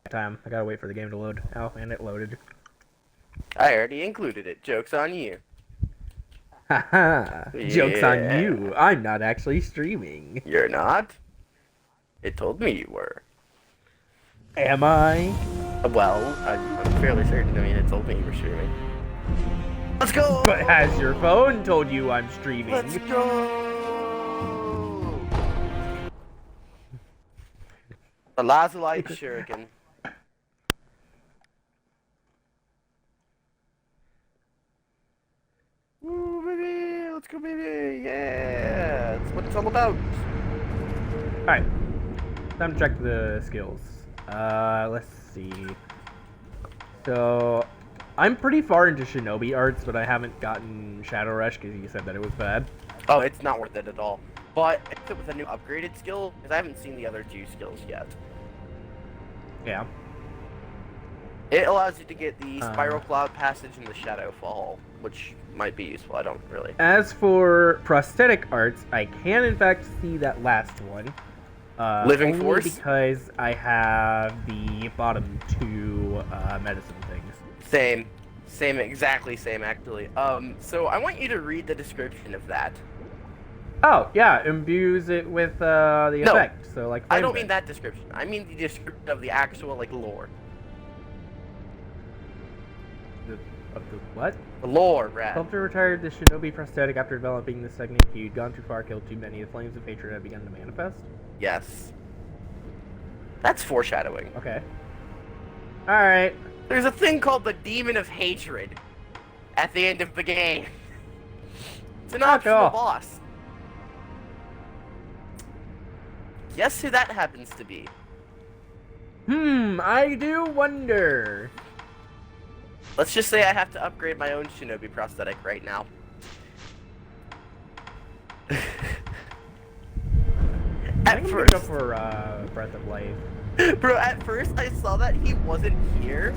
time. I gotta wait for the game to load. Oh, and it loaded. I already included it. Joke's on you. Haha. Joke's on Yeah. you. I'm not actually streaming. You're not? It told me you were. Am I? Well, I'm fairly certain. I mean, it told me you were streaming. Let's go! But has your phone told you I'm streaming? Let's go! The Lazulite Shuriken. Woo, baby! Let's go, baby! Yeah! That's what it's all about. Alright. Time to check the skills. Let's see. So, I'm pretty far into Shinobi arts, but I haven't gotten Shadow Rush because you said that it was bad. Oh, it's not worth it at all. But except with a new upgraded skill, because I haven't seen the other two skills yet. Yeah. It allows you to get the Spiral Cloud Passage and the Shadow Fall, which might be useful. I don't really. As for prosthetic arts, I can in fact see that last one. Living only Force? because I have the bottom two medicine things. Same, exactly same, actually. So I want you to read the description of that. Oh, yeah, imbues it with the No, effect. So, like, I don't flame mean that description. I mean the description of the actual, like, lore. Of the what? The lore, Brad. Sculptor retired the shinobi prosthetic after developing this technique. He'd gone too far, killed too many. The flames of hatred had begun to manifest. Yes. That's foreshadowing. Okay. Alright. There's a thing called the Demon of Hatred at the end of the game. It's an optional boss. Guess who that happens to be? I do wonder. Let's just say I have to upgrade my own shinobi prosthetic right now. I At can first, go for Breath of Life. bro, at first I saw that he wasn't here,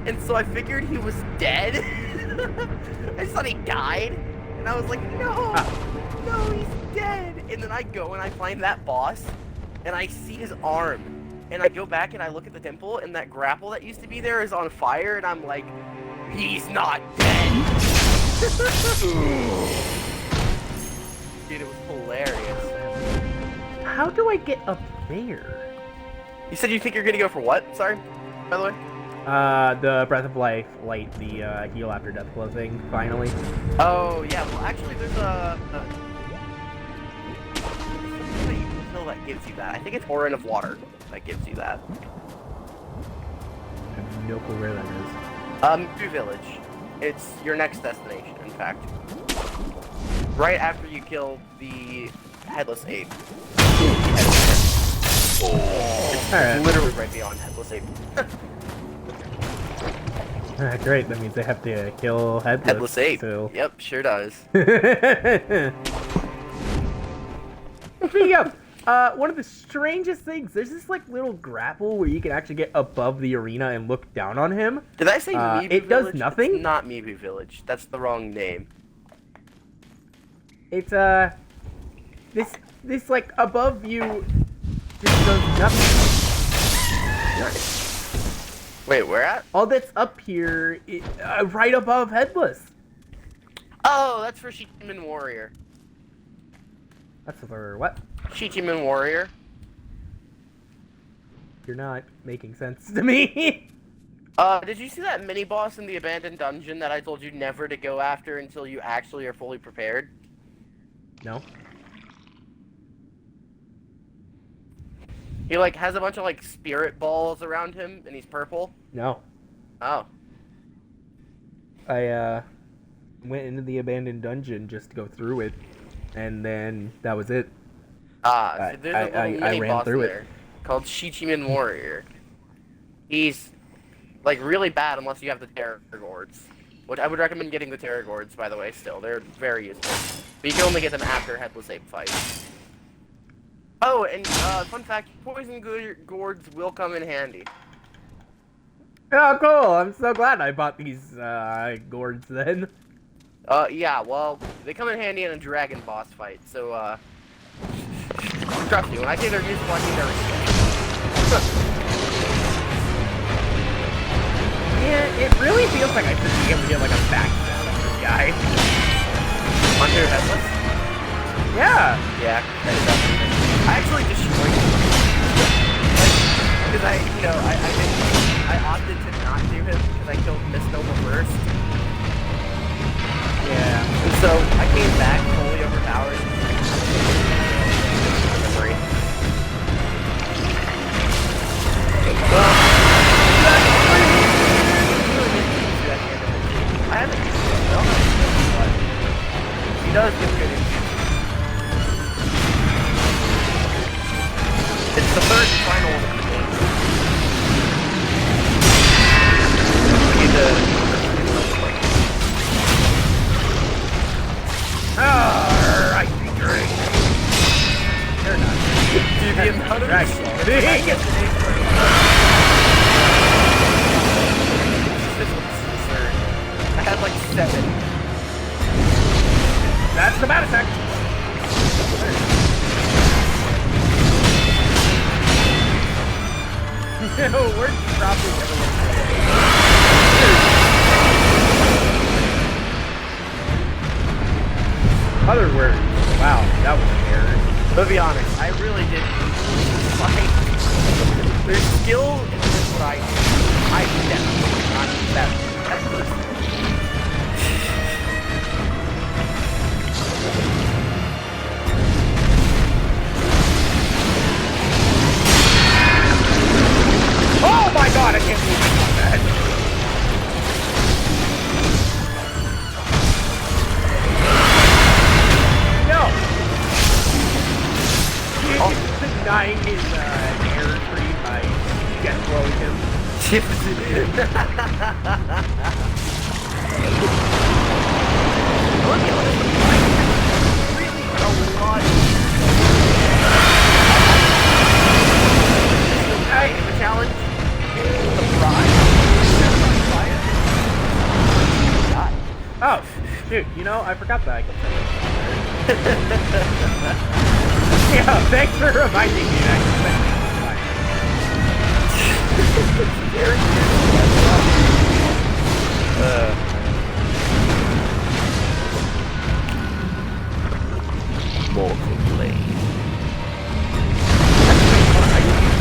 and so I figured he was dead. I just thought he died, and I was like, no, no, he's dead. And then I go and I find that boss, and I see his arm, and I go back and I look at the temple, and that grapple that used to be there is on fire, and I'm like, he's not dead. Dude, it was hilarious. How do I get up there? You said you think you're gonna go for what? Sorry, by the way. The Breath of Life, light the heal after death glow thing. Finally. Oh yeah, well actually there's something that you can kill that gives you that. I think it's Orin of Water that gives you that. I have no clue where that is. New Village. It's your next destination, in fact. Right after you kill the Headless Ape. It's literally right beyond Headless Ape. Great, that means I have to kill Headless Ape. So. Yep, sure does. Speaking of, one of the strangest things, there's this like little grapple where you can actually get above the arena and look down on him. Did I say Miibu it Village? does nothing? It's not Miibu Village. That's the wrong name. It's this like above you just does nothing. Wait, where at? All that's up here, right above Headless. Oh, that's for Shichiman Warrior. That's for what? Shichiman Warrior. You're not making sense to me. Did you see that mini boss in the abandoned dungeon that I told you never to go after until you actually are fully prepared? No. He like has a bunch of like spirit balls around him and he's purple. No. Oh. I went into the abandoned dungeon just to go through it, and then that was it. So there's a little mini ran boss through there it. called Shichiman Warrior. He's like really bad unless you have the Terror Gourds. Which I would recommend getting the Terror Gourds, by the way, still. They're very useful. But you can only get them after Headless Ape fight. Oh, and fun fact, Poison Gourds will come in handy. Oh, cool! I'm so glad I bought these gourds then. Yeah, well, they come in handy in a dragon boss fight, so, trust me, when I say they're useful, I mean they're Yeah, it really feels like I should be able to get like a backstab on this guy. Under headless? Yeah. Yeah, that is definitely. I actually destroyed him. Because I opted to not do him because I killed Misnomer first. Yeah. And so I came back fully overpowered. Memory. Well, I haven't used it. I don't know what he does give good injury. It's the third and final one of the game. We need to... Alright, drink. They're not. Dude, the amount of... Dragon. I had like 7. That's the bat attack. No, we're dropping everything. Other words. Wow, that was an error. To be honest, I really did like there's skill in this what I do. I definitely not that person. Oh my god, I can't believe I got that. No! He's denying his error tree by jet blowing him. Look at really a lot. The challenge. Oh, dude, you know, I forgot that I could say yeah, thanks for reminding me that Multi-blade.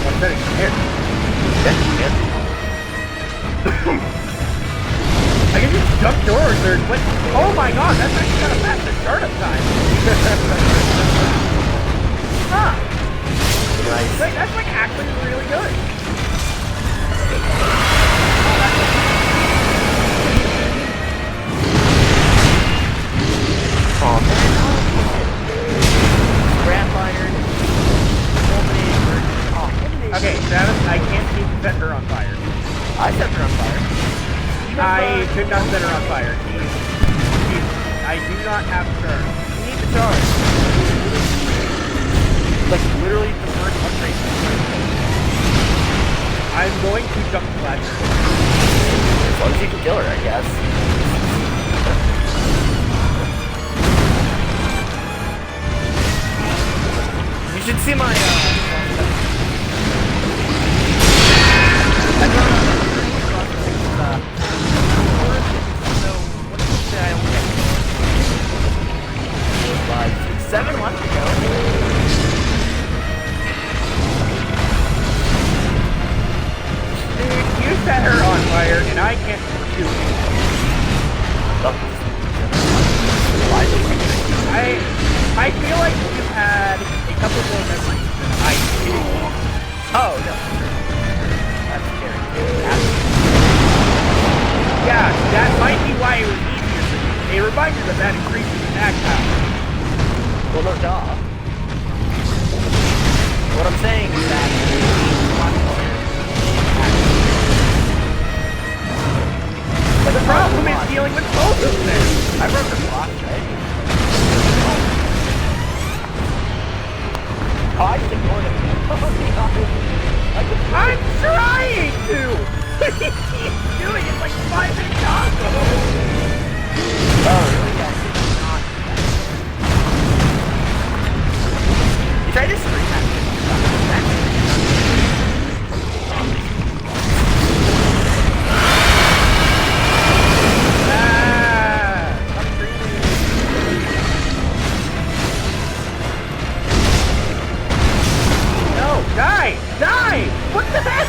I'm setting some hair. I can just jump doors or like, oh my god, that's actually kind of faster startup time. Huh. Nice. Like, that's like actually really good. Oh man. Scrap iron. Okay, Travis, I can't seem to set her on fire. I set her on fire. I could not set her on fire. I do not have a charge. You need the charge. Like literally the first upgrade. I'm going to jump splash her. As long as you can kill her, I guess. You should see my Seven months ago. Dude, you set her on fire, and I can't do it. I feel like you had a couple more memories than I do. Oh, no. That's scary. Yeah, that might be why it was easier for you. A reminder that increases attack power. Well, no, duh. What I'm saying is that but the problem is dealing with both of them. I broke the block, right? Oh, I just ignored him. I'm trying to! He keeps doing it like 5-minute combo! Oh, really? Yeah, I did not. What the heck?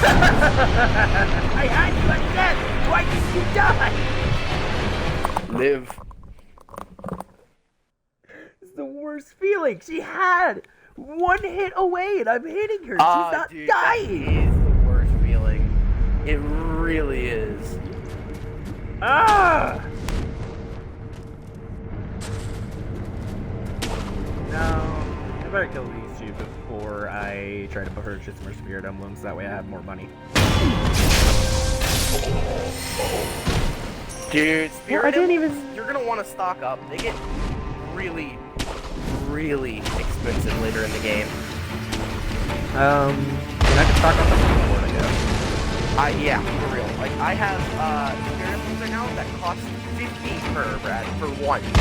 I had you at death! Why did you die? Live. It's the worst feeling. She had one hit away and I'm hitting her. She's not Dude, dying. That is the worst feeling. It really is. Ah! No. I better kill these two before I try to purchase more spirit emblems. That way I have more money. Dude, spirit didn't emblems, even- you're gonna want to stock up. They get really, really expensive later in the game. And I can stock up on the board, I guess. Yeah, for real. Like, I have, spirit emblems right now that cost 50 per, Brad, for one. 50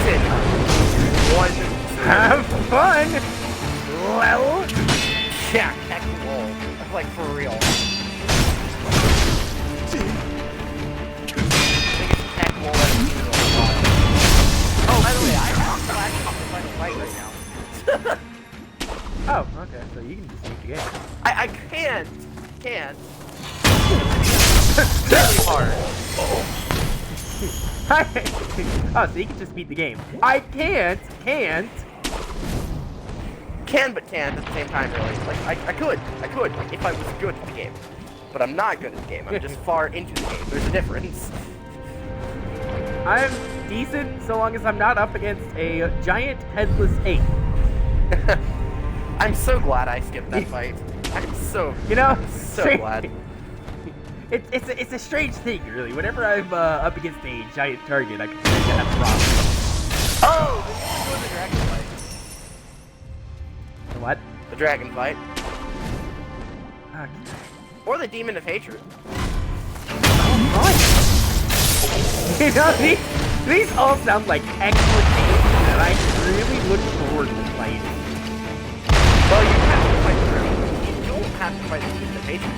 cents. One. Have fun! Well... Yeah, heck lol. Like, for real. Biggest heck lol I've seen in a while. Oh, by the way, I have flash off the final fight right now. Oh, okay, so you can just beat the game. I can't. It's really hard. Oh, so you can just beat the game. I can't. Can but can't at the same time, really. Like, I could, like, if I was good at the game. But I'm not good at the game, I'm just far into the game. There's a difference. I'm decent so long as I'm not up against a giant headless ape. I'm so glad I skipped that fight. I'm so, You know, so glad. It's a strange thing, really. Whenever I'm up against a giant target, I can tend to have problems. Oh! Then you should go the dragon fight. The what? The dragon fight. Okay. Or the demon of hatred. You know, these all sound like excellent games that I really look forward to playing. Well, you have to fight the dragon. You don't have to fight the demon of hatred.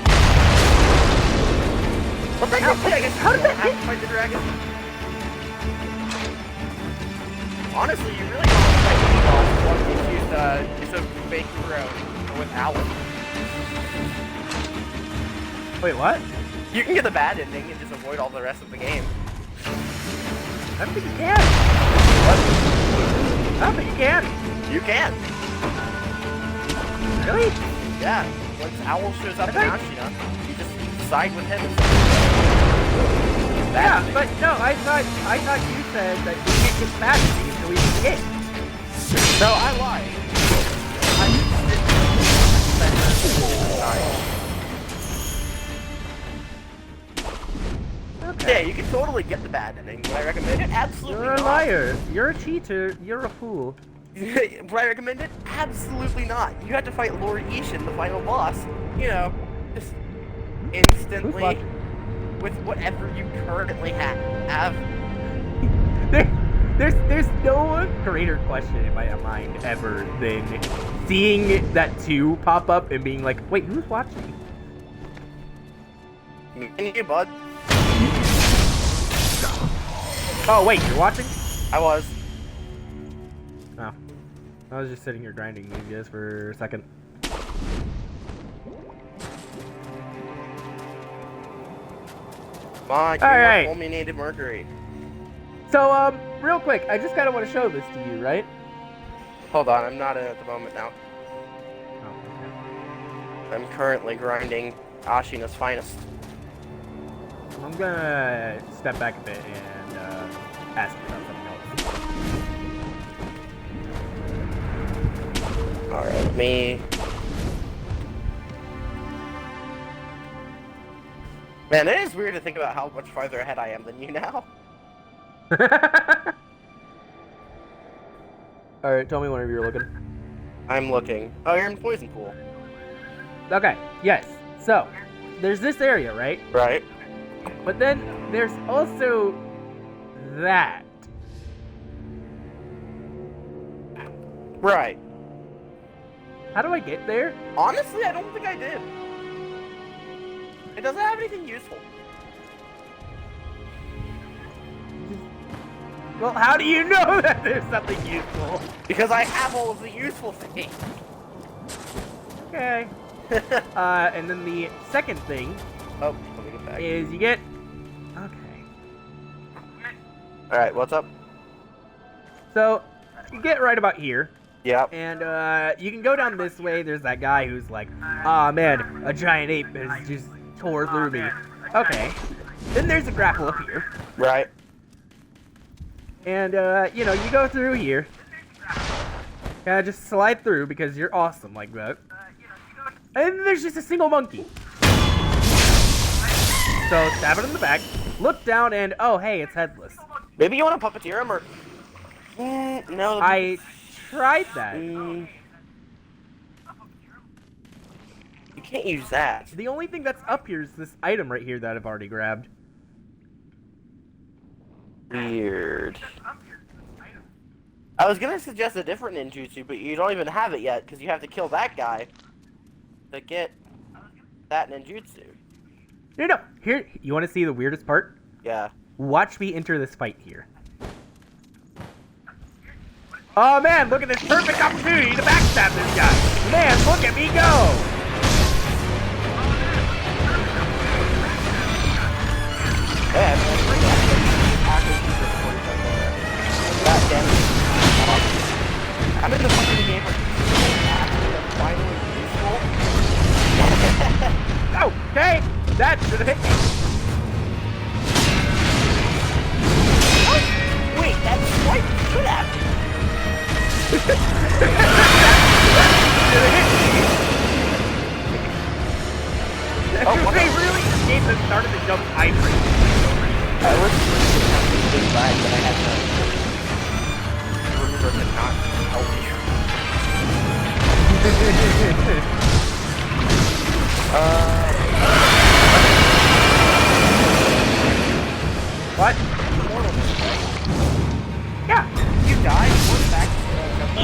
Well, technically, I guess you don't have to fight the dragon. Honestly, you really don't have to fight the boss once you use a fake hero with Alan. Wait, what? You can get the bad ending and just avoid all the rest of the game. I don't think you can. What? I don't think you can. You can. Really? Yeah. Once Owl shows up in I Ashina, you just side with him and Yeah, but no, I thought you said that you can't get bad ending until we beat the game. No, I lied. Okay. Yeah, you can totally get the bad ending. Would I recommend it? Absolutely You're a not. liar. You're a cheater. You're a fool. Would I recommend it? Absolutely not. You have to fight Lord Ishin, the final boss. You know, just instantly with whatever you currently have. There's no greater question in my mind ever than seeing that 2 pop up and being like, wait, who's watching? Me and you, bud. Oh, wait, you're watching? I was. Oh. I was just sitting here grinding these guys for a second. Come on, All right. fulminated mercury. So, real quick, I just kind of want to show this to you, right? Hold on, I'm not in at the moment now. Oh, okay. I'm currently grinding Ashina's finest. I'm gonna step back a bit and ask you about something else. Alright, me. Man, it is weird to think about how much farther ahead I am than you now. Alright, tell me whenever you're looking. I'm looking. Oh, you're in Poison Pool. Okay, yes. So, there's this area, right? Right. But then there's also that. Right. How do I get there? Honestly, I don't think I did. It doesn't have anything useful. Well, how do you know that there's something useful? Because I have all of the useful things. Okay. And then the second thing Oh, let me get back. is you get... Okay. Alright, what's up? So, you get right about here. Yep. And you can go down this way. There's that guy who's like, "Ah, man, a giant ape has just tore through me." Okay. Then there's a grapple up here. Right. And, you know, you go through here. Just slide through because you're awesome like that. And there's just a single monkey. So, stab it in the back. Look down and, oh, hey, it's headless. Maybe you want to puppeteer him, or... no. I tried that. You can't use that. The only thing that's up here is this item right here that I've already grabbed. Weird. I was gonna suggest a different ninjutsu, but you don't even have it yet, because you have to kill that guy to get that ninjutsu. No. Here, you want to see the weirdest part? Yeah. Watch me enter this fight here. Oh man, look at this perfect opportunity to backstab this guy. Man, look at me go! Yeah, God damn it. I'm in the fucking game where finally useful. Okay, that should have hit me. Oh, wait, that's quite good at me. Oh, they really just gave the start of the jump high frame. I was big lag, but I had to remember to not help you. What? Yeah. You died, we're back to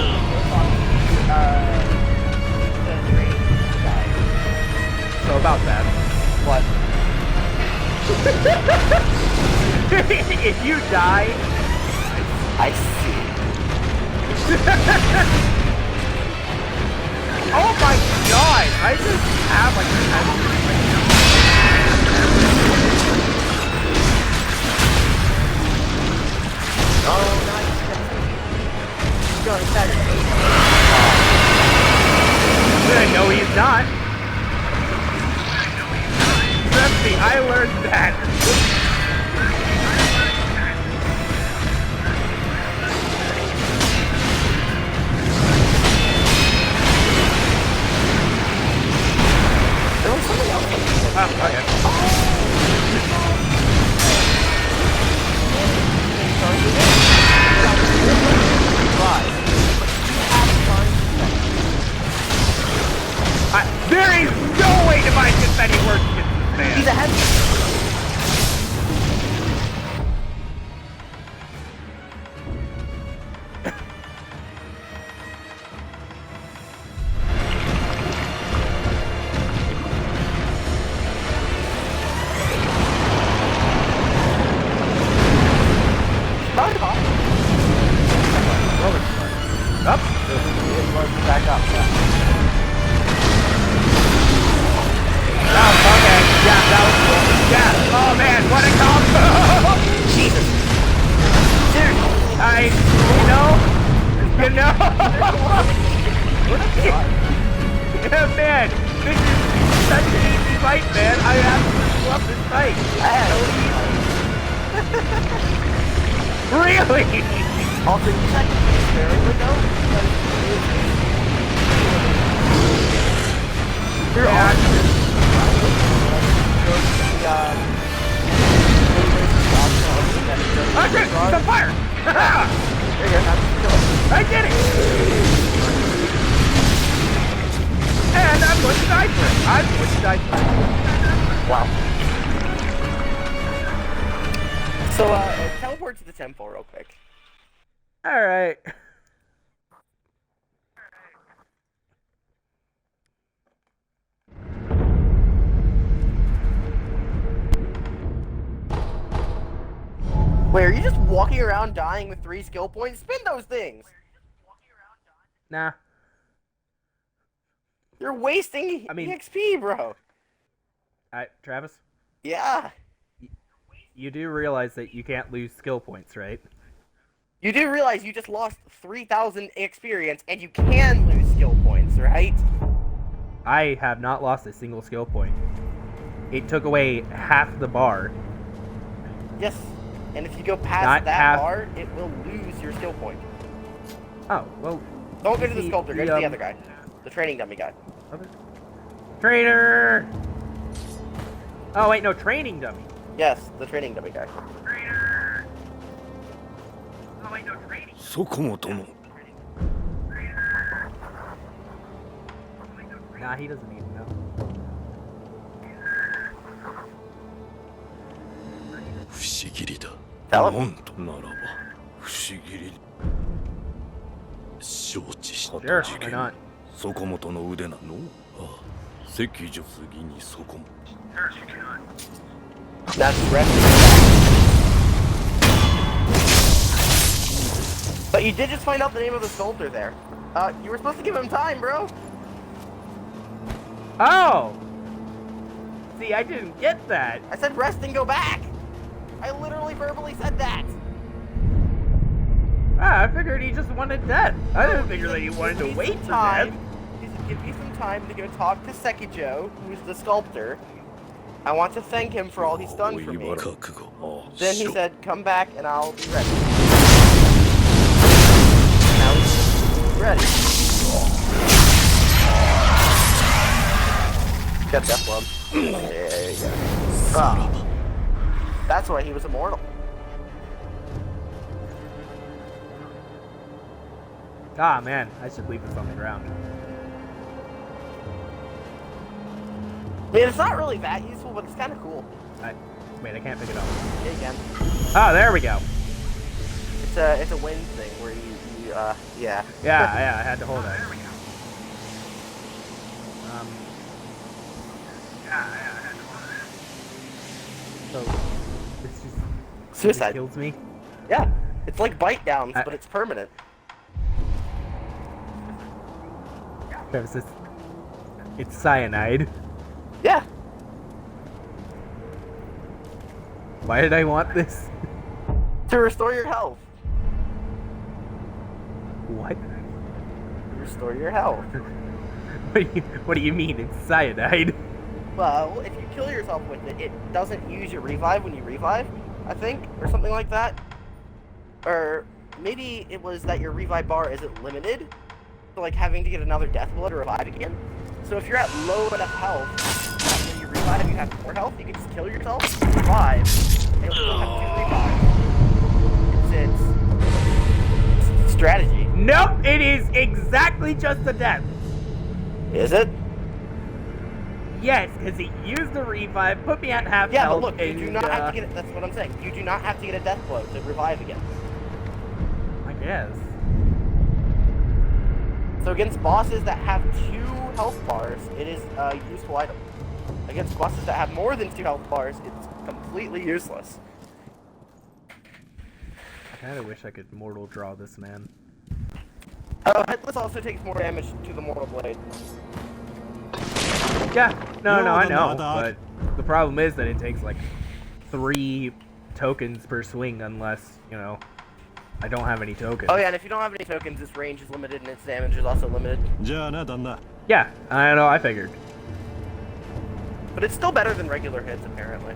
the train died. So about that. What? If you die... I see. Oh my god! I just have like... Oh, nice. Going back. No, he's not. Trust me, I learned that. There was something else. Oh, okay. There is no way Divine Confetti works against this man. He's ahead. Up. Back up. Oh, okay. Yeah, that was cool. Yeah. Oh man, what a combo! Jesus. Dude. You know. Yeah, man, this is such an easy fight, man. I absolutely love this fight. Really? Also, you said very window? You're on. Oh shit! He's on fire! There you go. I did it! And I'm going to die for it. I'm going to die for it. Wow. So, teleport to the temple real quick. Alright. Wait, are you just walking around dying with 3 skill points? Spin those things! Nah. You're wasting I mean- EXP, bro. Travis, Yeah. you do realize that you can't lose skill points, right? You do realize you just lost 3,000 experience, and you can lose skill points, right? I have not lost a single skill point. It took away half the bar. Yes. And if you go past Not that half- bar, it will lose your skill point. Oh, well... Don't go to the the- sculptor, go the, to the other guy. The training dummy guy. Other... Trainer! Oh, wait, no, training dummy. Yes, the training dummy guy. Trainer! Oh, wait, no, training. そこもとの Nah, he doesn't need to know. 不思議りだ Tell him. なんとならば不思議り承知した Sure, 事 why 件 not? そこもとの腕なのああ関女杉にそこも That's resting. But you did just find out the name of the sculptor there. You were supposed to give him time, bro. Oh! See, I didn't get that. I said rest and go back. I literally verbally said that. I figured he just wanted death. I didn't figure that he wanted to Give me wait some for time. death. He said, give me some time to go talk to Sekiro, who's the sculptor. I want to thank him for all he's done for me. 覚悟ああ Then he しょ said, come back and I'll be ready. Now he's ready. Got Death Club. There you go. Ah. That's why he was immortal. Ah, man, I should leave this on the ground. I mean, it's not really that useful, but it's kind of cool. Wait, I can't pick it up. Yeah, you can. Oh, there we go. It's a wind thing where yeah. Yeah, I had to hold it. So, this just Suicide. kills me. Yeah. It's like bite downs, I- but it's permanent. Travis, it's cyanide. Yeah. Why did I want this? To restore your health. What? To restore your health. What do you mean? It's cyanide. Well, if you kill yourself with it, it doesn't use your revive when you revive, I think, or something like that. Or maybe it was that your revive bar isn't limited, so like having to get another death blow to revive again. So if you're at low enough health, when you revive you have more health, you can just kill yourself, revive, and you'll still have 2 revives. It's strategy. Nope, it is exactly just a death. Is it? Yes, because he used the revive, put me at half Yeah, health. but look, you do and, not have to get it. That's what I'm saying. You do not have to get a death blow to revive again. I guess. So against bosses that have 2 health bars, it is a useful item. Against bosses that have more than 2 health bars, it's completely useless. I kind of wish I could mortal draw this man. Headless also takes more damage to the Mortal Blade. Yeah, no, I No, know, but the problem is that it takes like 3 tokens per swing unless, you know, I don't have any tokens. Oh yeah, and if you don't have any tokens, its range is limited and its damage is also limited. じゃあな旦那 Yeah, I know, I figured. But it's still better than regular hits, apparently.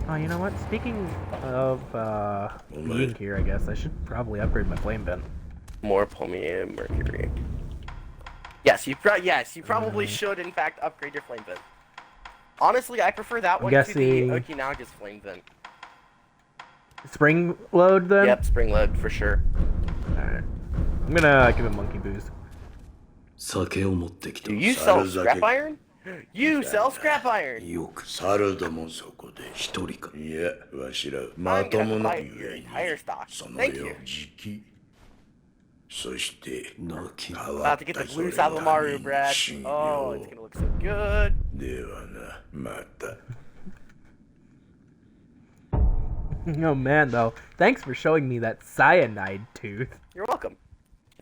Oh, you know what? Speaking of, being here, I guess, I should probably upgrade my flame pen. More Pulmium Mercury. Yes, you probably should, in fact, upgrade your flame vent. Honestly, I prefer that one to guessing- the Okinaga's flame vent. Spring load, then? Yep, spring load, for sure. Alright. I'm gonna give him monkey boost. 酒を持ってきた Do you sell 猿酒 scrap iron? You sell scrap iron! よく猿どもそこで一人かいやわしらまともな I'm gonna buy your entire stock. その Thank よ you. 時期そして泣き About to get the blue Savamaru, Brad. Oh, it's gonna look so good. ではなまた Oh man, though. Thanks for showing me that cyanide tooth. You're welcome.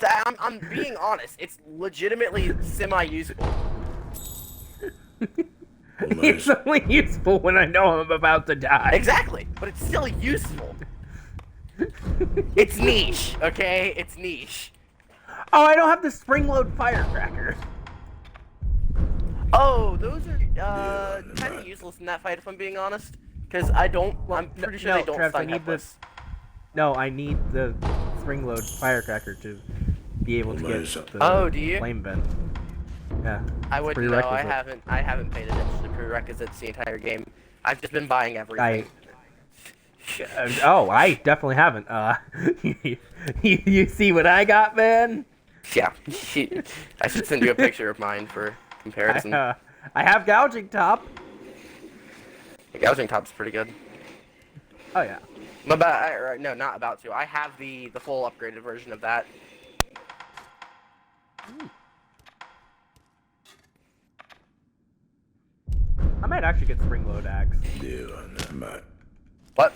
I'm being honest. It's legitimately semi-useful. It's only useful when I know I'm about to die. Exactly, but it's still useful. It's niche, okay? It's niche. Oh, I don't have the spring-load firecracker. Oh, those are kind of useless in that fight, if I'm being honest. Because I'm pretty sure they don't Travis, stun headless. No, I need the spring-load firecracker to be able to get the Oh, do you? flame vent. Yeah. I it's wouldn't know. prerequisite. I haven't paid attention to prerequisites the entire game. I've just been buying everything. I definitely haven't. You see what I got, man? Yeah. I should send you a picture of mine for comparison. I have gouging top. The gouging top's pretty good. Oh yeah. No, not about to. I have the full upgraded version of that. I might actually get spring-load axe. What?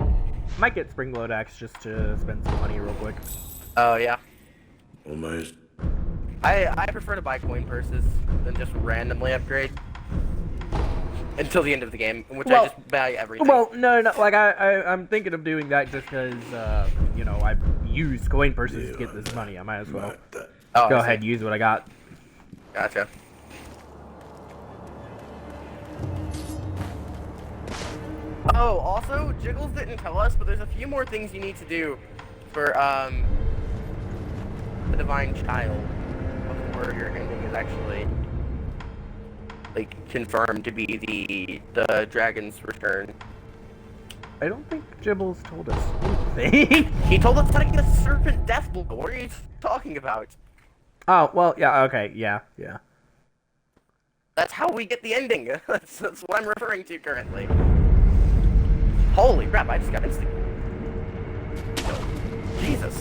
I might get spring-load axe just to spend some money real quick. Oh, yeah. I prefer to buy coin purses than just randomly upgrade. Until the end of the game, in which I just buy everything. Well, no. Like, I'm thinking of doing that just because, you know, I've used coin purses to get this money. I might as well go ahead and use what I got. Gotcha. Oh, also, Jiggles didn't tell us, but there's a few more things you need to do for, the Divine Child before your ending is actually, like, confirmed to be the dragon's return. I don't think Jibbles told us anything. He told us how to get a serpent death blow. What are you talking about? Oh, well, yeah, okay, yeah. That's how we get the ending. That's what I'm referring to currently. Holy crap, I just got instant. Jesus.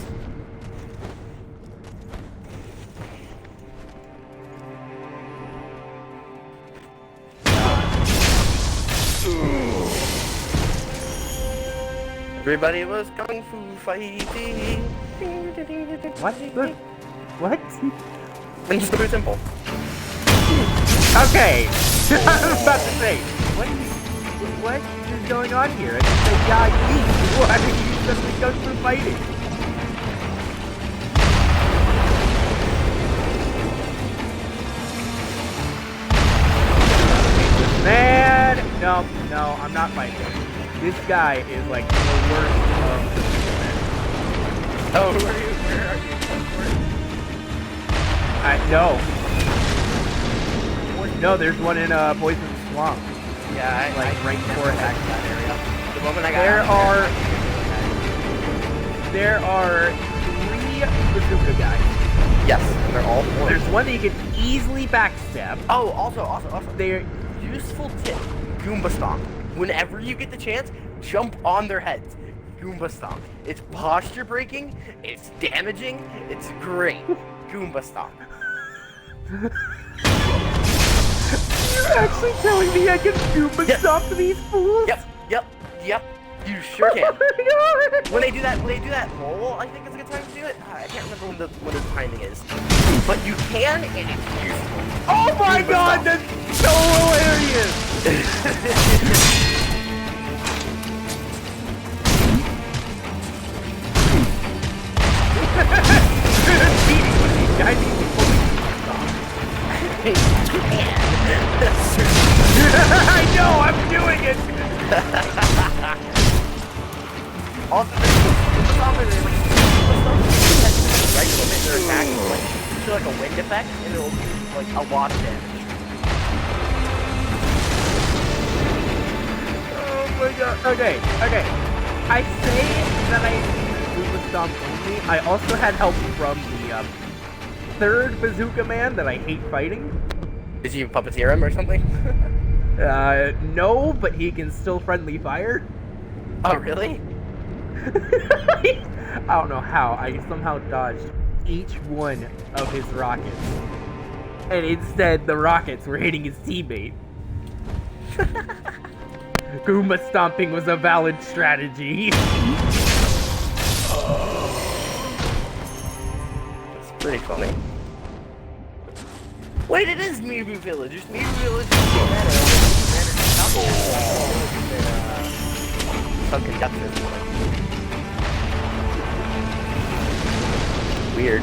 Everybody was kung fu fighting. What? What? And just very simple. Okay! I was about to say, what is going on here? I just said, yeah, why are you suddenly kung fu fighting? Man! No, I'm not fighting. This guy is like the worst of the men. Oh, where are you? No, there's one in Poison Swamp. Yeah, Like, right before it back to that area. The moment I got There are 3 bazooka guys. Yes, and they're all four. There's one that you can easily backstab. Oh, also. They're Useful tip, Goomba Stomp. Whenever you get the chance, jump on their heads. Goomba Stomp. It's posture breaking, it's damaging, it's great. Goomba Stomp. You're actually telling me I can Goomba Stomp these fools? Yep. You sure can. Oh my God. When they do that roll, I think is a good time to do it. I can't remember when the timing is. But you can, and it's useful. Oh my God, that's so hilarious! I know, I'm doing it! Also, right limit their attack to like a wind effect, and it'll do like a lot of damage. Oh my God. Okay. I say that I use Goomba Stomp only. I also had help from the 3rd bazooka man that I hate fighting. Did you puppeteer him or something? No, but he can still friendly fire. Oh, really? I don't know how. I somehow dodged each one of his rockets. And instead, the rockets were hitting his teammate. Goomba stomping was a valid strategy. Pretty funny. Wait, it is Mibu Village. It's Mibu Village Sunken Depths. Weird.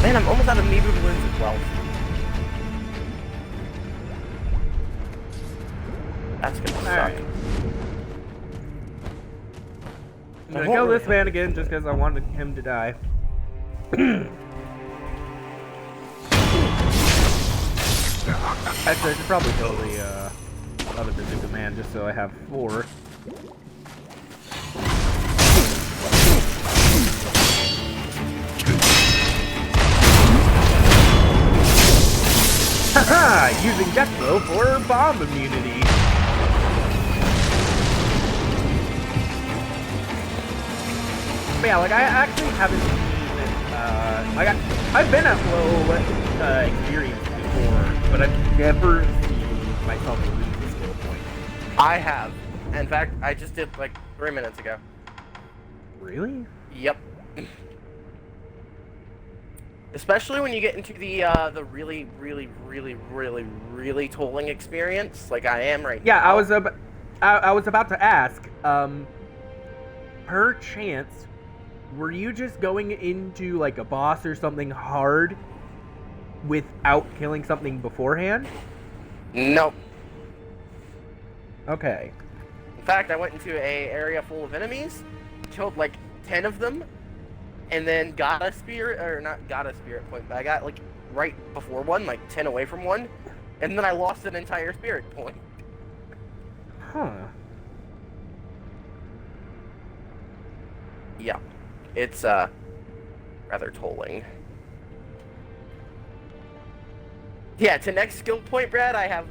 Man, I'm almost out of Mibu balloons as well. That's gonna suck. Alright. I'm gonna kill this man again just because I wanted him to die. Actually, I should probably kill the other bazooka man just so I have 4. Haha! Using death blow for bomb immunity. But yeah, like I actually haven't seen I've been at low experience before, but I've never seen myself lose the skill point. I have. In fact, I just did like 3 minutes ago. Really? Yep. Especially when you get into the really, really, really, really, really tolling experience, like I am right now. Yeah, I was about to ask, per chance, were you just going into like a boss or something hard without killing something beforehand? Nope. Okay. In fact, I went into a area full of enemies, killed like 10 of them, and then got a spirit, or not got a spirit point, but I got like right before one, like 10 away from one, and then I lost an entire spirit point. Huh. Yeah. It's, rather tolling. Yeah, to next skill point, Brad, I have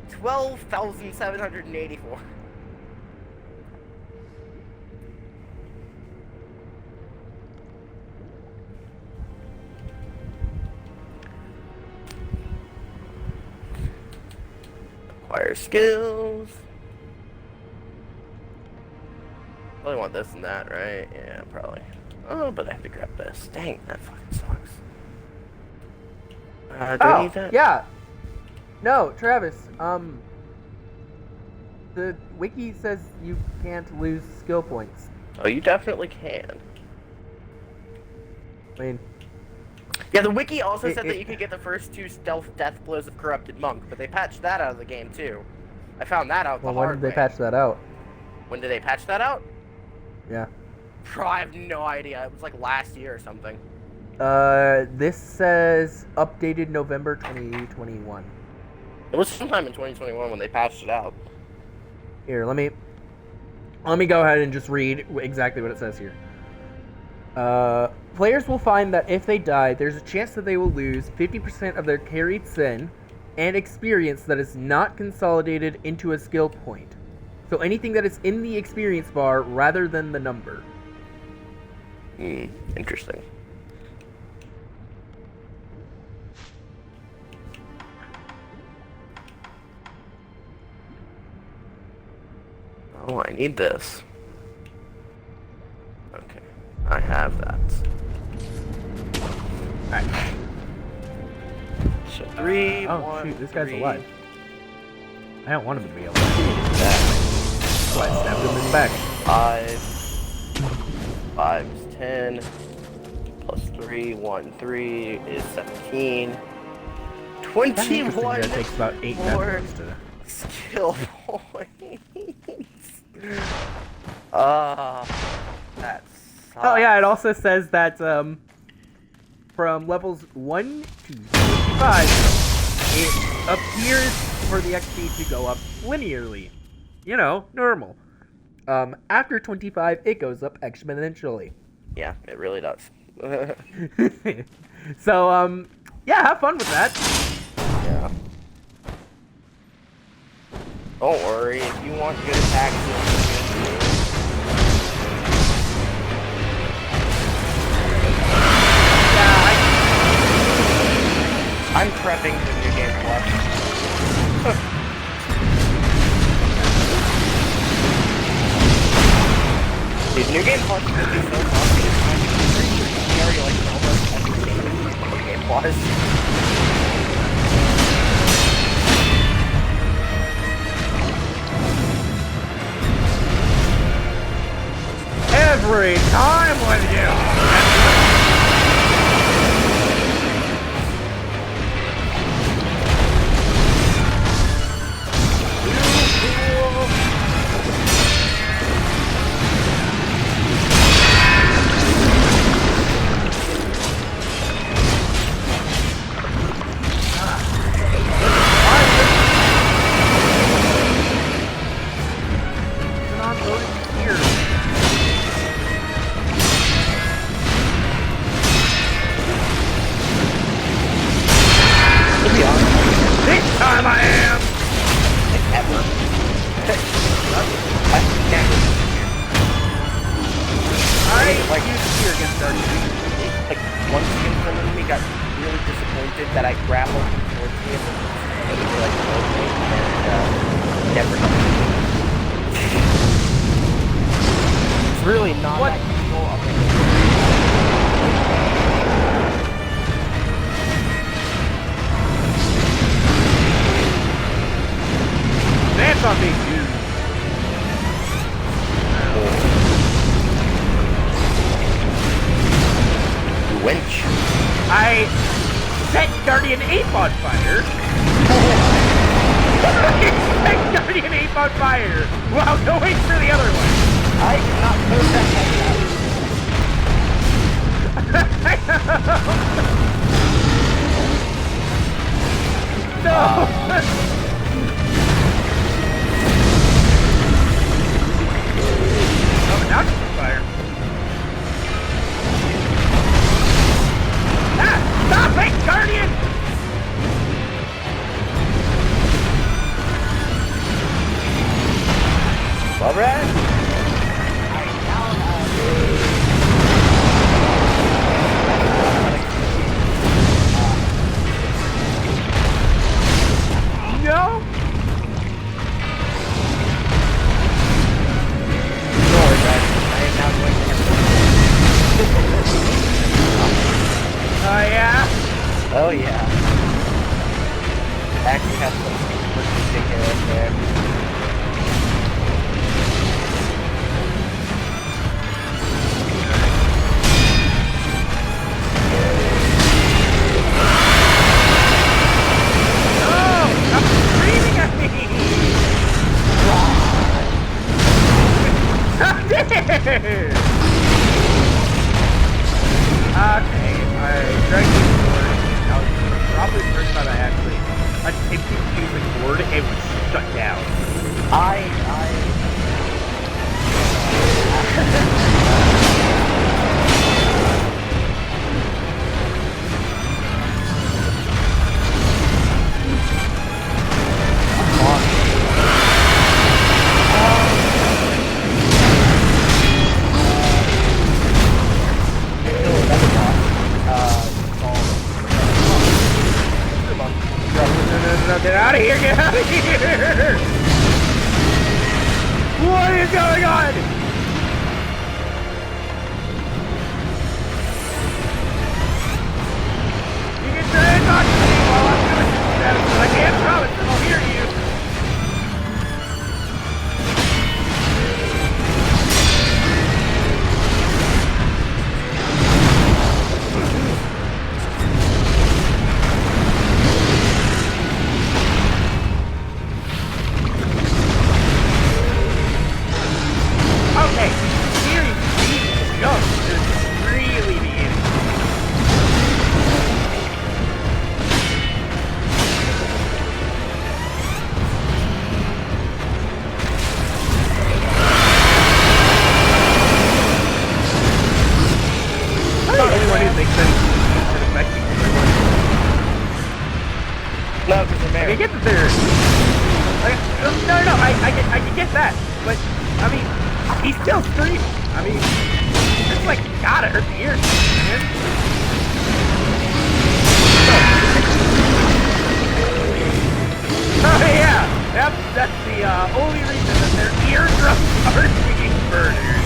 12,784. Acquire skills. Probably want this and that, right? Yeah, probably. Oh, but I have to grab this. Dang, that fucking sucks. Do I need that? Yeah. No, Travis, the wiki says you can't lose skill points. Oh, you definitely can. I mean, Yeah, the wiki also said that you could get the first 2 stealth death blows of Corrupted Monk, but they patched that out of the game too. I found that out the well, hard when did they way. patch that out? When did they patch that out? Yeah. I have no idea. It was like last year or something. This says updated November 2021. It was sometime in 2021 when they patched it out. Here, let me go ahead and just read exactly what it says here. Players will find that if they die, there's a chance that they will lose 50% of their carried sin and experience that is not consolidated into a skill point. So anything that is in the experience bar rather than the number. Interesting. Oh, I need this. Okay, I have that. Alright. So 3, Oh, 1, shoot, this guy's 3. alive. I don't want him to be alive. So I stabbed him in the back. 5 is 10. Plus 3, 1, 3 is 17. 21 That takes about 8 more minutes to... skill points. That sucks. Oh yeah, it also says that from levels 1 to 55, it appears for the XP to go up linearly. You know, normal. After 25, it goes up exponentially. Yeah, it really does. So, yeah, have fun with that. Yeah. Don't worry, if you want good attacks, I'm prepping for New Game Plus. New game plus could be so fun because it's very like almost entertaining. New game plus. Every time with you. Time I am! Ever. I used fear against Dark Street. Like, one skin from me got really disappointed that I grappled towards me and he like told me and never It's really not What? that useful of a That's on big dude. winch. I set Guardian Ape on fire. I set Guardian Ape on fire while going for the other one. I did not put that No! Oh, now she's on fire. Ah! Stop it, Guardian! Alright. No! Oh yeah? Oh yeah. Actually have some ridiculous there. Okay, I dragged the board. I was probably the first time I actually attempted to use the board and was shut down. Get out of here! Get out of here! What is going on? You can try and talk to me while I'm doing this, but I can't promise that I'll hear you. Okay, seriously, jump is really the enemy. I'm not the only one who thinks that it's affecting everyone. No, because they're I married. get that they're... No, I can get that, but, I mean, he's still screaming. I mean, it's like, gotta hurt the ears, man. Oh, yeah, that's the only reason that their eardrums are being murdered.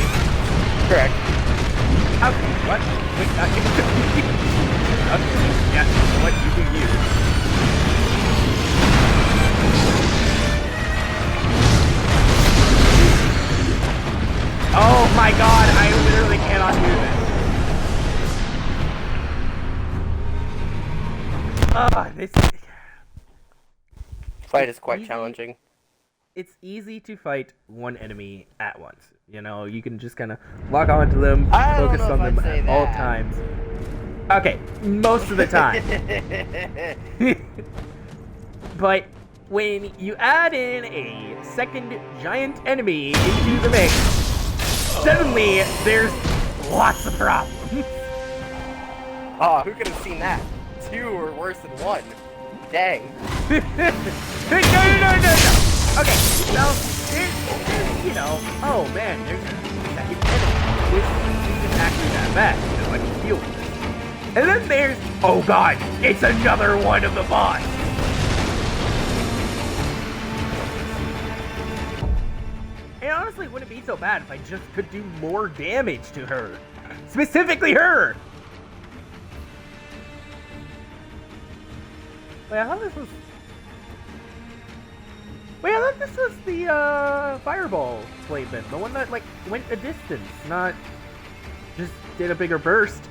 Okay, what? Wait, okay, yeah, you know what? You do you. Oh my god, I literally cannot do this. This Fight is quite easy. challenging. It's easy to fight one enemy at once. You know, you can just kind of lock onto them, I don't focus know on if them I'd say at all that. times. Okay, most of the time. But when you add in a second giant enemy into the mix, suddenly there's lots of problems. Oh, who could have seen that? 2 or worse than 1. Dang. No. Okay, so there's, you know, oh man, there's a second enemy. This isn't actually that bad, you know, I can deal with this. And then there's, oh god, it's another one of the boss. And honestly, it wouldn't be so bad if I just could do more damage to her. Specifically her! Wait, I thought this was... Wait, I thought this was the, fireball placement. The one that, like, went a distance, not just did a bigger burst.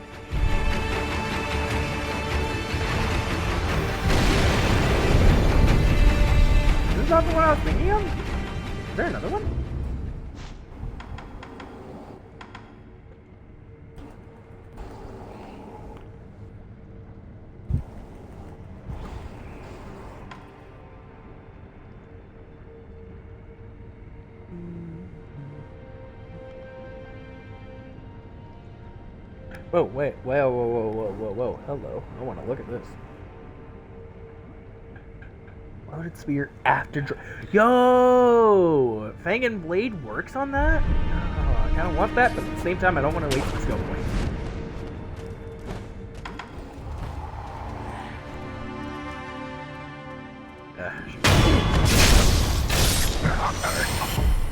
Is this not the one I was thinking of? Is there another one? Whoa, wait, whoa, hello. I want to look at this. Loaded spear after Yo! Fang and Blade works on that? Oh, I kind of want that, but at the same time, I don't want to waste the skill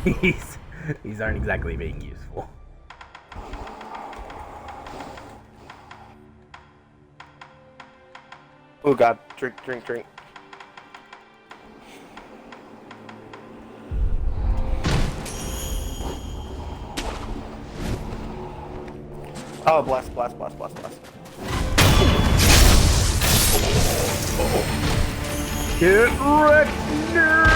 points. These aren't exactly being useful. Oh god, drink. Oh, bless. Get wrecked, nerd!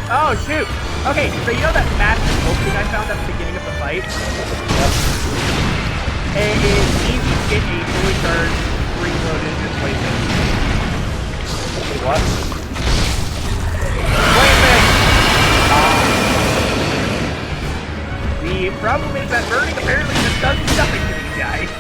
Oh, shoot! Okay, so you know that massive smoke thing I found at the beginning of the fight? Yep. It is easy to get a fully charged, reloaded replacement. What? Wait a minute! The problem is that burning apparently just does nothing to these guys.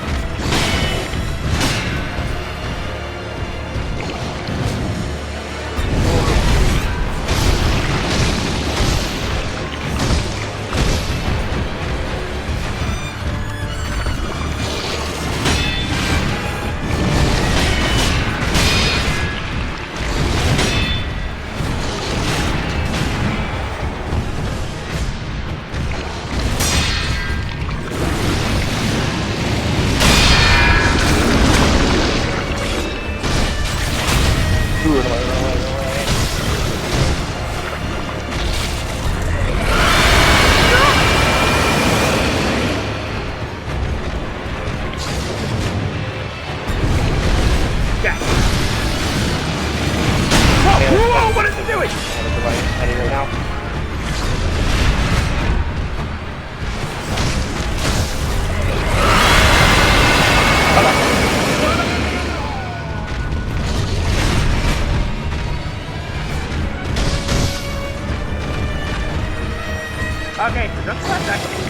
left, actually.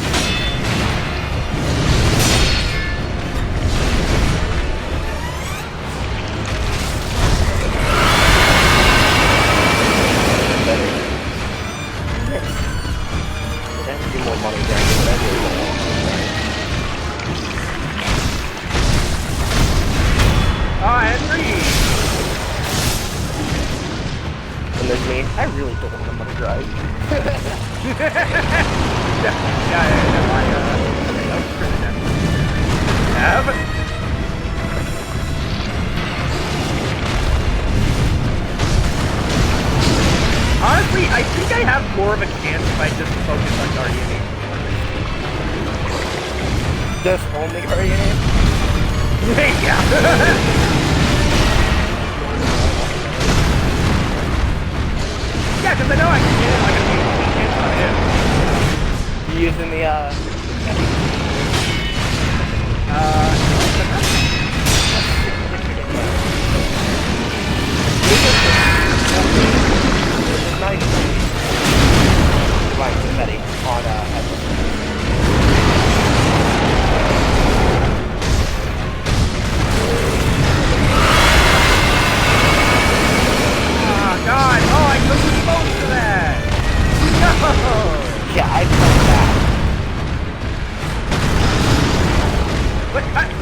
More money there. Oh, and 3! And there's me. I really don't want to money drive. Honestly, I think I have more of a chance if I just focus on Guardian Aim. Just only Guardian Aim? Yeah. Yeah, because I know I can get it like a decent chance on him. You using the, nice. Right, confetti on headless. Oh god! Oh, I took most of that! No! Yeah, I felt that.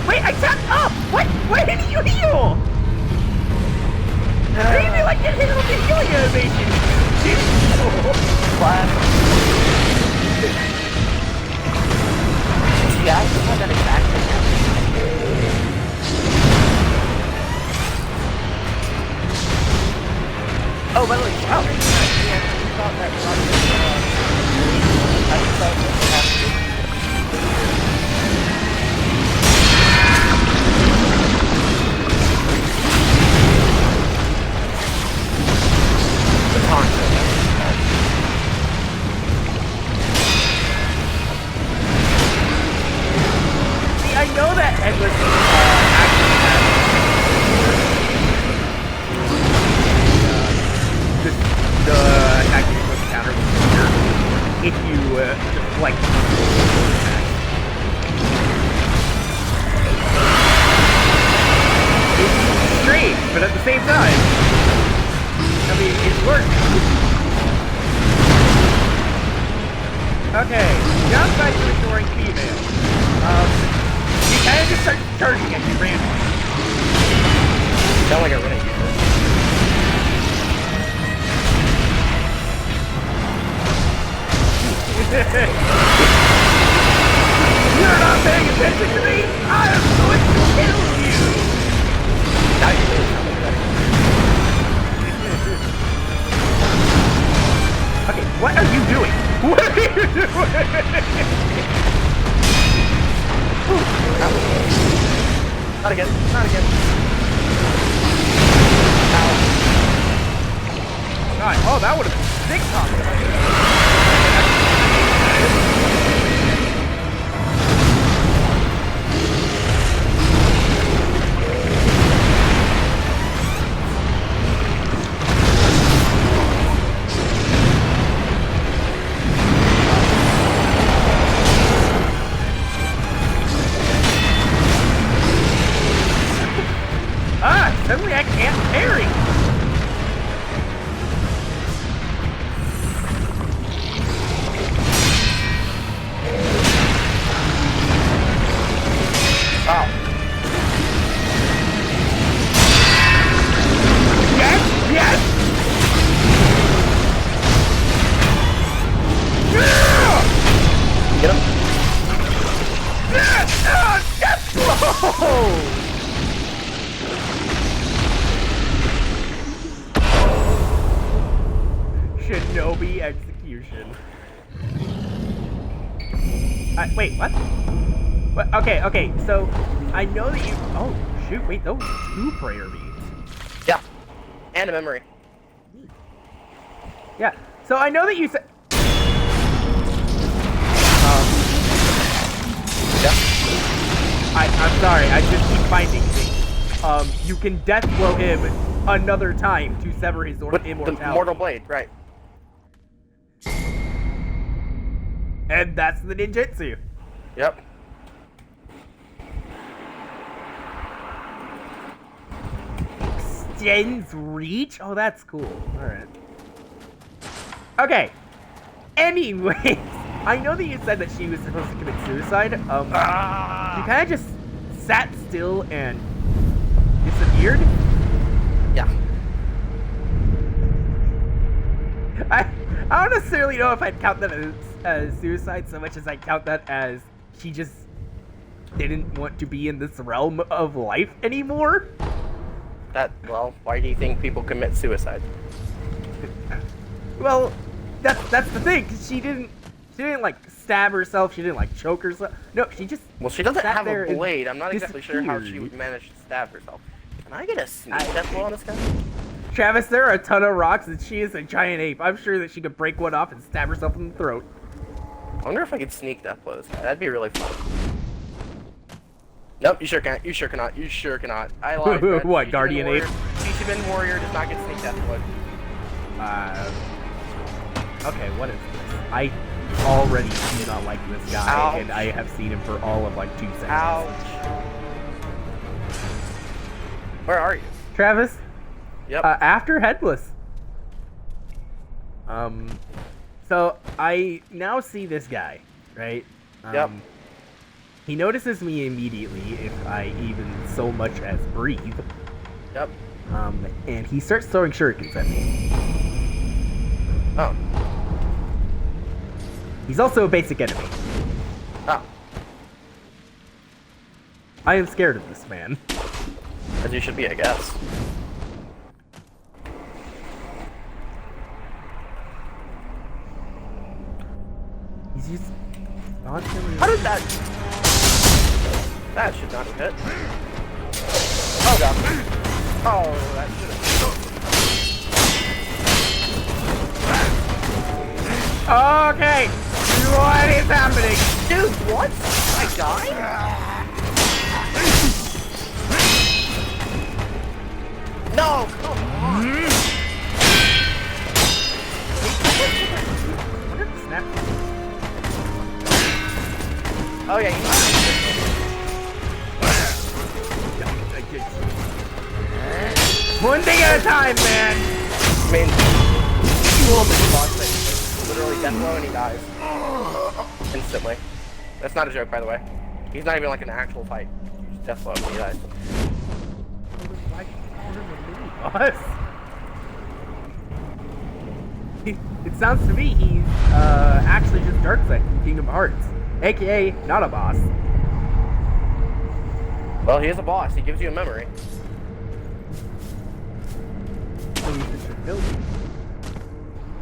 Wait, I tapped up! What? Why didn't you heal? I didn't even like get hit with the healing animation! Class. Yeah, I just had that exact thing happen. Oh, by the way, yeah, I thought that I thought that the concept. See, I know that Endless actually has the attacking with counter here if you deflect. It's strange, but at the same time, I mean, it works. Okay, downside to ignoring female. She kind of just starts charging at you randomly. Sound like a renegade. You're not paying attention to me! I am going to kill you! Now you really sound like that. Okay, what are you doing? What are you doing? Not again. Not again. Ow. God, oh, that would have been sick combo. Suddenly I can't parry! Oh. Yes! Yes! Get him. Yes! Yes! Whoa! Shinobi execution. Wait, what? What? Okay, so I know that you. Oh, shoot, wait, those are 2 prayer beads. Yeah. And a memory. Yeah, so I know that you said. Yeah. I'm sorry, I just keep finding things. You can death blow him another time to sever his With immortality. the mortal blade, right. And that's the ninjutsu. Yep. Extends reach? Oh, that's cool. Alright. Okay. Anyways, I know that you said that she was supposed to commit suicide. She kind of just sat still and disappeared. Yeah. I don't necessarily know if I'd count that as suicide so much as I count that as she just didn't want to be in this realm of life anymore. Well, why do you think people commit suicide? Well, that's the thing. 'Cause she didn't like stab herself. She didn't like choke herself. No, she just Well, she doesn't sat have there a and blade. I'm not exactly sure how she disappeared. would manage to stab herself. Can I get a sneak death blow on this guy? Travis, there are a ton of rocks, and she is a giant ape. I'm sure that she could break one off and stab herself in the throat. I wonder if I could sneak death blow this guy. That'd be really fun. Nope, you sure can't. You sure cannot. You sure cannot. I lied. Brett. What, Shichiman Guardian warrior, Ape? Shichiman warrior does not get sneak death blow. Okay, what is this? I already do not like this guy, Ouch. and I have seen him for all of like 2 seconds. Ouch. Where are you? Travis, Yep. after Headless. So I now see this guy, right? Yep. He notices me immediately if I even so much as breathe. Yep. And he starts throwing shurikens at me. Oh. He's also a basic enemy. Oh. I am scared of this man. As you should be, I guess. He's just constantly. How did that? That should not have hit. Oh god. Oh, that should have. Okay, what is happening? Dude, what? I died? No, come on. What if the snap? Oh yeah, you One thing at a time, man. I mean, you will be boss that literally death blow and he dies. Instantly. That's not a joke, by the way. He's not even like an actual fight. You just death blow and he dies. Us. It sounds to me he's actually just Darkseid from Kingdom Hearts, aka not a boss. Well, he is a boss. He gives you a memory. So he's a Shinobi.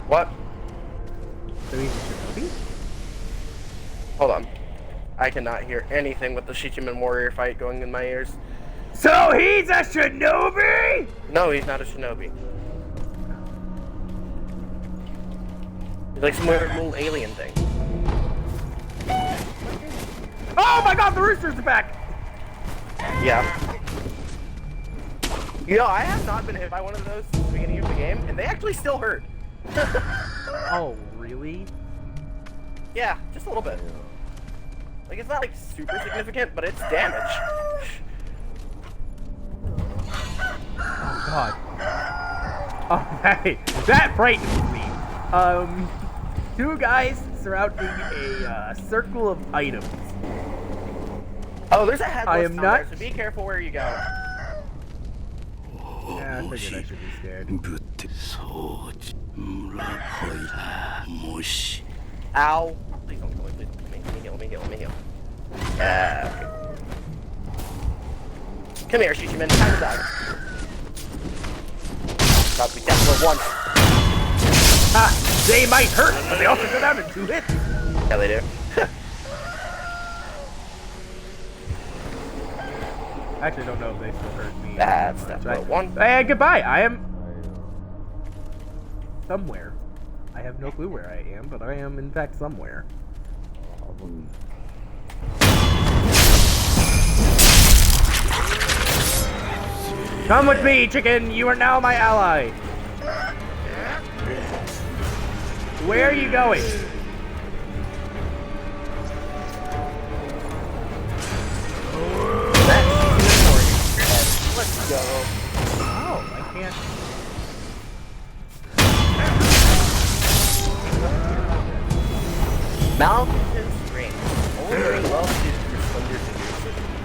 What? So he's a Shinobi? Hold on. I cannot hear anything with the Shichiman warrior fight going in my ears. So he's a Shinobi? No, he's not a shinobi. He's like some weird little alien thing. Oh my god, the roosters are back! Yeah. You know, I have not been hit by one of those since the beginning of the game, and they actually still hurt. Oh, really? Yeah, just a little bit. Like, it's not like super significant, but it's damage. Oh god. Oh, that frightens me. Two guys surrounding a circle of items. Oh, there's a headless I am down not- there, so be careful where you go. Yeah, I figured I should be scared. ぶってそうじ村はいもし Ow. Please don't kill me, please don't kill me. Let me heal, let me heal, let me heal. Yeah, okay. Come here, Shichiman. Time to die. Got to be death for one. Ha! They might hurt, but they also go down in 2 hits. Yeah, they do. I actually don't know if they still hurt me. That's death for one. Hey, goodbye. I am somewhere. I have no clue where I am, but I am in fact somewhere. Come with me, chicken. You are now my ally. Where are you going?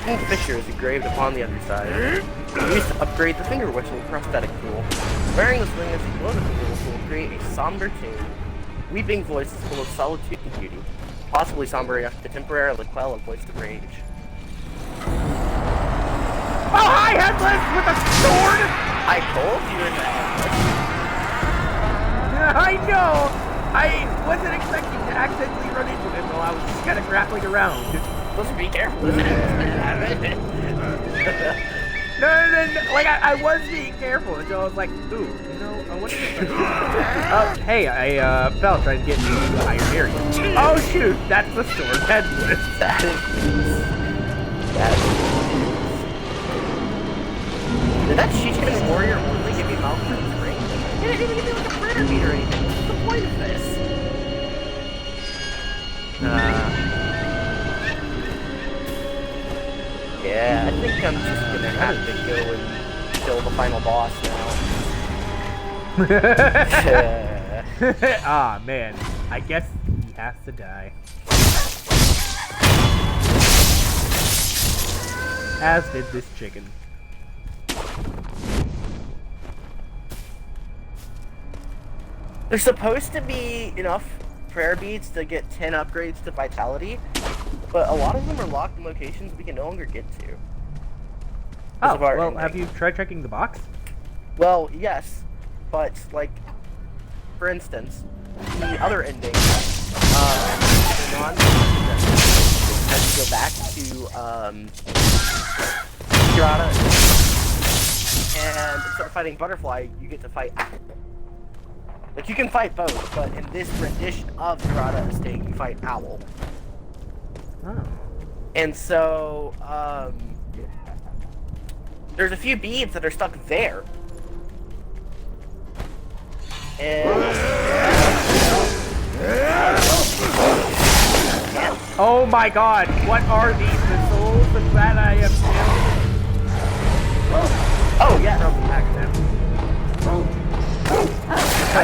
gaping fissures engraved upon the underside. Used to upgrade the finger whistle prosthetic tool. Wearing this ring as you blow the finger whistle will create a somber tune. Weeping voice is full of solitude and beauty, possibly somber enough to temporarily quell a voice of rage. Oh, hi, Headless with a sword! I told you in that. I know! I wasn't expecting to accidentally run into him while I was just kind of grappling around. Let's be careful. Isn't it? No, like, I was being careful until I was like, ooh, you know, I wonder if oh, hey, I fell trying to get into the higher area. Oh, shoot, that's the sword Headless. That is... Did that Chichen warrior only give me mouth for the ring? It didn't even give me like a prayer beat or anything. What's the point of this? Yeah, I think I'm just gonna have to go and kill the final boss now. Ah, man. I guess he has to die. As did this chicken. There's supposed to be enough prayer beads to get 10 upgrades to vitality, but a lot of them are locked in locations we can no longer get to. Oh, well, have you tried checking the box? Well, yes, but, like, for instance, the other ending, as you go back to, Kirata, and instead of fighting Butterfly, you get to fight Apple. Like, you can fight both, but in this rendition of Kirata Estate, you fight Owl. Oh. And so, there's a few beads that are stuck there. And... Oh my god, what are these missiles? I'm glad I am killed. Oh, yeah, no, back now. I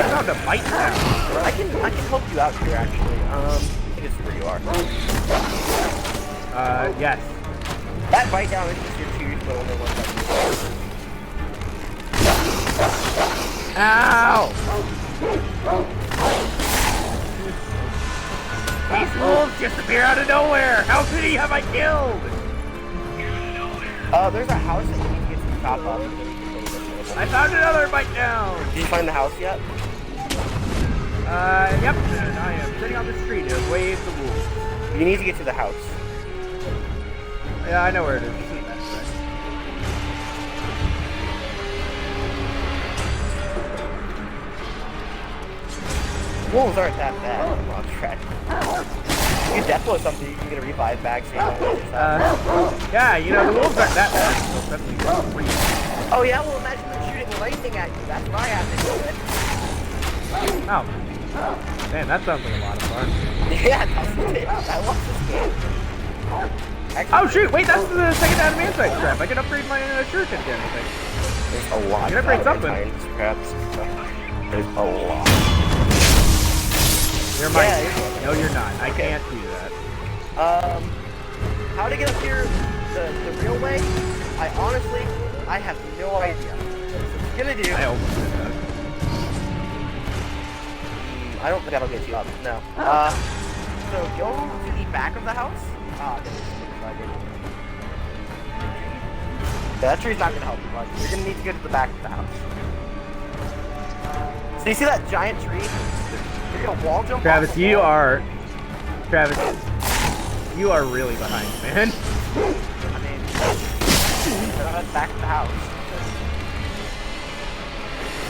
found a bite now. I can help you out here, actually. I think it's where you are. Yes. That bite down is just your tooth, but only one bite. Ow! These wolves just appear out of nowhere! How many have I killed? There's a house that you need to get to the top of. I found another bite down! Did you find the house yet? Yep, and I am sitting on the street to wave the wolves. You need to get to the house. Yeah, I know where it is. That's right. Wolves aren't that bad. I'm on track. You can death blow something, you can get a revive bag. So yeah, you know, the wolves aren't that bad. They'll definitely get free. Oh yeah, well imagine them shooting lightning at you. That's what I have to do with. Oh. Man, that sounds like a lot of fun. Yeah, that's it. I love this game. Actually, Oh shoot, wait, that's the second adamantite scrap. I can upgrade my shuriken again, I think. there's a lot You can upgrade something. scraps. There's a lot. You're my... Yeah, No, you're not. I Okay. can't do that. How to get up here the real way? I have no idea. What I'm gonna do? I almost did that. I don't think that'll get you up. No. So go to the back of the house. That tree's not gonna help you much. You're gonna need to go to the back of the house. So you see that giant tree? You're gonna wall jump. Travis, off the you wall. are really behind, man. I mean, that's back of the house.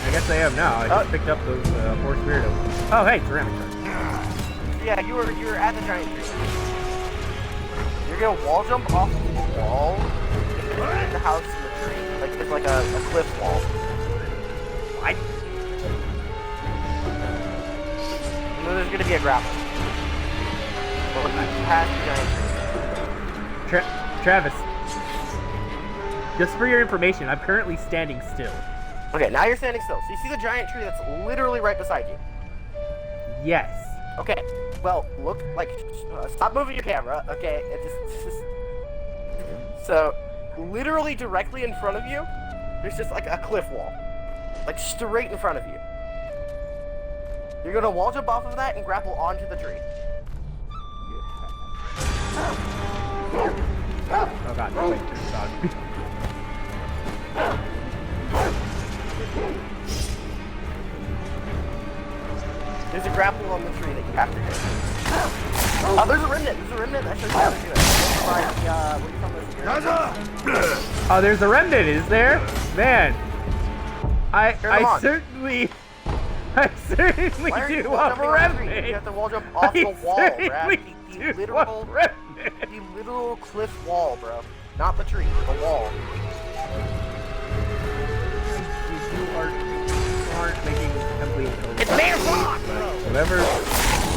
I guess I am now. I just picked up those 4 spirit opals. Oh, hey, ceramic card. Yeah, you were at the giant tree. You're gonna wall jump off the wall in the house in the tree. Like it's like a cliff wall. What? And then there's gonna be a grapple. Past the giant tree. Travis. Just for your information, I'm currently standing still. Okay, now you're standing still. So you see the giant tree that's literally right beside you. Yes. Okay, well, look, like, stop moving your camera, okay, and just So, literally directly in front of you, there's just like a cliff wall. Like straight in front of you. You're gonna wall jump off of that and grapple onto the tree. Oh god, wait, there's a dog. There's a grapple on the tree that you have to hit. Oh, there's a remnant. There's a remnant. That shows you how to do it. What do you call this? Oh, there's a remnant, is there? Man, I on. certainly Why are you do wall a jumping on the tree? remnant. You have to wall jump off the wall, certainly Brad. do The a literal, remnant. the literal cliff wall, bro. Not the tree, the wall. You aren't making complete. It's bare rock, bro. Whatever.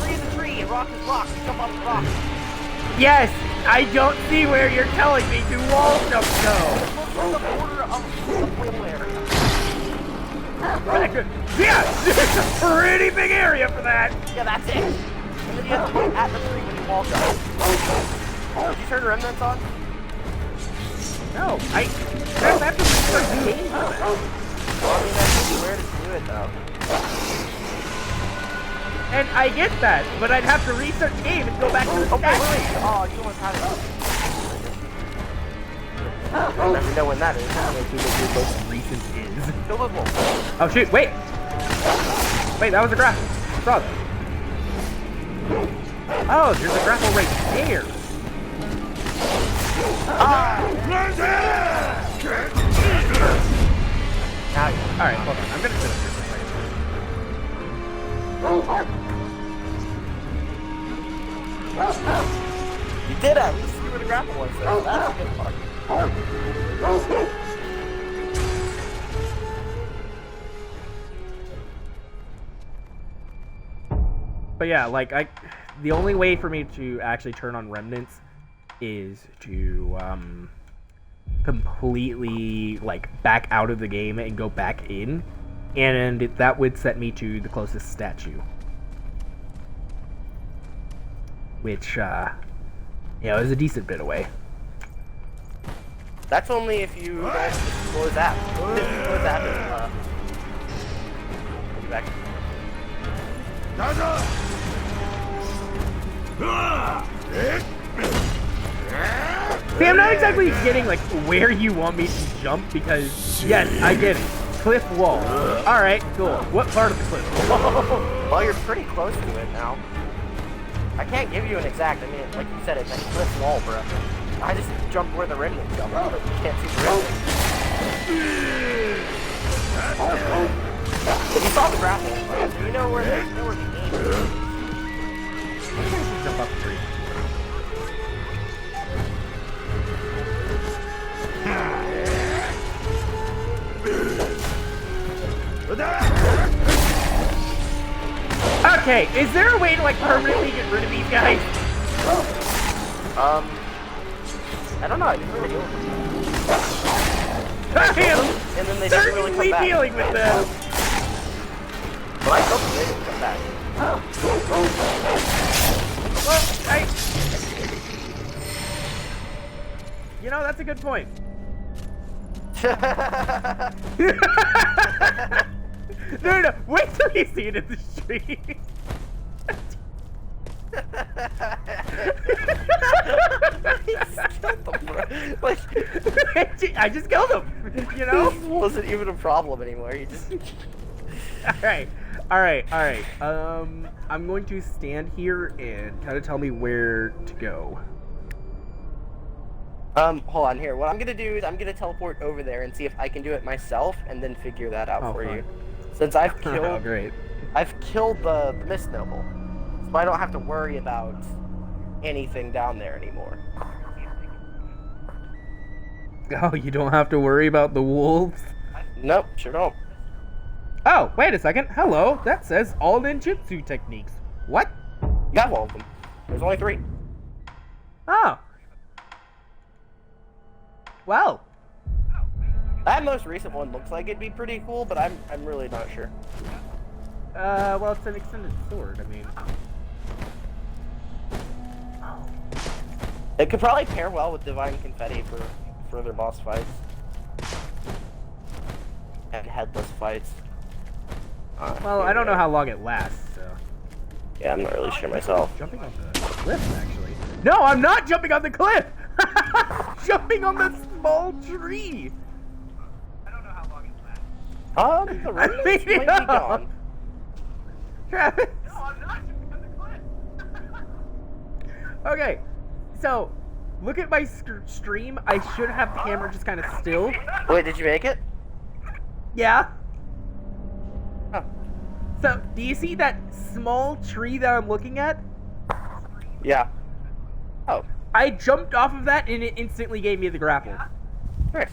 Tree is a tree, and rock is rock. You jump off the rock. Yes, I don't see where you're telling me to wall jump go. Look from the border of the playable area. Yeah, there's a pretty big area for that. Yeah, that's it. And then you have to look at the tree when you wall jump. Did you turn remnants on? No, that's after the first game. Well, I mean, that's where to do it, though. And I get that, but I'd have to restart the game and go back to the Okay, stats. wait. Oh, you almost had it up. I'll never know when that is. Most recent is. Kill those wolves. Oh shoot! Wait, that was a grapple. I saw that. Oh, there's a grapple right there. Now you. All right, hold on. I'm gonna sit up here for a second. You did at least see where the grapple was, so that's a good part. But yeah, like the only way for me to actually turn on remnants is to completely like back out of the game and go back in, and that would set me to the closest statue, which is a decent bit away. That's only if you don't close that. If you close that, then, back. See, I'm not exactly getting like where you want me to jump because yes, I get it. Cliff wall. All right, cool. What part of the cliff wall? Well, you're pretty close to it now. I can't give you an exact. I mean, like you said, it's a cliff wall, bro. I just jumped where the remnant jumped, but you can't see the remnant. But you saw the grapple, right? So you know where the game is. Jump up the tree. Okay, is there a way to like permanently get rid of these guys? I don't know. I didn't really deal with them. I am And then they didn't really come certainly back. dealing with them. But I told them they didn't come back. Well, that's a good point. No, wait till you see it in the street. Like, I just killed him, you know? this wasn't even a problem anymore. You just. All right. I'm going to stand here and kind of tell me where to go. Hold on here. What I'm gonna do is I'm gonna teleport over there and see if I can do it myself, and then figure that out for fine. you. Since I've killed, Oh, great. I've killed the Mist Noble, so I don't have to worry about anything down there anymore. Oh, you don't have to worry about the wolves? Nope, sure don't. Oh, wait a second. Hello. That says all ninjutsu techniques. What? You got all of them. There's only 3. Oh. Well. That most recent one looks like it'd be pretty cool, but I'm really not sure. Well, it's an extended sword. I mean. It could probably pair well with Divine Confetti for further boss fights. And headless fights. Well, I don't know how long it lasts, so. Yeah, I'm not really sure myself. Jumping on the cliff, actually. No, I'm not jumping on the cliff! Jumping on the small tree! I don't know how long it lasts. The remnants might be gone. Travis! No, I'm not jumping on the cliff! Okay, so, look at my stream. I should have the camera just kind of still. Wait, did you make it? Yeah? Oh. So, do you see that small tree that I'm looking at? Yeah. Oh, I jumped off of that and it instantly gave me the grapple. nice.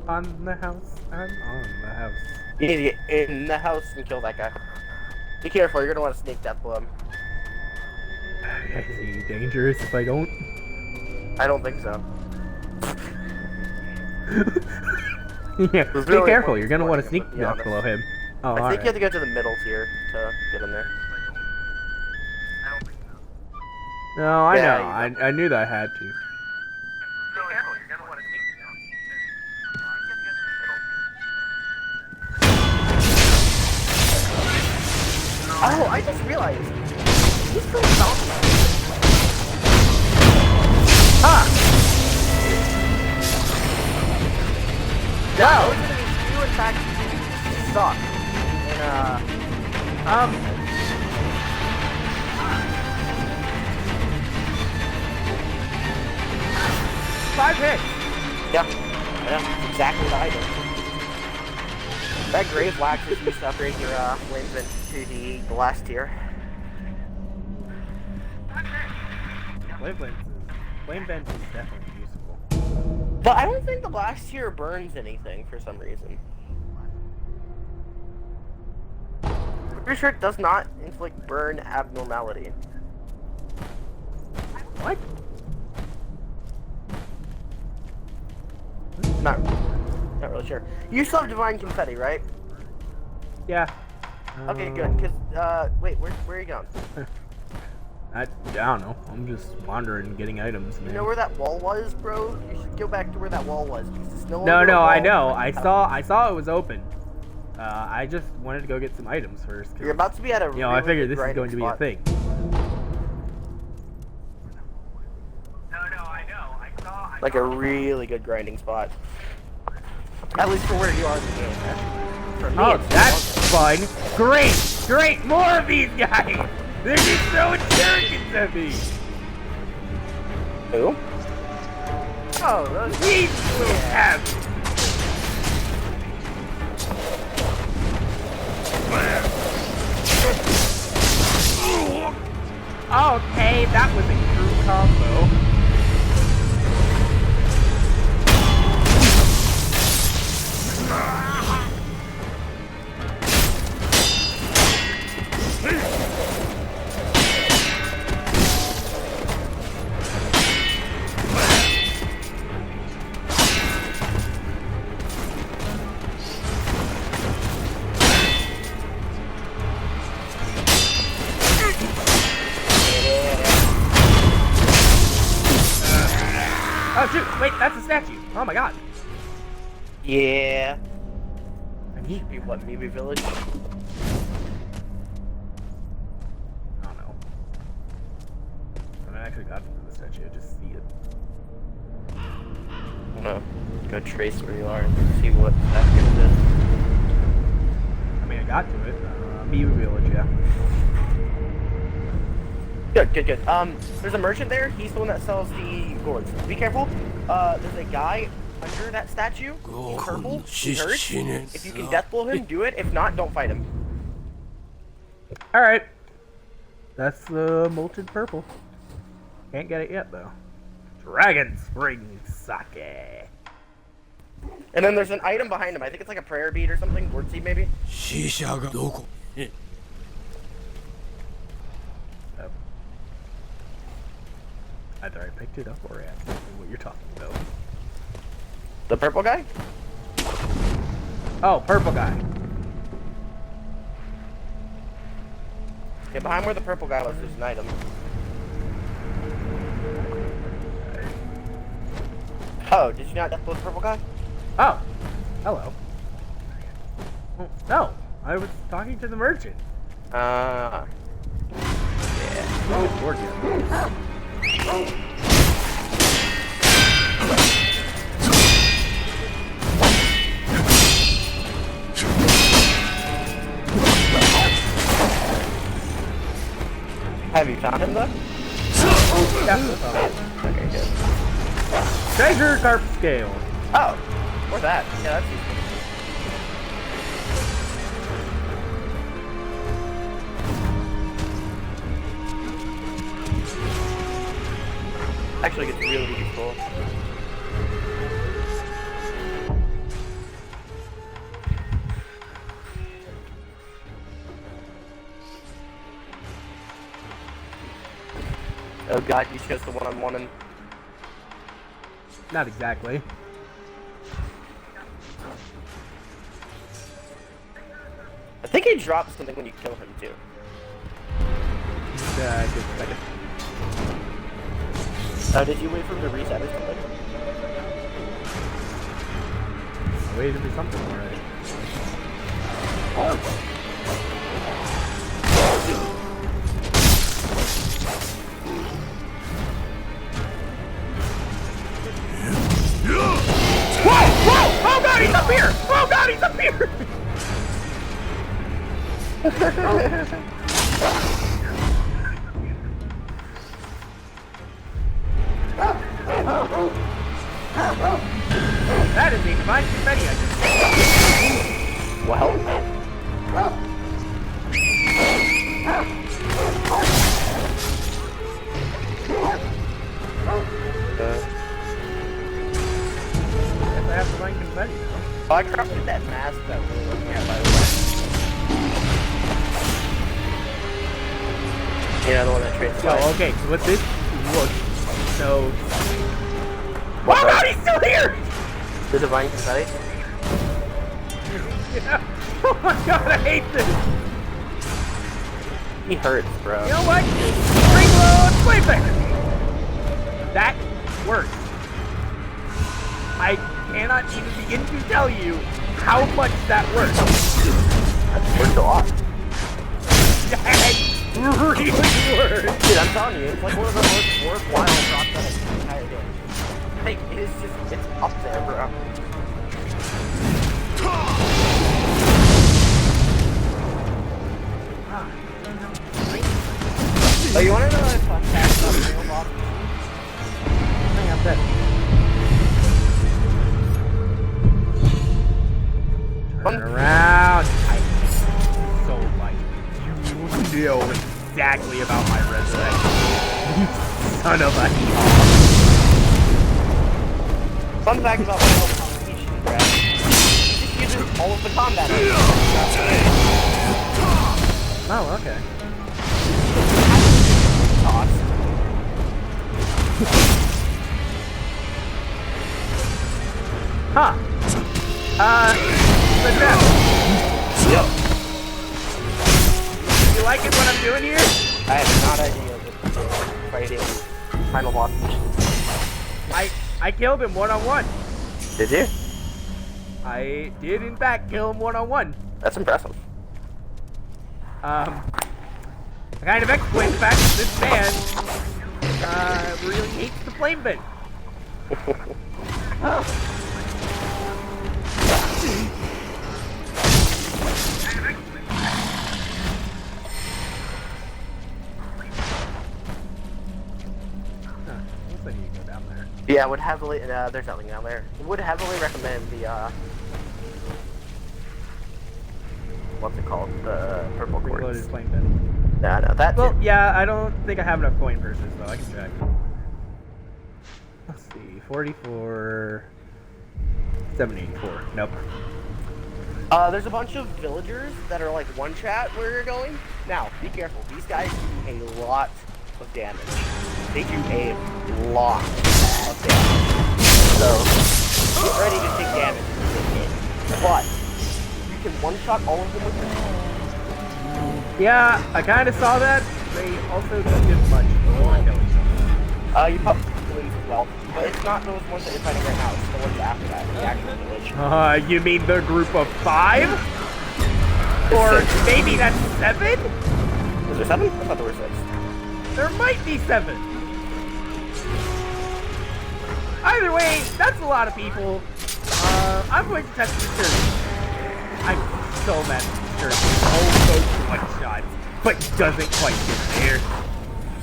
On the house, I'm on the house. You need to get in the house and kill that guy. Be careful, you're gonna want to sneak death blow him. Is he dangerous if I don't? I don't think so. Yeah, There's be really careful, one you're gonna want to supporting sneak him, to be death honest. below him. Oh, I think alright. you have to go to the middle tier to get in there. No, I Yeah, know. I knew that I had to. Oh, I just realized. He's from South. Ah! Wow. You, in fact, suck. And, 5 hits! yeah. Yeah, exactly what I did. That grave wax is used to upgrade your flame vent to the last tier. Flame vent is definitely useful. But I don't think the last tier burns anything for some reason. I'm pretty sure it does not inflict burn abnormality. What? Not really sure. You still have Divine Confetti, right? Yeah. Okay, good. Cause wait, where are you going? I don't know. I'm just wandering, getting items, man. You know where that wall was, bro? You should go back to where that wall was. Because it's no No, longer a I wall. know. I saw it was open. I just wanted to go get some items first. You're about to be at a You know, I really figured good this is going to be a grinding thing. spot. Like a really good grinding spot. At least for where you are in the game. For me, Oh, it's that's fun. Great, more of these guys. They're just throwing shurikens at me. Who? Oh, those These little abs. Okay, that was a true combo. Oh shoot, wait, that's a statue. Oh my god. Yeah. I need... Should be what, Maybe Village? I don't know. I haven't actually gotten to the statue, I just see it. I don't know. Go trace where you are and see what that is. I mean, I got to it. Beaver Village, yeah. Good. There's a merchant there. He's the one that sells the gourds. Be careful. There's a guy under that statue. He's purple. He hurts. If you can death blow him, do it. If not, don't fight him. Alright. That's the molten purple. Can't get it yet, though. Dragon Spring Sake. And then there's an item behind him. I think it's like a prayer bead or something. Gourd seed, maybe. Either I picked it up or I asked what you're talking about. The purple guy? Oh, purple guy. Yeah, behind where the purple guy was, there's an item. Oh, did you not death blow the purple guy? Oh, hello. Oh, no, I was talking to the merchant. Yeah. Oh, Georgia. Have you found him though? Yeah, Okay, good. treasure carp scale. Oh, where's that? Yeah, that's useful. Actually, gets really useful. Oh god, you chose the one I'm wanting. Not exactly. I think he drops something when you kill him too. Just a second. Oh, did you wait for him to reset or something? I waited for something already. Whoa! Whoa! Oh god, he's up here! Oh god, he's up here! That is a divine confetti I just Well. guess I have divine confetti now. Oh, I crafted that mask that we were looking at, by the way. You know, the one that trades life. Oh, okay, so what this looks so... What, oh right? god, he's still here! The divine confetti? Yeah. Oh my god, I hate this! He hurts, bro. You know what? Spring load playback! That works. I cannot even begin to tell you how much that works. That's worked a lot. That really works. Dude, I'm telling you, it's like one of the most worthwhile drops out of the entire game. Like, it's just, it's up there, bro. Oh, you wanna know a fun fact about real boss? Hang on, that. Turn around. I so like you know exactly about my resurrection. You son of a Fun fact about my competition, Brad. It just uses all of the combat. Oh, okay. Toss. Huh. What's that? Yep. You liking what I'm doing here? I have not idea of the fighting final boss mission. I killed him one-on-one. Did you? I did in fact kill him one-on-one. That's impressive. I kind of explained the fact that this man really hates the flame bin. Looks like you can go down there. Yeah, would heavily. There's nothing down there. Would heavily recommend the. What's it called? The purple Reloaded quartz. flame bin. No, that Well, too. yeah, I don't think I have enough coin purses, though. I can check. Let's see. 44... 784. Nope. There's a bunch of villagers that are like one chat where you're going. Now, be careful. These guys do a lot of damage. they do a lot of damage. So get ready to take damage. But you can one-shot all of them with this. Yeah, I kind of saw that. They also don't give much for killing. You probably as well, but it's not those ones that you're fighting right now. It's the ones after that, the actual village. You mean the group of 5? Or maybe that's 7? Was there 7? I thought there were 6. There might be 7. Either way, that's a lot of people. I'm going to test the shirt. I'm so mad at the shirt. Almost one-shots, but doesn't quite get there.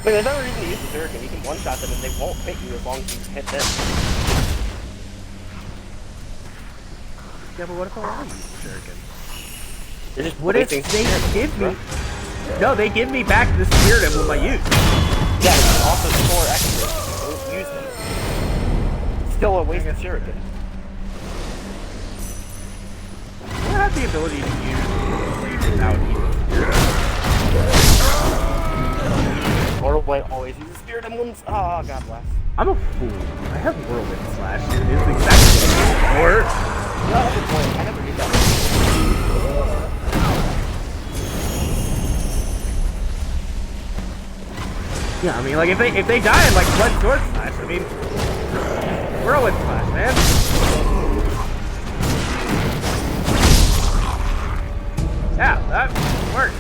I mean, there's no reason to use the Zerkin. You can one-shot them and they won't hit you as long as you hit them. Yeah, but what if I want to use the Zerkin? They're just What if they give me... No, they give me back the spirit emblem I used. Yeah, you can also store extra. Don't use them. Still a waste of shuriken. I have the ability to use blades without using spirit emblem. Mortal Blade always uses spirit emblems. Oh, God bless. I'm a fool. I have whirlwind slash. It is exactly what it is. No, that's a good point. I never did that. Yeah, I mean, like, if they die in, like, blood sword slash, I mean, whirlwind slash, man. Yeah, that works.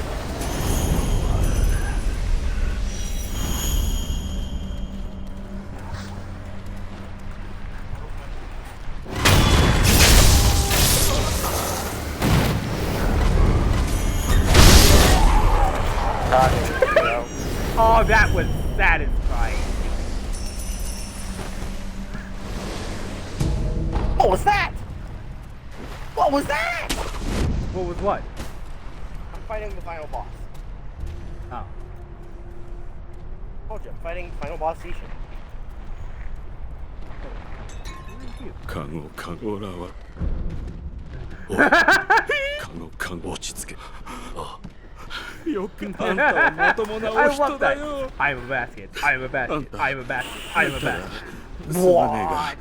Oh, that was satisfying. What was that? What was that? What was what? I'm fighting the final boss. Oh. Told you, I'm fighting final boss Ishin. カゴカゴらはカゴ落ち着けよくあんたはまともなお I 人 love だ that. よ I'm a basket. I'm a basket. I'm a basket. I'm a basket. すまねえが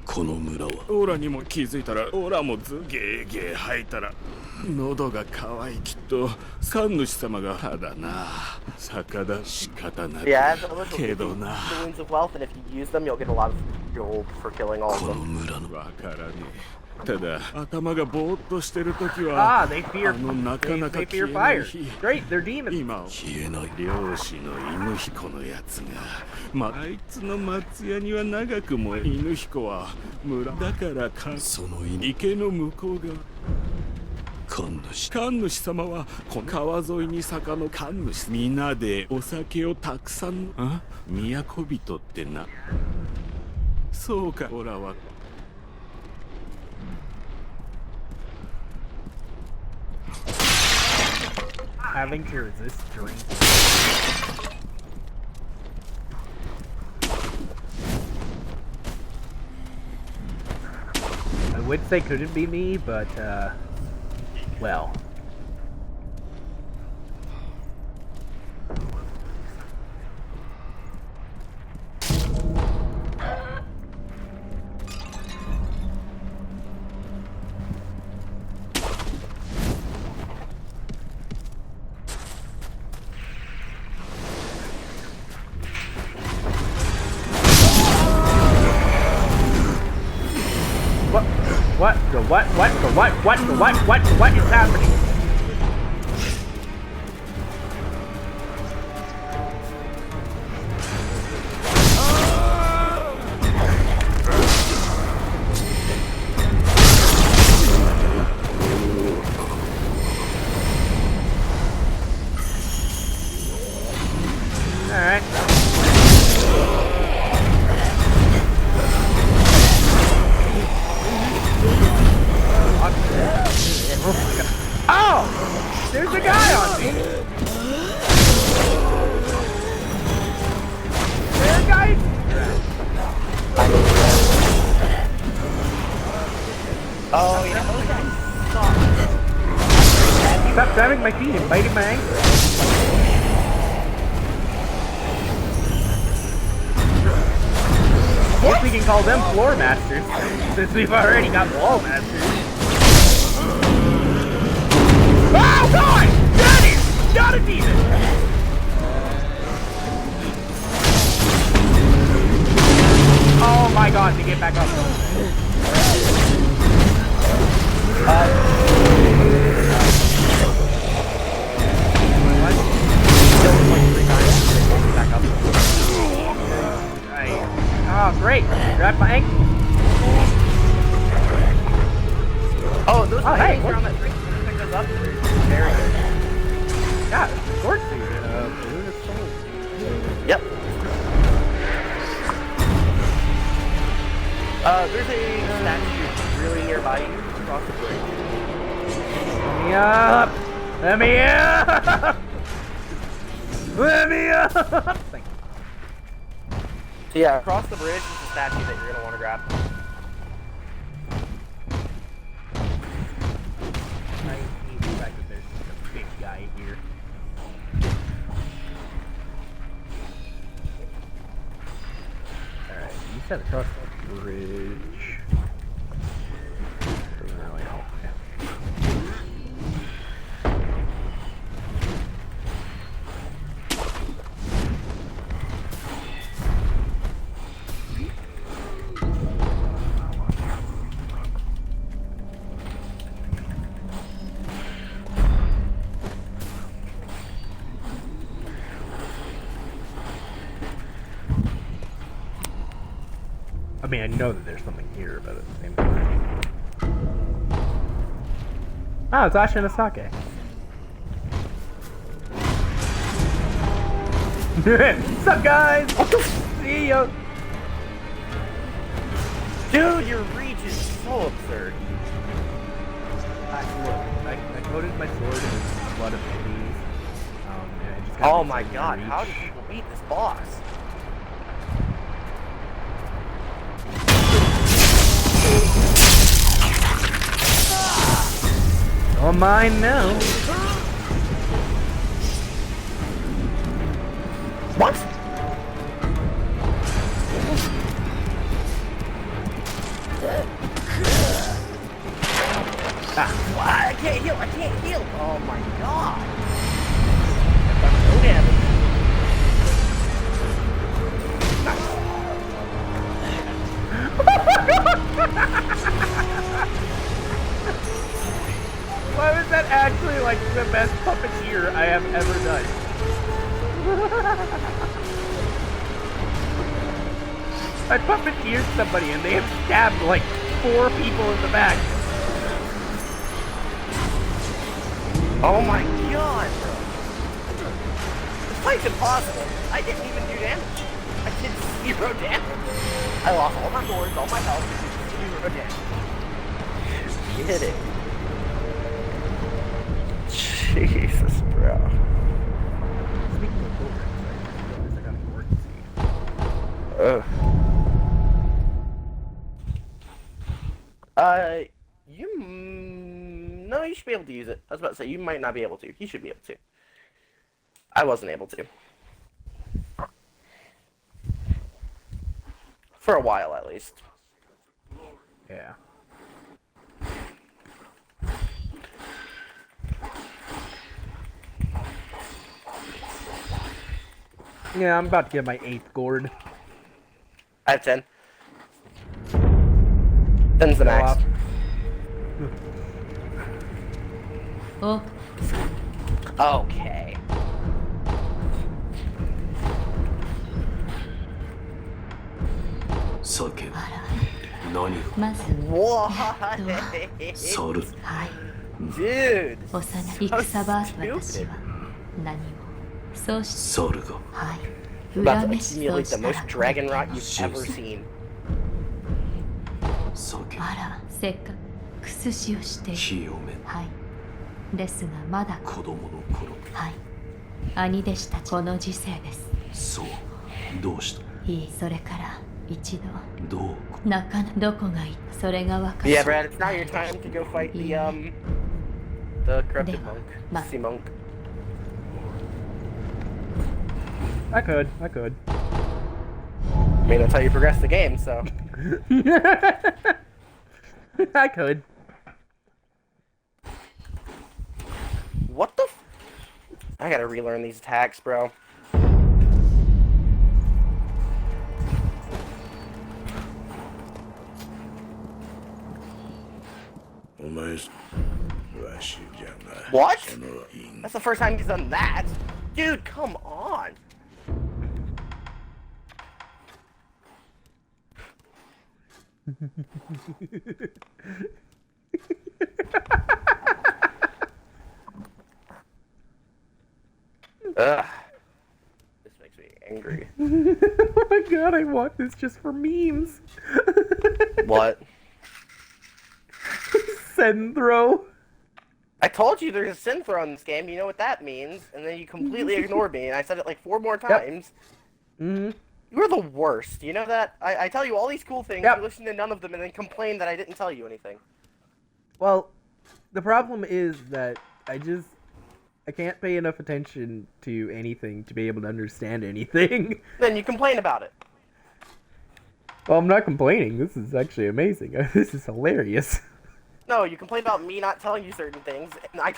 この村はオラにも気づいたらオラもずゲーゲー吐いたら喉が渇いきっと神主様がただな逆だ仕方なく Yeah, the little けどな wounds of wealth, and if you use them, you'll get a lot of gold for killing all of この them. 村のわからねえただ頭がぼーっとしてるときは Ah, they fear. あのなかなか They 消 fear えない fire. 日 Great, they're demons. 今消えない漁師の犬彦のやつが、あいつの松屋には長くも犬彦は村だからかその池の向こうが神主様はこの川沿いに坂の神主皆でお酒をたくさん都人ってなそうかオラはHaving to resist drink. I would say couldn't be me, but, well. What is happening? Alright. Oh! There's a guy on me! There, guys! Oh, yeah, those guys suck. Stop grabbing my feet and biting my ankle. guess we can call them floor masters, since we've already got wall masters. Oh god! That is not a demon! Oh my god, to get back up. Back up. Right. Oh, great. Grab my ankle. Oh, those Oh, hey, enemies around that tree. Pick those up. Very good. Yeah, sword suit. Blue soul. Yep. There's a statue really nearby you across the bridge. Let me up! Let me up! Let me up! Thank you. So yeah, across the bridge is a statue that you're gonna want to grab. I hate the fact that there's a big guy here. Alright, you said across the bridge. Doesn't really help. Yeah. I mean, I know that there's something here, but at the same time. Oh, it's Asha and Asake. What's up, guys? See ya. Dude, your reach is so absurd. I coated my sword in blood of enemies. And I just got Oh this, my like, god, reach. how do people beat this boss? All mine now. What? What? I can't heal, I can't heal. Oh my god. I've done no damage. Why was that actually like the best puppeteer I have ever done? I puppeteered somebody and they have stabbed like 4 people in the back. Oh my god, bro. This fight's impossible. I didn't even do damage. I did 0 damage. I lost all my boards, all my health, and did 0 damage. Get it. Jesus, bro. Speaking of boards, I got a board seed. Ugh. No, you should be able to use it. I was about to say, you might not be able to. You should be able to. I wasn't able to. For a while, at least. Yeah. Yeah, I'm about to get my 8th gourd. I have 10. 10's the max. Oh, Okay. Sake. Nani? まず What? ソル。はい Dude. 幼い戦場私は何もそうしソルが。はい I'm 恨 about to めし accumulate と the した most ら dragon rot you've Jeez. ever seen. 酒。あらせっかくクスシをして清め。はいですがまだ子供の頃。はい兄弟子たちこの時世ですそう。どうしたいいそれから一度どうなかなどこがいいそれがわかる Yeah, Brad, it's now your time to go fight the corrupted monk. Sea monk. I could. I mean, that's how you progress the game, so. I could. What the I gotta relearn these attacks, bro. What? That's the first time he's done that. Dude, come on. Ugh. This makes me angry. Oh my god, I want this just for memes. What? Send throw. I told you there's a sin throw in this game, you know what that means, and then you completely ignored me, and I said it like 4 more times. Mm-hmm. You're the worst, you know that? I tell you all these cool things, Yep. you listen to none of them, and then complain that I didn't tell you anything. Well, the problem is that I can't pay enough attention to anything to be able to understand anything. Then you complain about it. Well, I'm not complaining. This is actually amazing. This is hilarious. No, you complain about me not telling you certain things, and I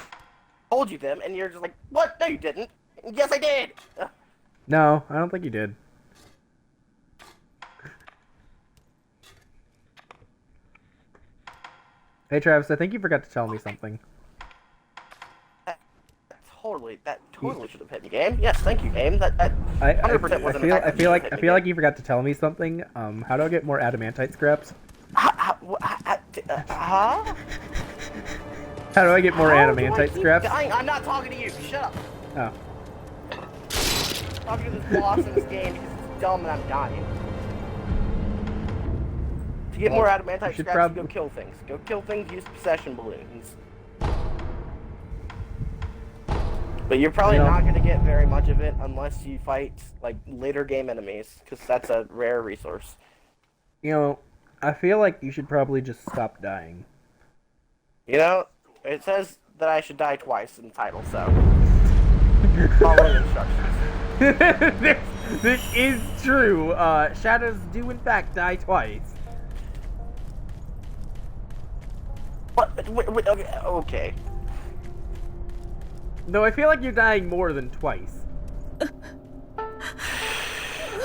told you them, and you're just like, what? No, you didn't. Yes, I did. Ugh. No, I don't think you did. Hey, Travis, I think you forgot to tell me something. That totally should have hit me, game. Yes, thank you, game. That 100% wasn't I feel like you forgot to tell me something. How do I get more adamantite scraps? Huh? How do I get more How do I adamantite keep scraps? dying? I'm not talking to you. Shut up. Oh. I'm talking to this boss in this game because it's dumb and I'm dying. To get more adamantite scraps, go kill things. Go kill things, use possession balloons. But you're probably not going to get very much of it unless you fight, like, later game enemies, because that's a rare resource. You know, I feel like you should probably just stop dying. You know, it says that I should die twice in the title, so... Following instructions. This is true. Shadows do, in fact, die twice. What? Wait, okay. No, I feel like you're dying more than twice.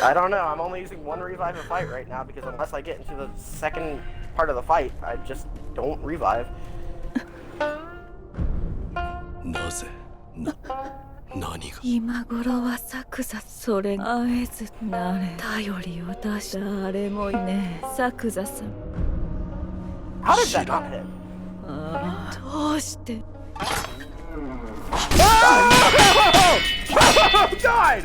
I don't know. I'm only using 1 revive a fight right now because unless I get into the second part of the fight, I just don't revive. How did that not hit? Oh, God!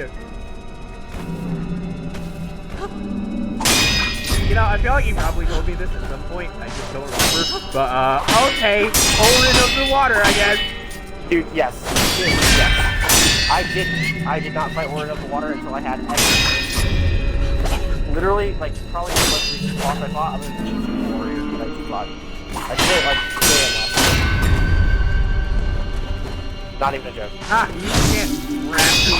You know, I feel like you probably told me this at some point. I just don't remember. But, okay. Orin of the water, I guess. Dude, yes. Dude, yes. I did not fight Orin of the water until I had everything. Literally, like, probably the most recent boss I fought, I was an easy warrior that I fought. I did it, like, not even a joke. Ah, you can't grab me.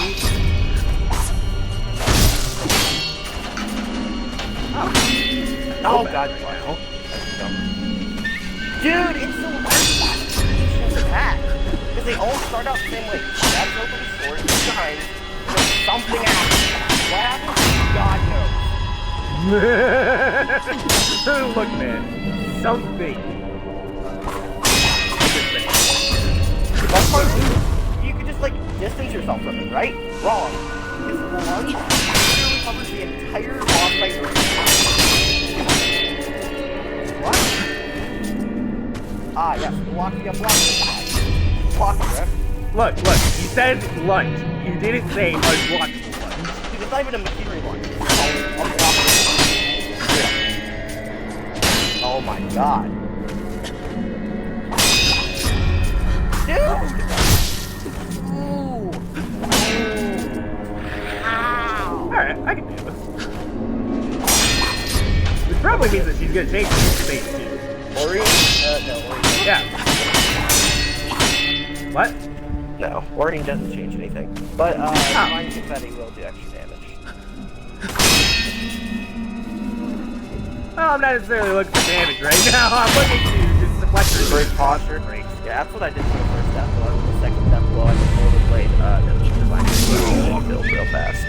Oh, God. Dude, it's so hard to attack. Because they all start out the same way. That's open sword, behind, there's something happens. What happens? God knows. Look, man. Something. That's part two. You could just, like, distance yourself from it, right? Wrong. Because one literally covers the entire boss fight. What? Ah, yes. Blocking up, blocking, right? Look, you said lunge. You didn't say unblockable lunge. Dude, it's not even a material one. Oh my god. Dude! Ooh. Ow. Alright, I can do this. Which probably means that she's gonna change the space too. Ori? No, Ori. Yeah. What? No, Ori doesn't change anything. But, mine confetti will do extra damage. Well, I'm not necessarily looking for damage right now. I'm looking to just deflect her Break posture. breaks. Yeah, that's what I did for the first death blow. The second death blow, I just rolled a blade. The each design build real fast.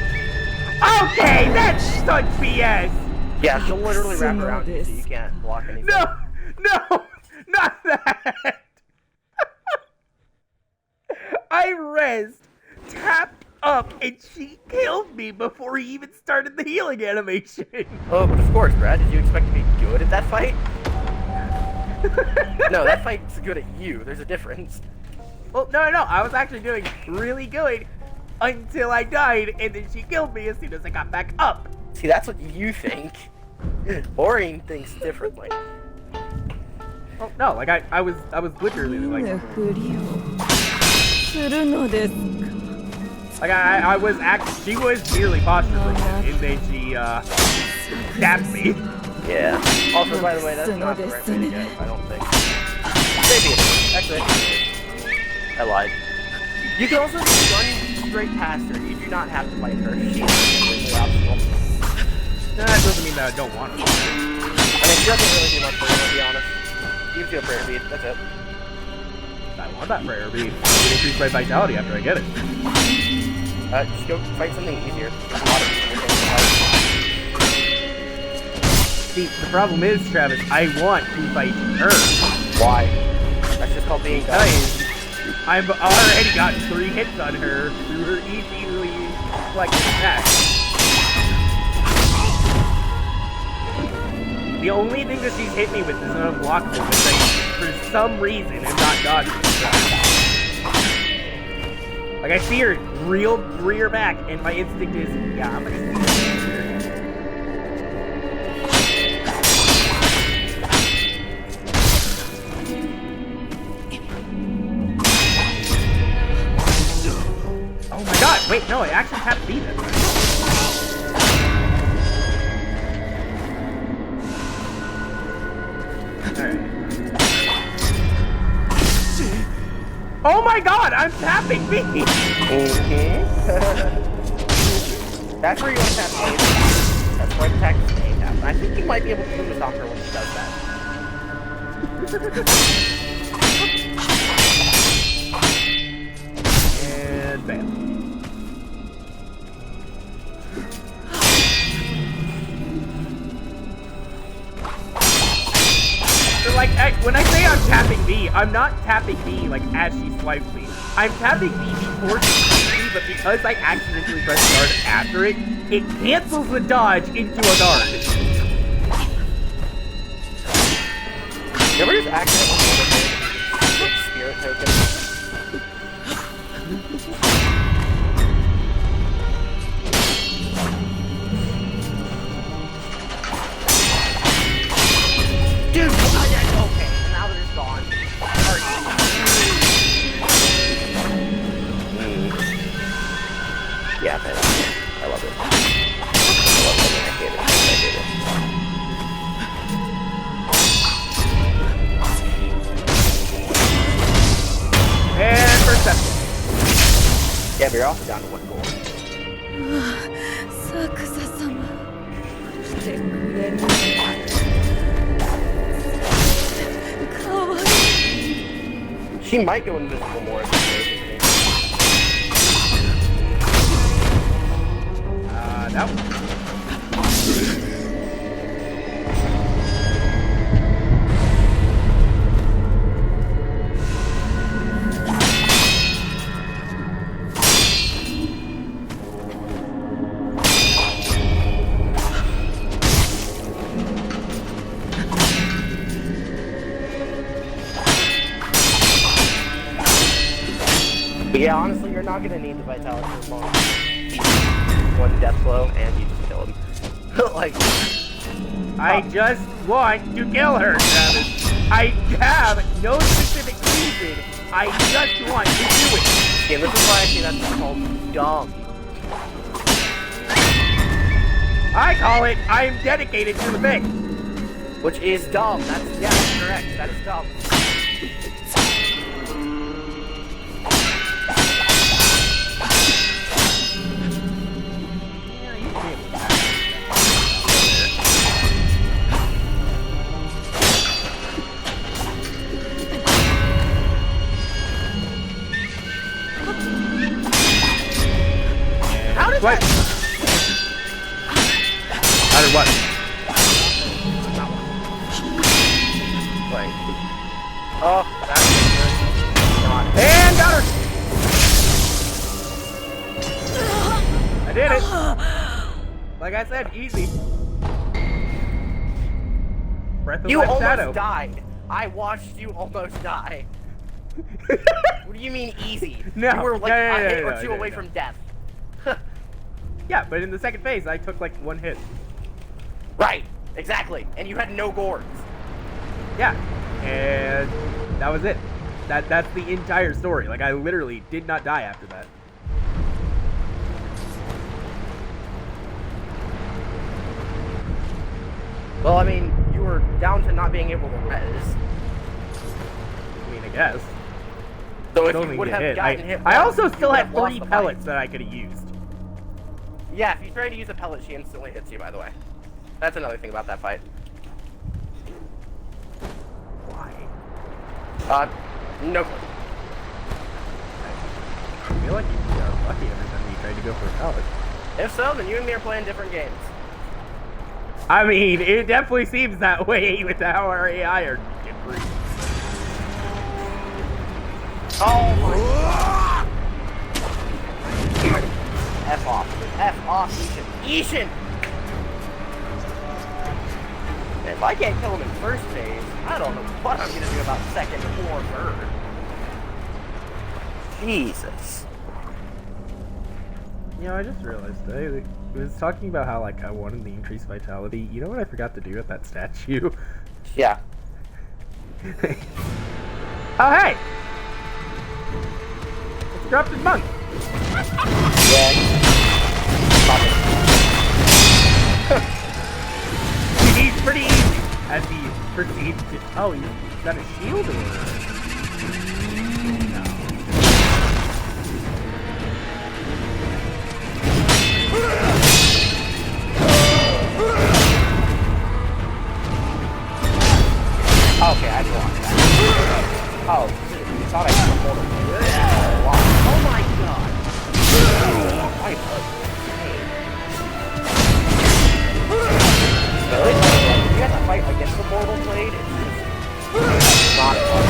Okay, that's such BS. Yeah, she'll literally wrap around you so you can't block anything. No, no, not that. I rezzed, tapped up, and she killed me before he even started the healing animation. Oh, but of course, Brad. Did you expect to be good at that fight? No, that fight's good at you. There's a difference. Well, no, I was actually doing really good until I died, and then she killed me as soon as I got back up. See, that's what you think. Orion thinks differently. Well, no, like I was literally like I was actually, she was nearly posture breaking, and then she stabbed me. Yeah. Also, by the way, that's not the right way to go, I don't think. Maybe it is. Actually, I think it is. I lied. You can also just run straight past her. You do not have to fight her. She's completely optional. That doesn't mean that I don't want to. I mean, she doesn't really do much for you, to be honest. Gives you a prayer bead, that's it. I want that prayer bead. It increase my vitality after I get it. Just go fight something easier. There's a lot of easier things to fight. See, the problem is, Travis, I want to fight her. Why? That's just called being dumb. Because I've already gotten 3 hits on her through her easily collected attacks. The only thing that she's hit me with is an unblockable, which I, for some reason, am not dodging. Like, I see her rear back, and my instinct is, yeah, I'm gonna see her. Oh my god, wait, no, I actually have to beat it. Oh my god, I'm tapping B! That's where you want to tap A. That's where the attack is A tap. I think you might be able to do this off her when she does that. And bam. So like, when I say I'm tapping B, I'm not tapping B like as she swipes me. I'm tapping B before she swipes me, but because I accidentally press guard after it, it cancels the dodge into a guard. You ever just accidentally get spirit token? Dude, okay, now they're just gone. Yeah, man. I love it. I love it. I hate it. I hate it. And first step. Yeah, but you're also down to 1 goal. 作者様してくれるかわいい She might go invisible more if she That one. But yeah, honestly, you're not gonna need the vitality for long. 1 death blow and you just kill him. Like, I just want to kill her, Travis. I have no specific reason. I just want to do it. yeah, this is why I say that's called dumb. I call it, I'm dedicated to the thing. Which is dumb. That's, yeah, that's correct. That is dumb. Oh, that's good. Come on. And got her! I did it! Like I said, easy. Breath of You Life almost Shadow. died. I watched you almost die. What do you mean easy? No, You were like no, a hit or no, two no, away no. from death. Yeah, but in the second phase, I took like 1 hit. Right, exactly. And you had no gourds. Yeah, and that was it. That's the entire story. Like, I literally did not die after that. Well, I mean, you were down to not being able to res. I mean, I guess. So if Still you need would to have hit. gotten hit I once, also you still would had have lost 3 the fight. pellets that I could have used. Yeah, if you try to use a pellet, she instantly hits you, by the way. That's another thing about that fight. Why? No clue. I feel like you got lucky every time you tried to go for a pellet. If so, then you and me are playing different games. I mean, it definitely seems that way with how our AI are different. Oh my god! F off. F off, Ishin. Ishin! If I can't kill him in first phase, I don't know what I'm gonna do about second or third. Jesus. You know, I just realized I was talking about how, like, I wanted the increased vitality. You know what I forgot to do with that statue? Yeah. Oh, hey! It's a corrupted monk! Yeah. He's pretty easy as he proceeds to. Oh, he's got a shield or. No. Okay, I blocked that. Oh, you thought I had a portal. Oh my god. I really? You have to fight against the mortal blade? It's not fun.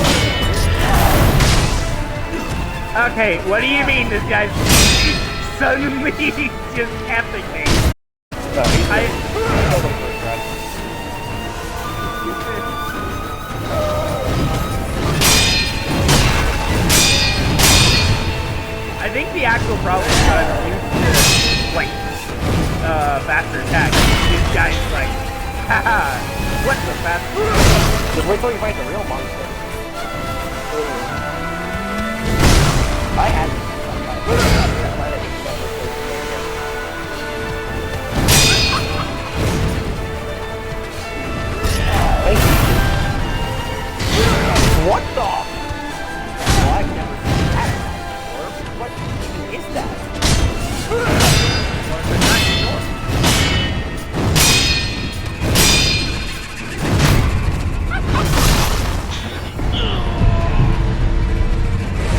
Okay, what do you mean this guy's suddenly just everything? No, he's killed him first, right? I think the actual problem is like faster attack. This guy's like, haha, what's the fast? Just wait till you fight the real monster. I had what the? Well, I've never seen that before. What even is that?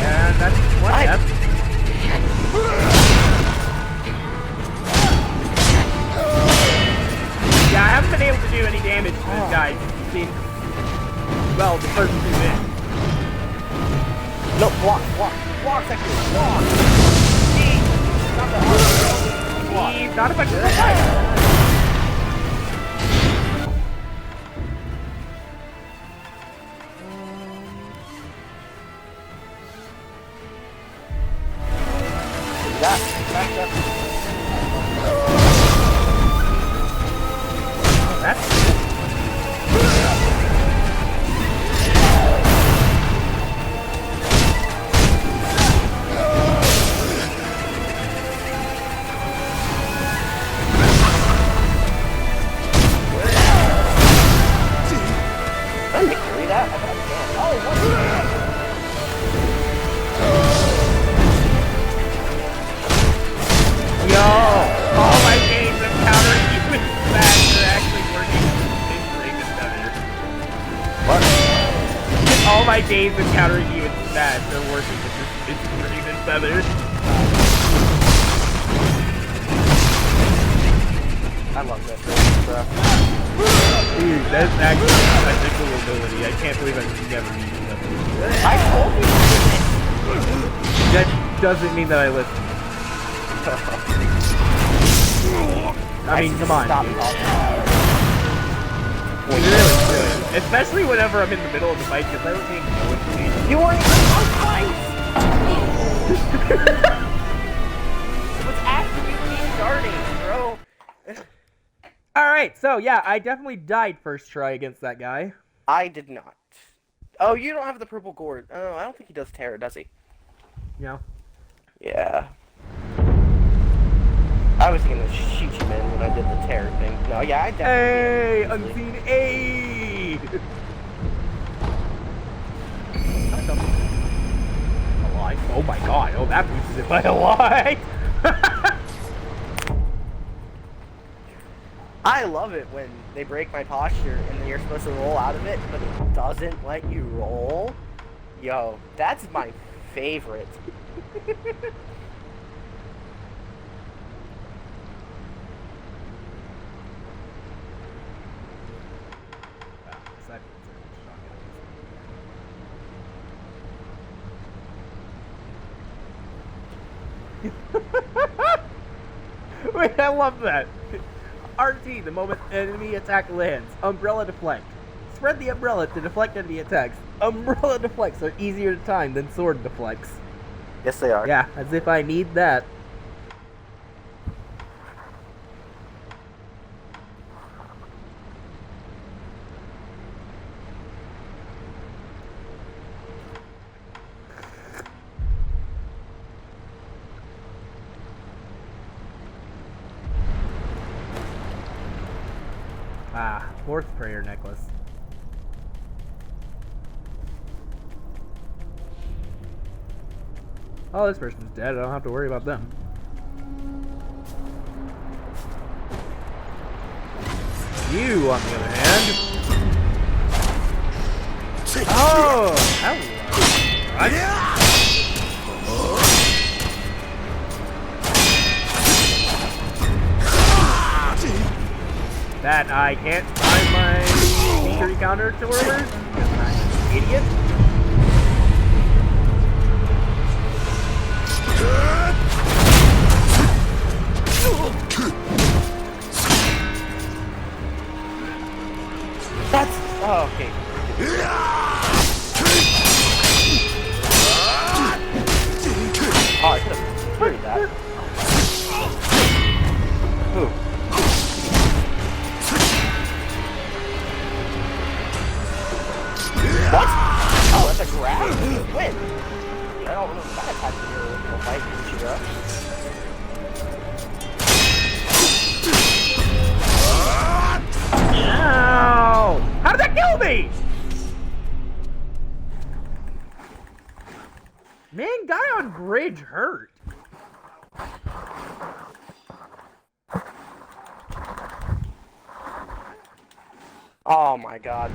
And that's one I- death. Yeah, I haven't been able to do any damage to this guy since, well, the first 2 minutes. No, block, Sekiro, block! He's not the block. He's not effective at fight. That's I didn't carry that. I thought I can. Oh, what's that? Yo, all my games of countering you with smash are actually working in Raven Feather. What? All my games of countering you with smash are working in Raven Feather. I love this, bro. Dude, that's actually, I think, ability. I can't believe I've never used that ability. I told you That doesn't mean that I listen. I mean, come on. Stop Dude. talking. Really. Especially whenever I'm in the middle of the fight, because I don't take no information. You weren't even on fight! It was after you restarting, bro. Alright, so yeah, I definitely died first try against that guy. I did not. Oh, you don't have the purple gourd. Oh, I don't think he does terror, does he? No. Yeah. I was gonna shoot you, man, when I did the terror thing. No, yeah, I Hey, definitely did. unseen aid! Alive. Oh my god, oh that boosted it by a lot! I love it when they break my posture and then you're supposed to roll out of it, but it doesn't let you roll. Yo, that's my favorite. Wait, I love that. RT, the moment enemy attack lands. Umbrella deflect. Spread the umbrella to deflect enemy attacks. Umbrella deflects are easier to time than sword deflects. Yes, they are. Yeah, as if I need that. Ah, fourth prayer necklace. Oh, this person's dead. I don't have to worry about them. You, on the other hand. Oh, hello. Right. That I can't find my security counter to orders because I'm an idiot. That's... Oh, okay. Oh, I could have parried that. Ooh. What? Oh, that's a grab? Win! I don't know if that attacks in your original fight, Ichiro. Ow! How did that kill me? Man, guy on bridge hurt. Oh my god.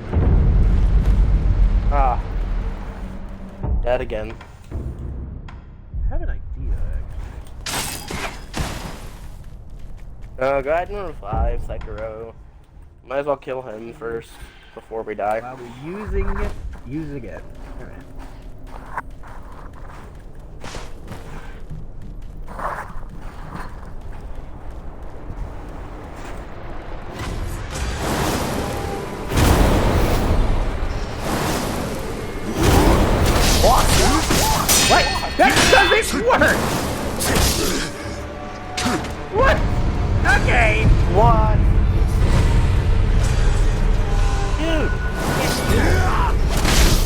Ah. Dead again. I have an idea, actually. Go ahead and revive Sekiro. Might as well kill him first before we die. While we're using it, use again. Alright. What? That doesn't work! What? Okay! What? Dude!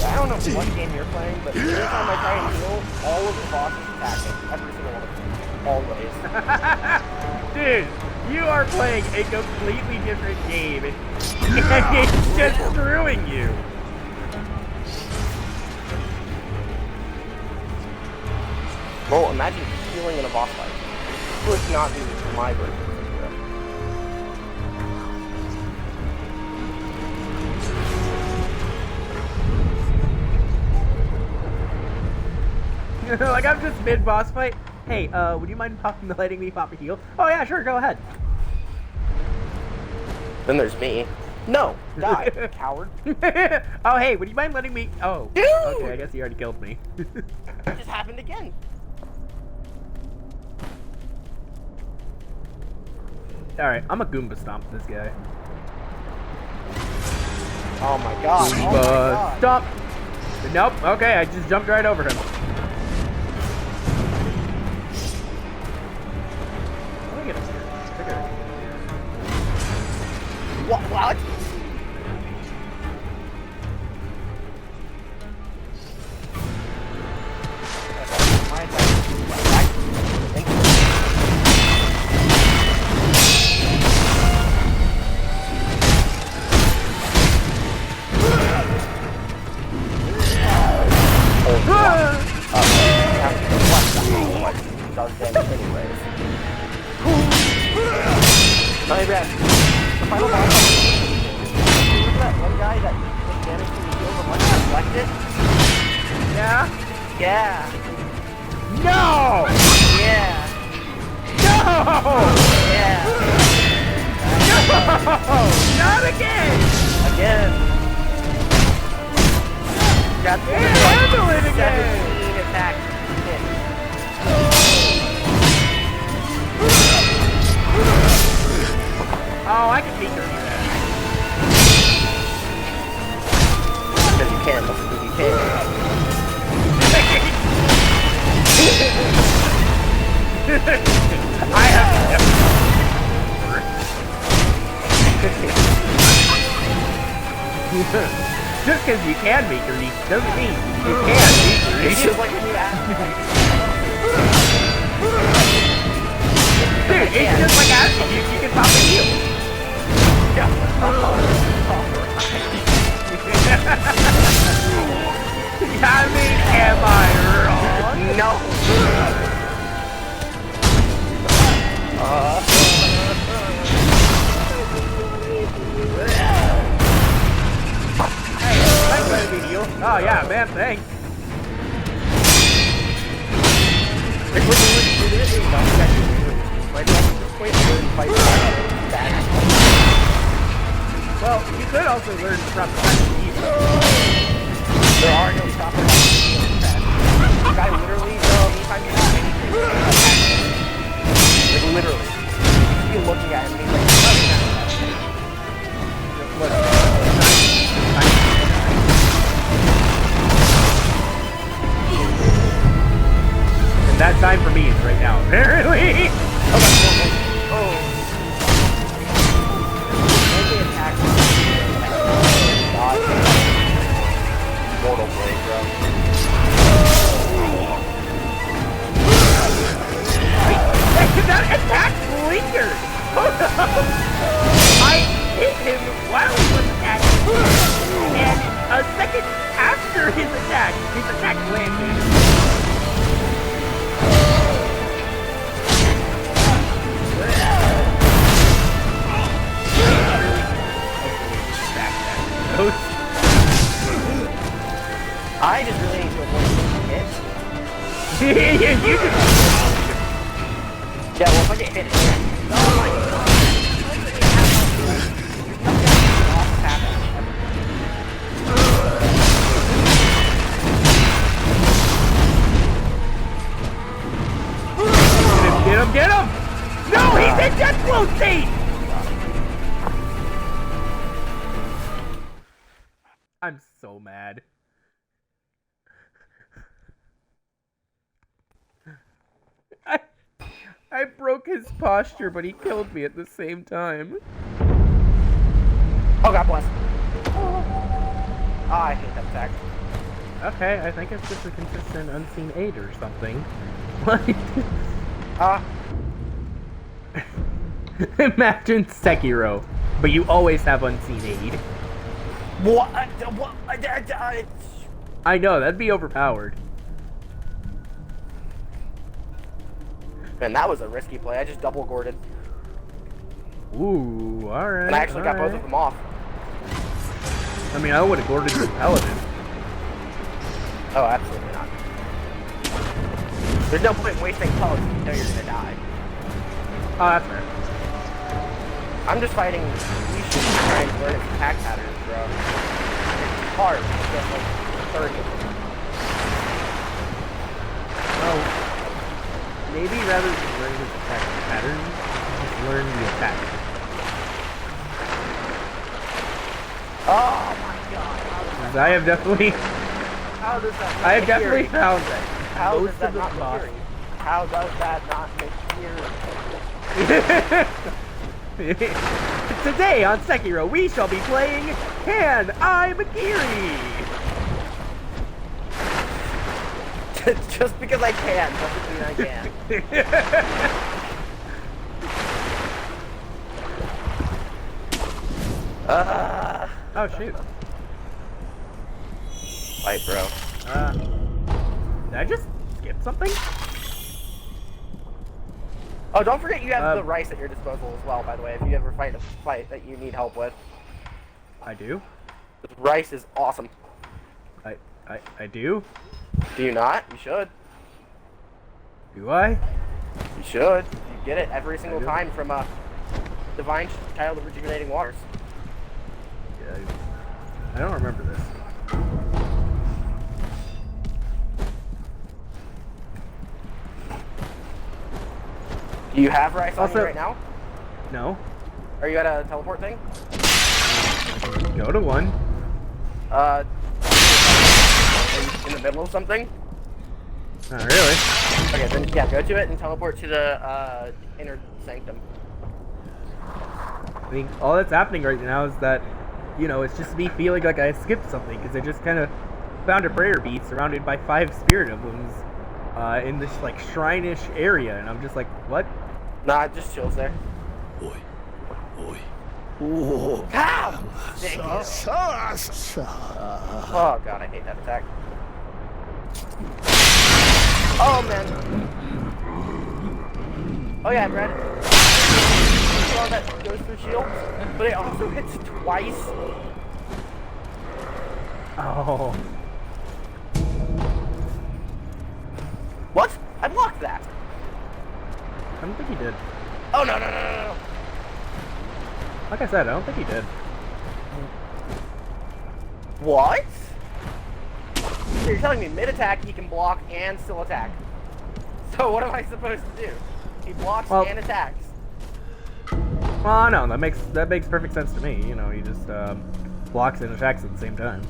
I don't know what game you're playing, but every time I try and heal, all of the bosses attack me. Every single one of them. Always. Dude, you are playing a completely different game, and it's just screwing you. Well, imagine healing in a boss fight. Would not be my version of Sekiro. Like, I'm just mid-boss fight. Hey, would you mind letting me pop a heal? Oh yeah, sure, go ahead. Then there's me. No, die, coward. Oh, hey, would you mind letting me? Oh, Dude! okay, I guess he already killed me. It just happened again. All right, I'm a Goomba stomp this guy. Oh my god. Oh my Goomba god. stomp. Nope. Okay, I just jumped right over him. Let me get up here. Trigger. What? Does damage anyways. Not bad. The final boss. Remember that one guy that took damage from the shield and once deflected? Yeah. Yeah. No. Yeah. No. Yeah. No. Not again. Again. That's Handle it again. 17 attacks. Oh, I can beat her. Because you can, because you can. I have just because you can beat her doesn't mean you can beat her. It's just like when you ask. Dude, it's just like asking you if you can pop a heel. I mean, am I wrong? No. Hey, thanks for the video. Oh yeah, man, thanks. Well, you could also learn from There are no proper The guy literally, anytime you do anything, like literally. You be looking at him and he's like, and that time for me is right now, apparently. oh. Anti-attack. God. Mortal Blade, bro. That attack blinkered! I hit him while he was attacking, and a second after his attack landed. I just really need to avoid hits. You just... Yeah, well, if I get hit, oh my god. Get him! No, he's in death blow state! I'm so mad. I broke his posture, but he killed me at the same time. Oh, God bless. I hate that attack. Okay, I think it's just a consistent unseen aid or something. What? Imagine Sekiro, but you always have unseen aid. What? I know, that'd be overpowered. Man, that was a risky play. I just double gourded. Ooh, alright. And I actually got both of them off. I mean, I would have gourded the paladin. Oh, absolutely not. There's no point in wasting pellets if you know you're gonna die. Oh, that's fair. I'm just fighting. We should be trying to learn his attack patterns, bro. It's hard. It's just like 30 of them. Well, maybe rather than learn his attack pattern, just learn the attack. Oh my god. Because I have definitely, How does that not I have make definitely hearing? found that How does most that of the not make boss. hearing? How does that not make hearing? Today on Sekiro, we shall be playing Can I Magiri? Just because I can doesn't mean I can. Oh shoot. Fight, bro. Did I just skip something? Oh, don't forget you have the rice at your disposal as well, by the way, if you ever fight a fight that you need help with. I do. The rice is awesome. I do? Do you not? You should. Do I? You should. You get it every single do. time from Divine Child of Rejuvenating Waters. Yeah, I don't remember this. Do you have rice on Also- you right now? No. Are you at a teleport thing? Go to one. Are you in the middle of something? Not really. Okay, then yeah, go to it and teleport to the inner sanctum. I mean, all that's happening right now is that, you know, it's just me feeling like I skipped something because I just kind of found a prayer bead surrounded by 5 spirit emblems in this like shrine-ish area, and I'm just like, what? Nah, it just chills there. Oi. Oi. Ow! Oh god, I hate that attack. Oh man. Oh yeah, Brad. Oh, that goes through shields, but it also hits twice. Oh. What? I blocked that. I don't think he did. Oh no no no no no. Like I said, I don't think he did. What? So you're telling me mid-attack he can block and still attack. So what am I supposed to do? He blocks Well- and attacks. Well, no, that makes perfect sense to me. You know, he just blocks and attacks at the same time.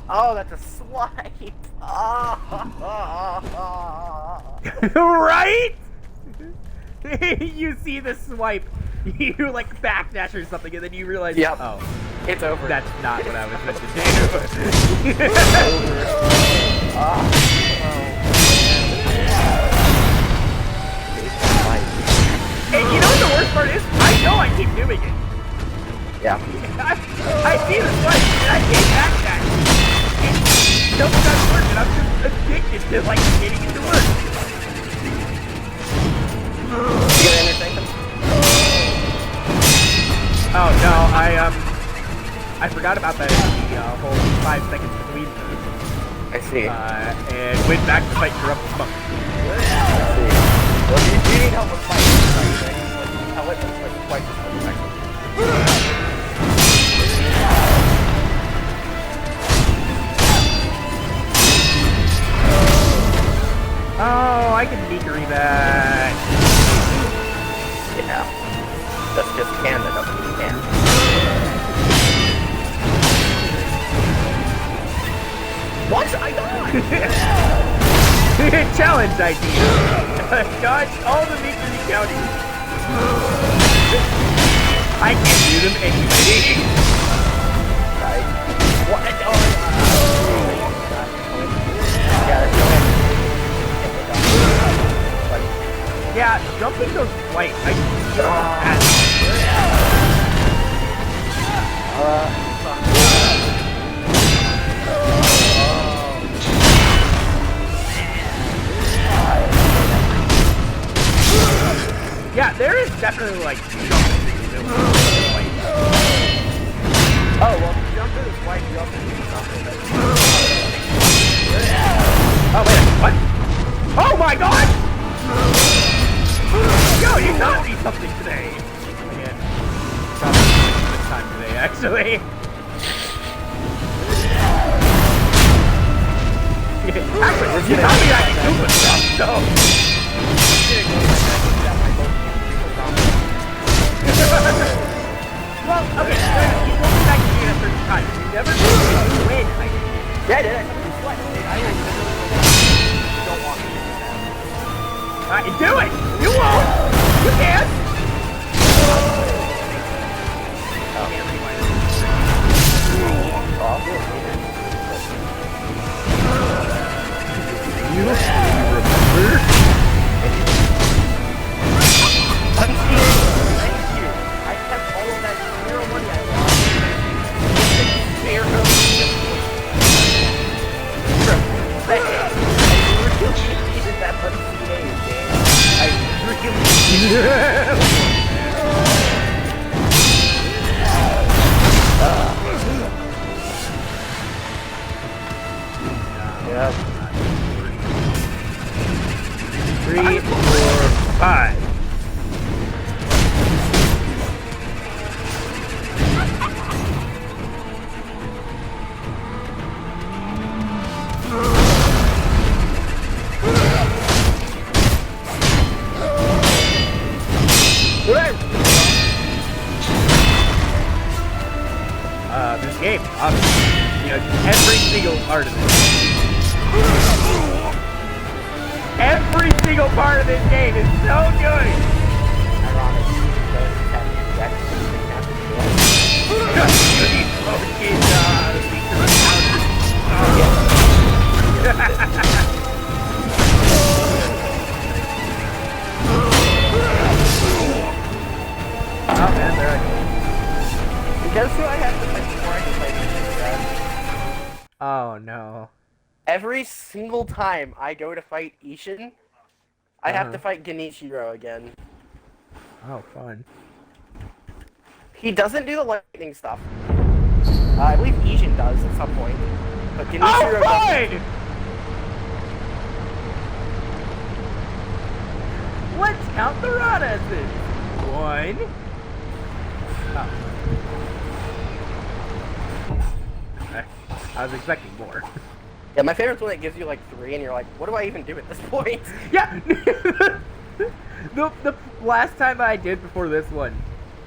Oh, that's a swipe. Oh. Right? You see the swipe, you like backdash or something, and then you realize, Yep. oh, It's over. that's not what I was meant to do. And you know what the worst part is? I know I keep doing it. Yeah. I see the swipe, and I can't backdash. It still doesn't work, and I'm just addicted to like getting it to work. You get in your sanctum? Oh no, I forgot about that in the whole 5 seconds between those, I see. and went back to fight Corrupt Monk. I see. Well, you need help with fighting. Like, how it looks like twice as effective. Oh, I can Nikari that. Yeah. That's just can that doesn't mean can. What? I died! Challenge idea. Dodge all the Nikari counters. I can do them anyway. Right. What? Yeah, that's no way. Yeah, jumping goes white. I yeah, there is definitely like jumping ability. Oh, well, if you jump in this white, you also do something that's... Oh wait, what? Oh my god! Yo, you got me something! today, actually. Actually, you taught me that Goomba stuff, so. Well, okay, you told me that game at a certain time. You never told me to win. Yeah, I did. I told you sweat. I don't want me to do that. Alright, do it! You won't! You can't! You remember? Thank you. I kept all of that zero money I lost. Zero. I really needed that unseen aid, man. I really Yep. 3, 4, 5. This game, obviously, you know, every single part of this. Every single part of this game is so good. Oh man, there I go. Guess who I have to fight before I can play this game, Brad? Oh no. Every single time I go to fight Ishin, I have to fight Genichiro again. Oh, fun. He doesn't do the lightning stuff. I believe Ishin does at some point. But Genichiro doesn't. Let's count the rod S's. 1. Oh. I was expecting more. Yeah, my favorite's when it gives you like 3 and you're like, what do I even do at this point? Yeah! the last time I did before this one,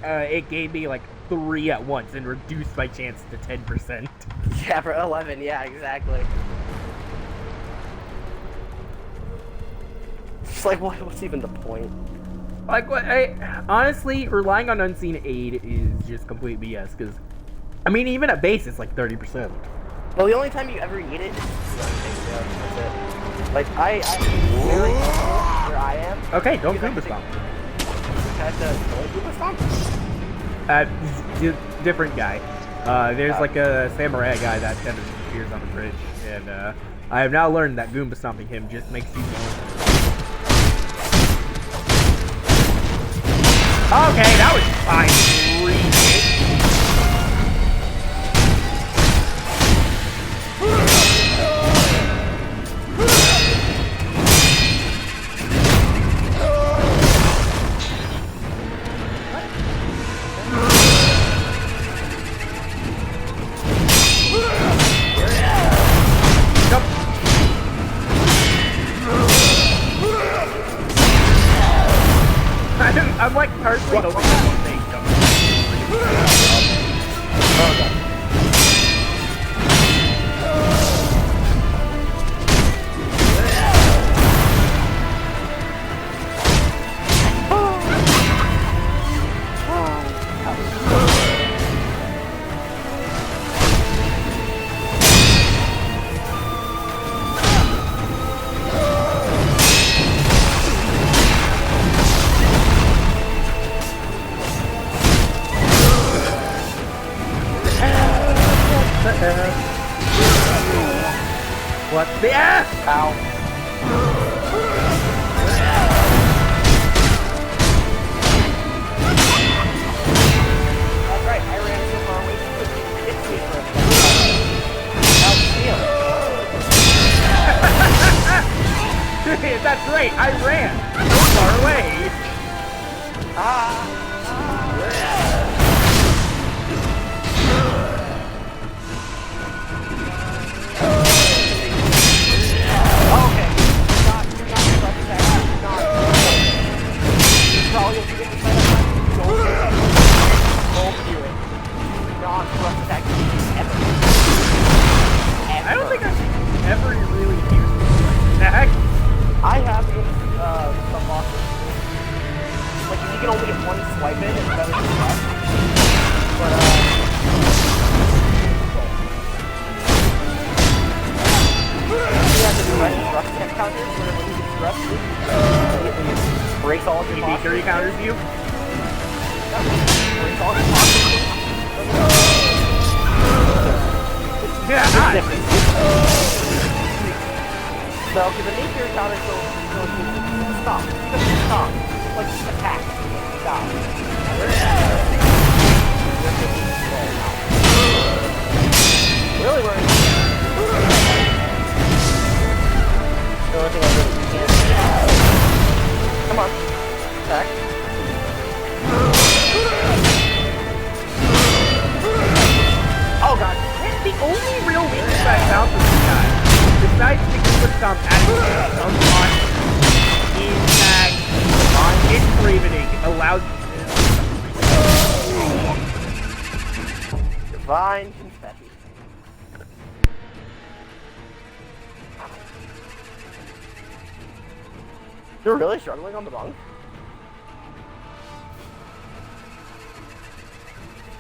it gave me like 3 at once and reduced my chance to 10%. Yeah, for 11, yeah, exactly. It's like, what's even the point? Like, what? Honestly, relying on unseen aid is just complete BS, because, I mean, even at base, it's like 30%. Well, the only time you ever need it is that's it. Like, I really where I am. Okay, don't Goomba Stomp. Different guy. There's like a samurai guy that kind of appears on the bridge, and I have now learned that Goomba Stomping him just makes you go. Okay, that was fine. I'm like personally hoping that they jump. Oh god. What the F? Ow. Alright, I ran so far away you couldn't even get to me for a second. That's right, I ran so far away. No, because the meteor counter still stop. Stop. Like attack. Stop. Really worried. The only thing I really can't do. Come on. Attack. Oh god. The only real weakness I found for this guy, besides the quick stomp attitude unlocked, is that its ravening allows Divine confetti. You're really struggling on the bunk?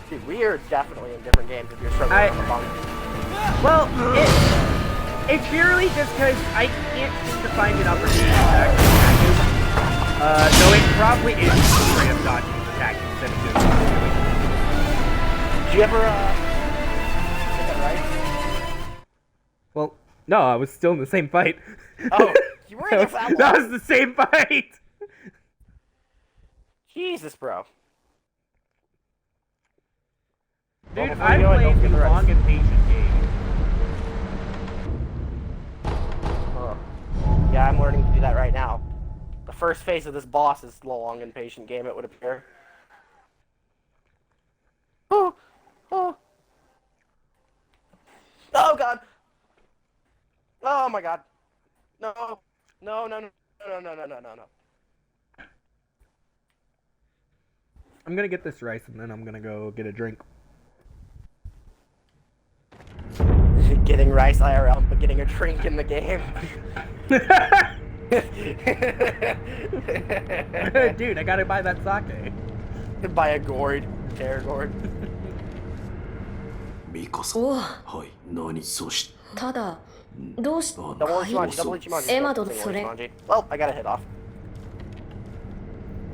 Dude, we are definitely in different games if you're struggling on the bunk. Well, it's purely just because I can't seem to find an opportunity to actually attack him. Though it probably is straight up dodging his attack instead of doing it. Did you ever, get that right? Well, no, I was still in the same fight. Oh, you were in the that That was the same fight! Jesus, bro. Dude, Well, I before you go, played don't get the the rest. long and patient game. Yeah, I'm learning to do that right now. The first phase of this boss is the long and patient game, it would appear. Oh! Oh! Oh god! Oh my god! No! No, no, no, no, no, no, no, no, no. I'm gonna get this rice and then I'm gonna go get a drink. Getting rice IRL, but getting a drink in the game. Dude, I gotta buy that sake. Buy a gourd. Terror gourd. ミコさん。おうはい、何そし。ただどうし Double あ Ichimonji, double Ichimonji. Emma Double don't sore. Ichimonji. Well, I got a hit off.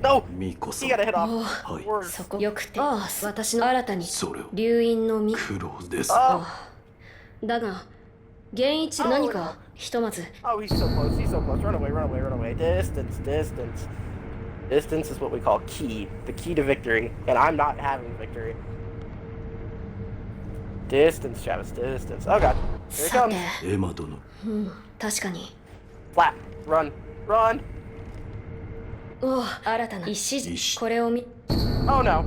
No! ミコさ He ん。 got a hit off. おう はい。 Words. そこよくてああ私の新たにそれを流飲の実苦労です。 Oh! だが源一何かひとまず Oh, he's so close. He's so close. Run away, run away, run away. Distance, distance. Distance is what we call key. The key to victory. And I'm not having victory. Distance, Travis, distance. Oh god. Here it さ comes. てエマ殿。うん確かに Flat. Run. Run. おう新たな石石これを見 Oh no.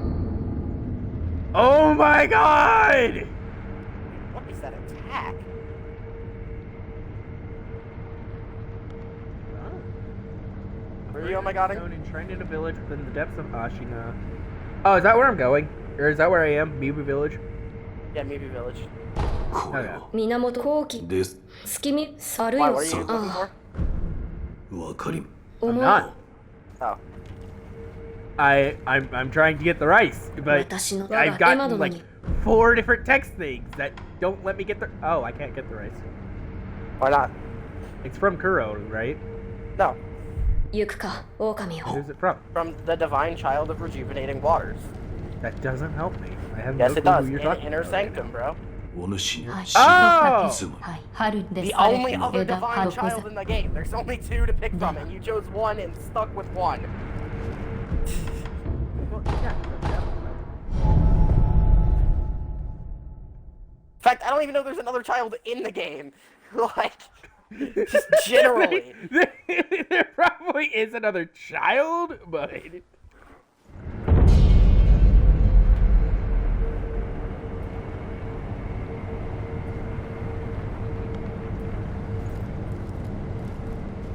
Oh my god! What is that attack? Where are you, oh my god? Stone enshrined in a village within the depths of Ashina. Oh, is that where I'm going? Or is that where I am? Mibu Village? Yeah, Mibu Village. これは。源後期です。月見ある Why, よ what are you looking あ for? わかり。あ I'm 思い not. Oh. I'm trying to get the rice, but 私の I've エマ gotten 殿 like に 4 different text things that don't let me get the. Oh, I can't get the rice. Why not? It's from Kuro, right? No. 行くか狼よ Who's it from? From the divine child of rejuvenating waters. That doesn't help me. I have Yes, no it clue does. who you're In talking inner about right sanctum, now. bro. お主。はい Oh! つまり。はい春で The され only て other 枝 divine 葉ご child ざ in the game. There's only 2 to pick from, and you chose one and stuck with one. Well, yeah, In fact, I don't even know there's another child in the game. Like, just generally. there probably is another child, but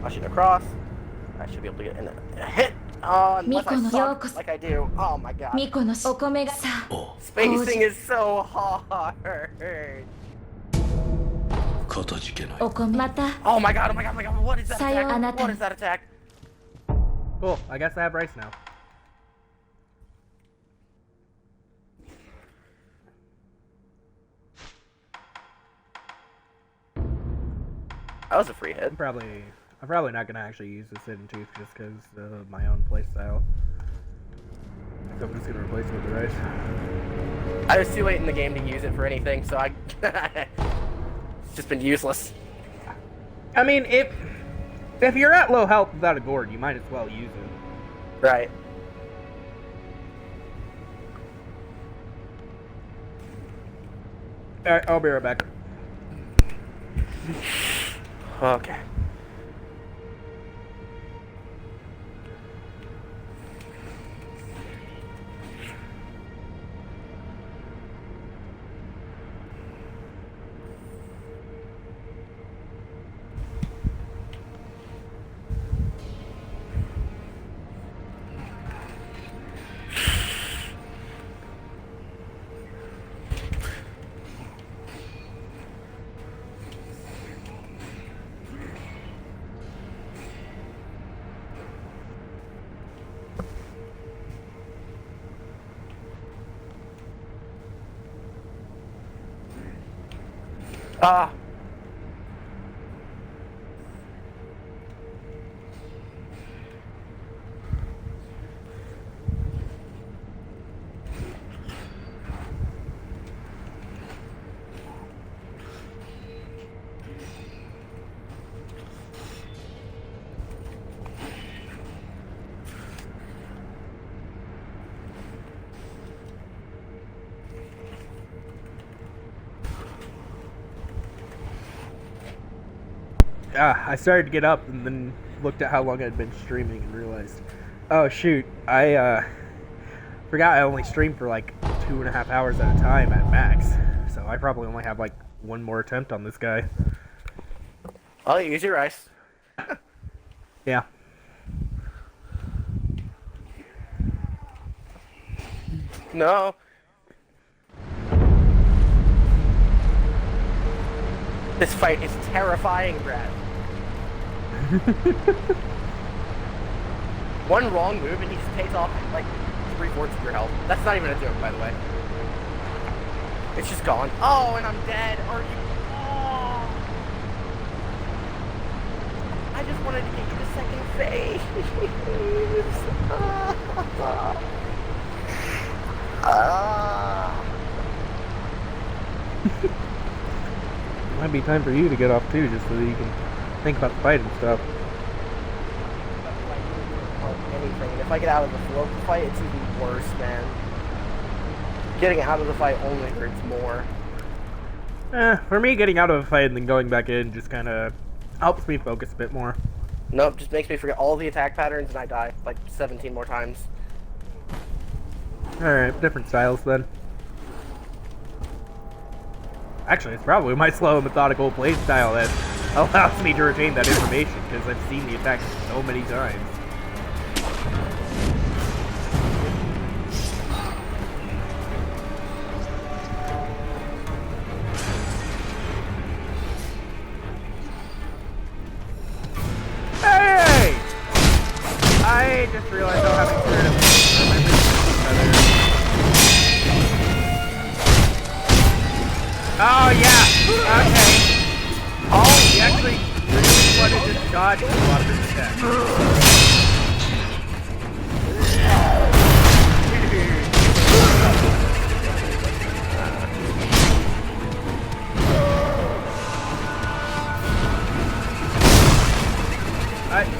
I should cross. I should be able to get in a hit. Unless I Miko no suck Yoko- like I do. Oh my god. 巫女のお米がさあ、 Spacing is so hard. かたじけない。お米また Oh my god, oh my god, oh my god. What is that Sayo attack? anata. What is that attack? cool. I guess I have rice now. That was a free hit. I'm probably not gonna actually use this hidden tooth just because of my own playstyle. So I'm just gonna replace it with the rice. I was too late in the game to use it for anything, so I... it's just been useless. I mean, if you're at low health without a gourd, you might as well use it. Right. Alright, I'll be right back. Okay. Ah. I started to get up and then looked at how long I'd been streaming and realized, oh shoot, I forgot I only stream for like 2.5 hours at a time at max. So I probably only have like one more attempt on this guy. I'll use your rice. Yeah. No. This fight is terrifying, Brad. One wrong move and he takes off like 3/4 of your health. That's not even a joke, by the way. It's just gone. Oh, and I'm dead. Are you? Oh. I just wanted to get you the second phase. Might be time for you to get off too, just so that you can think about the fight and stuff. Anything. And if I get out of the flow of the fight, it's even worse, man. Getting out of the fight only hurts more. For me, getting out of a fight and then going back in just kind of helps me focus a bit more. Nope, just makes me forget all the attack patterns and I die like 17 more times. Alright, different styles then. Actually, it's probably my slow and methodical play style that allows me to retain that information, because I've seen the attacks so many times. Hey! I just realized I'll have to clear it. Oh yeah! Okay. Oh, he actually really wanted to dodge a lot of his attacks.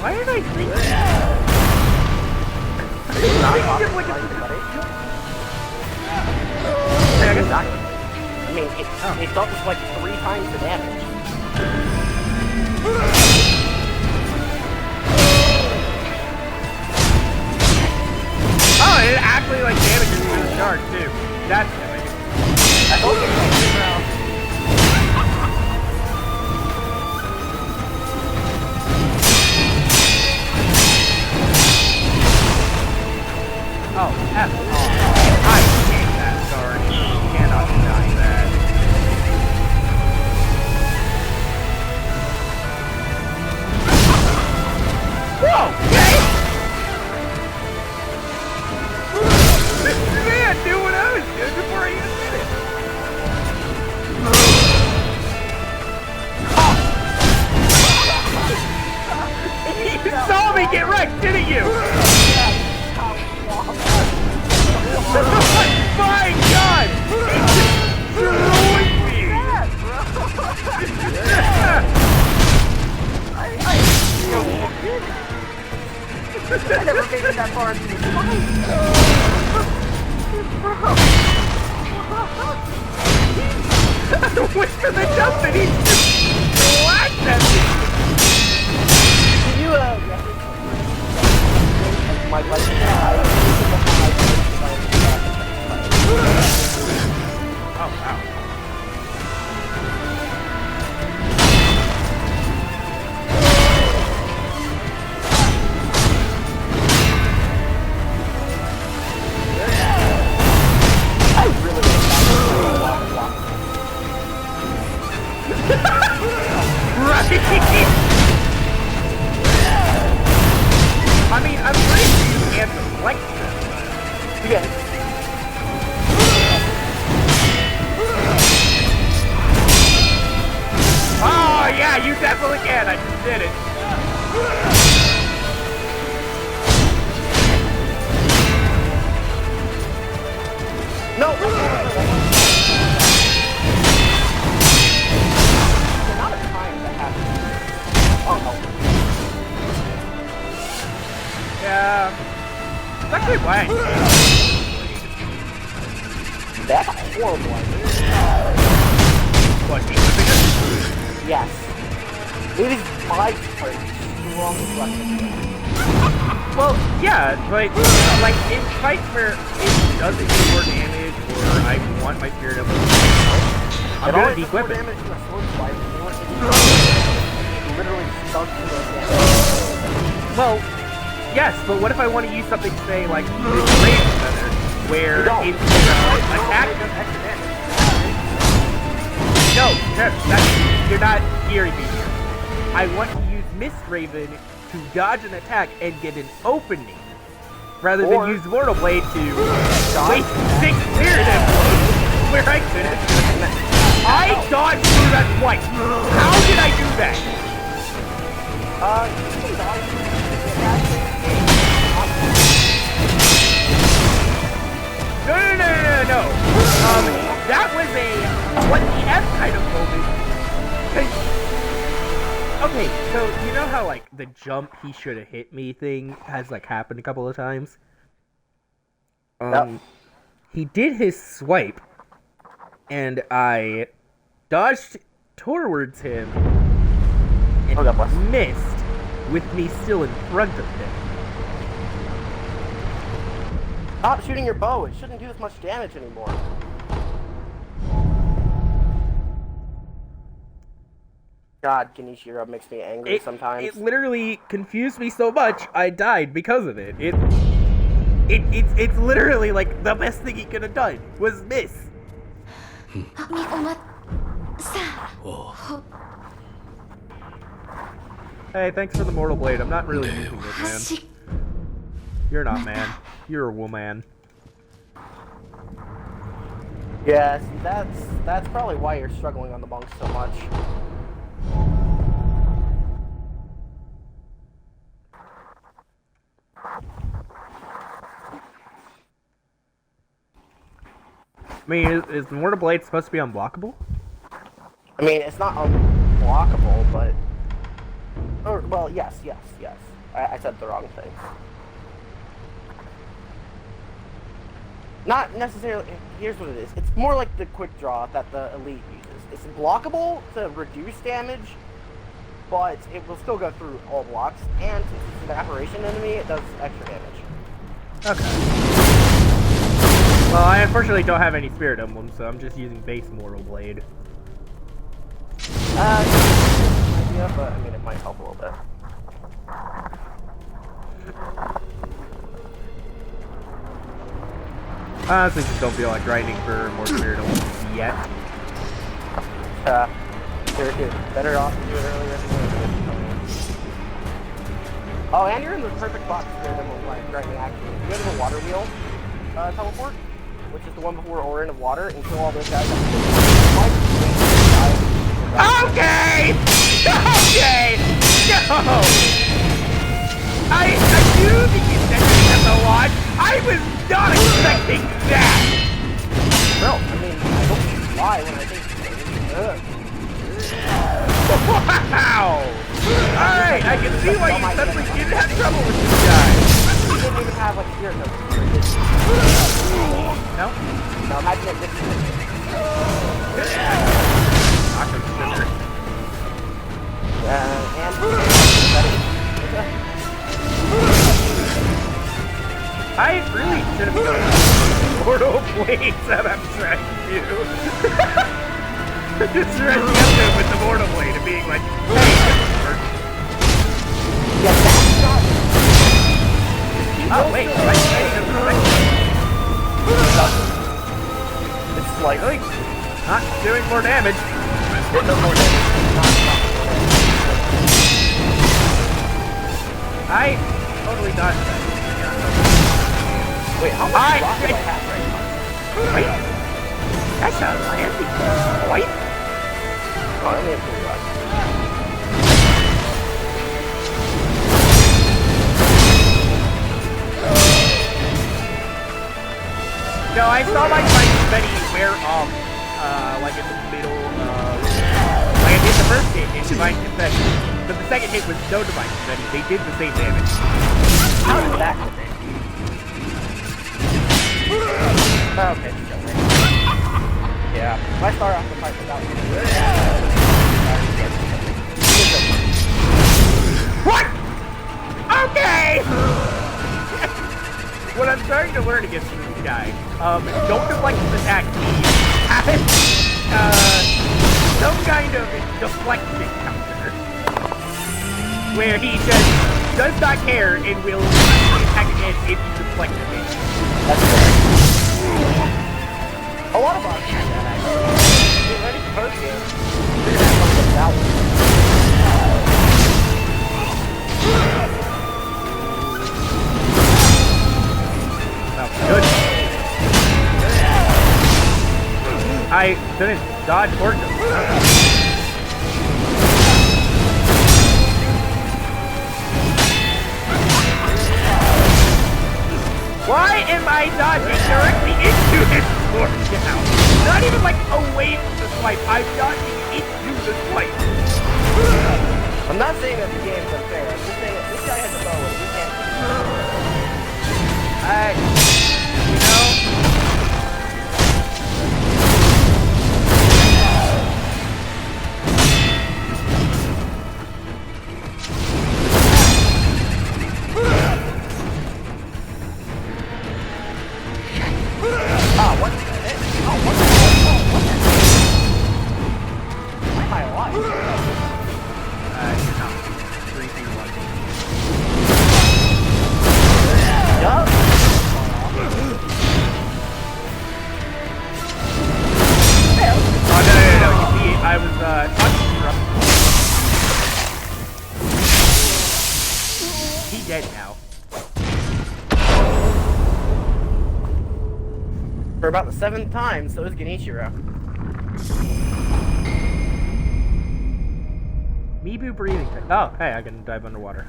Why did I think that? I mean, he thought this like 3 times the damage. Oh, it actually like damages you with the shark too. That's damage. I told you Oh, F off. I hate that shark. You cannot deny that. Whoa! Okay! This man knew what I was doing before I even did it! somebody just slapped that thing. Can you my life? Oh wow. I mean, I'm pretty sure you can't deflect them. Yeah. Oh, yeah, you definitely can. I just did it. No. The amount of time that happens. Oh no. Yeah. That's actually why I That's a horrible idea. What, English? Yes. It is my part. Strongest weapon. Well, yeah, but like in fights where it doesn't do more damage or I want my spirit emblem to help, I'm gonna equip it. Damage to a sword swipe. Literally stuck to those damage. Well, yes, but what if I want to use something, say, like this Raven Feather, where it's attack? Extra damage. No, you're not hearing me here. I want to use Mist Raven to dodge an attack and get an opening, rather than use Mortal Blade to waste 6 spirit emblems where I could have. I dodged through that twice. How did I do that? You can dodge. No. That was a what the F kind of moment. Okay, so you know how like the jump he should have hit me thing has like happened a couple of times? Yep. He did his swipe, and I dodged towards him and missed with me still in front of him. Stop shooting your bow. It shouldn't do as much damage anymore. God, Genichiro makes me angry sometimes. It literally confused me so much, I died because of it. It's literally like the best thing he could have done was miss. Hey, thanks for the Mortal Blade. I'm not really using it, man. You're not man. You're a woman. Yes, that's probably why you're struggling on the monks so much. I mean, is the Mortal Blade supposed to be unblockable? I mean, it's not unblockable, but... Or, well, yes. I said the wrong thing. Not necessarily... Here's what it is. It's more like the quick draw that the elite uses. It's blockable to reduce damage, but it will still go through all blocks, and since it's an evaporation enemy, it does extra damage. Okay. Well, I unfortunately don't have any Spirit Emblems, so I'm just using base Mortal Blade. Idea, but I mean, it might help a little bit. I honestly just don't feel like grinding for more Spirit Emblems yet. You're better off to do it earlier than Oh, and you're in the perfect spot to Spirit Emblem like grinding actually. You go to the water wheel teleport, which is the one before Orin of Water, and kill all those guys. Okay! No! I knew the intention of the launch. I was not expecting that! Well, I mean, I don't lie when I think wow! Alright, I can see why you suddenly didn't have trouble with this guy. You didn't even have like spirit tokens. No? No, imagine it this I really shouldn't be going Mortal Blades that I'm trying to do. Just start the episode with the Mortal Blade and being like, hey, Yeah, that's not. oh wait, It's slightly. not doing more damage. No more damage. I totally dodged that. Wait, how much rock do I have right now? Wait, that's not landing. Wait. Oh, I only have 3 rock. No, I saw my fight Betty wear off, like in the middle, like I did the first hit in Divine Confession, but the second hit was no Divine Confession. They did the same damage. How did that happen? Okay, yeah, if I start off the fight without What? Okay! What I'm starting to learn against this guy, don't deflect his attack. Have it, some kind of deflection counter. Where he just does not care and will attack again if you deflect the hit. That's correct. A lot of bots have that actually. Get ready for post game. You're gonna have fun with that one. Good. I didn't dodge or jump. Why am I dodging directly into his sword now? Not even like away from the swipe. I'm dodging into the swipe. I'm not saying that the game's unfair. I'm just saying that this guy has a bow and we can't. You know. What the heck? Oh, what the heck? Oh, what the heck? Why am I alive? You're not. 3, 2, 1. Yup. Oh, no. You see, I was, talking to him. He's dead now. For about the 7th time, so is Genichiro. Mibu breathing. Oh, hey, I can dive underwater.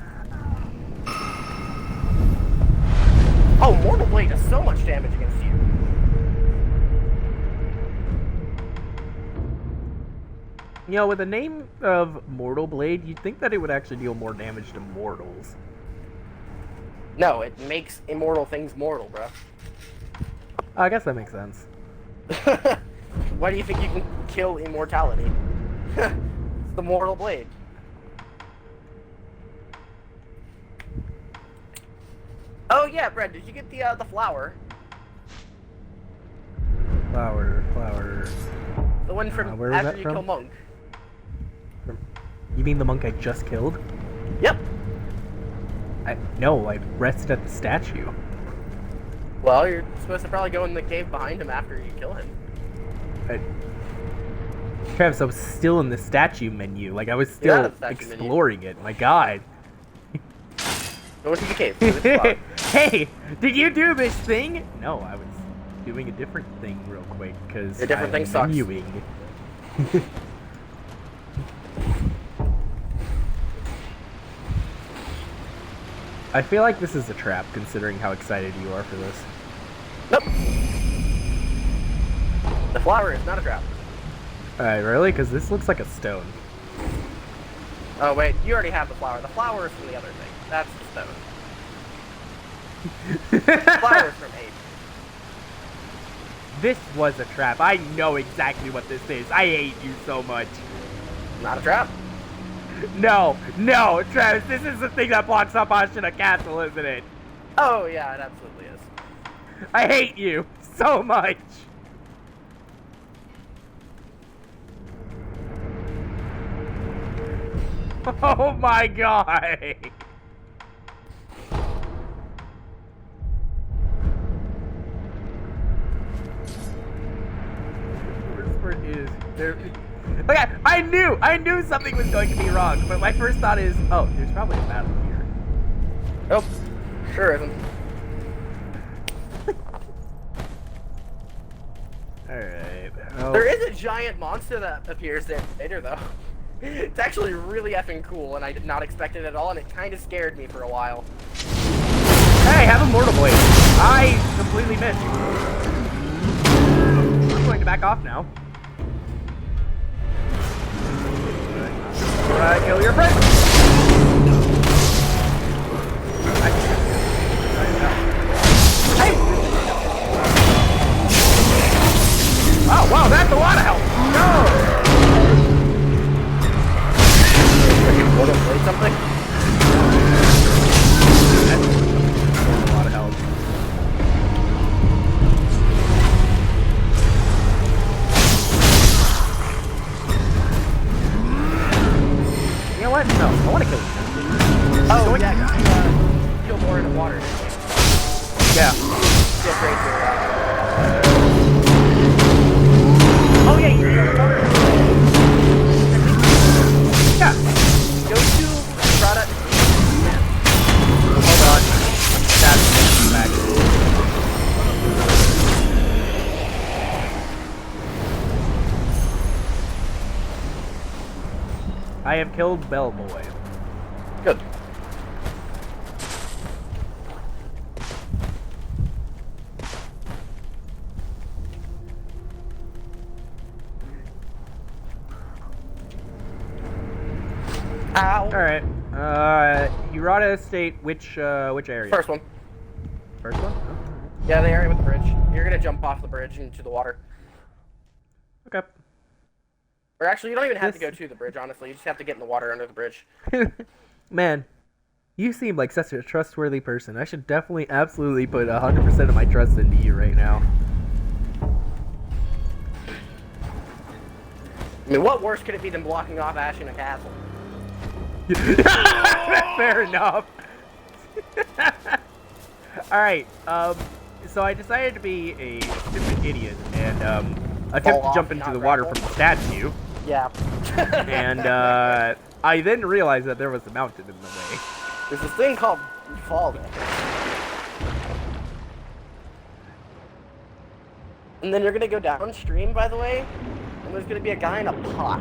Oh, Mortal Blade does so much damage against you. You know, with the name of Mortal Blade, you'd think that it would actually deal more damage to mortals. No, it makes immortal things mortal, bro. I guess that makes sense. Why do you think you can kill immortality? It's the Mortal Blade. Oh yeah, Brad, did you get the flower? Flower. The one from where was after that you from? kill Monk. You mean the monk I just killed? Yep. No, I rested at the statue. Well, you're supposed to probably go in the cave behind him after you kill him. Travis, I was still in the statue menu. Like, I was still exploring it. My god. Go into the cave. Go to the flower. Hey, did you do this thing? No, I was doing a different thing real quick, because A different thing sucks. menuing. I feel like this is a trap, considering how excited you are for this. Nope. The flower is not a trap. Alright, really? Because this looks like a stone. Oh wait, you already have the flower. The flower is from the other thing. That's the stone. The flower is from Ape. This was a trap. I know exactly what this is. I hate you so much. Not a trap. No, Travis, this is the thing that blocks up Ashina Castle, isn't it? Oh yeah, it absolutely is. I hate you so much. Oh my god. Worst part is there. Like I knew something was going to be wrong, but my first thought is, oh, there's probably a battle here. Nope. Sure isn't. Alright. Oh. There is a giant monster that appears there later, though. It's actually really effing cool, and I did not expect it at all, and it kind of scared me for a while. Hey, have a mortal blade. I completely missed. I'm going to back off now. Alright, kill your friend. Hey! Oh, wow, that's a lot of help. No! Mortal blade something? That's a lot of help. You know what? No, I want to kill you. Oh, yeah, you feel more in the water. Yeah. Feel crazy. Oh, yeah, you feel the water. Yeah. Go to product. Hold on. That's back. I have killed Bellboy. Good. Ow. Alright. Hirata Estate, which area? First one. First one? Oh. Yeah, the area with the bridge. You're gonna jump off the bridge into the water. Okay. Or actually, you don't even have to go to the bridge, honestly. You just have to get in the water under the bridge. Man, you seem like such a trustworthy person. I should definitely, absolutely put 100% of my trust into you right now. I mean, what worse could it be than blocking off Ash in a castle? Fair enough. Alright, so I decided to be a stupid idiot and attempt to jump into the water from the statue. Yeah. And I then realized that there was a mountain in the way. There's this thing called fall. And then you're gonna go downstream, by the way, and there's gonna be a guy in a pot.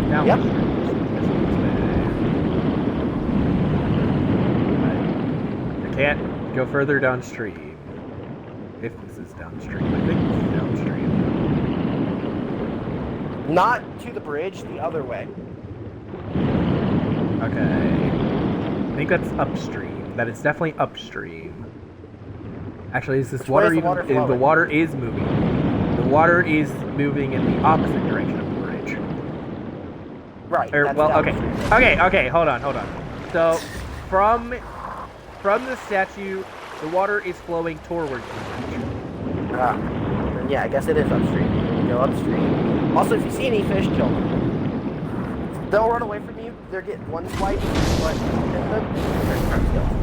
Down Yep. I can't go further downstream. If this is downstream, I think this is downstream. Not to the bridge, the other way. Okay. I think that's upstream. That is definitely upstream. Actually, is this Which way water is the even? water The flowing? water is moving. The water is moving in the opposite direction of the bridge. Right. Or, that's well, okay. downstream. Okay, hold on. So, from the statue, the water is flowing towards the bridge. Then yeah, I guess it is upstream. You go upstream. Also, if you see any fish, kill them. They'll run away from you. They'll get one swipe, but hit them, they're killed.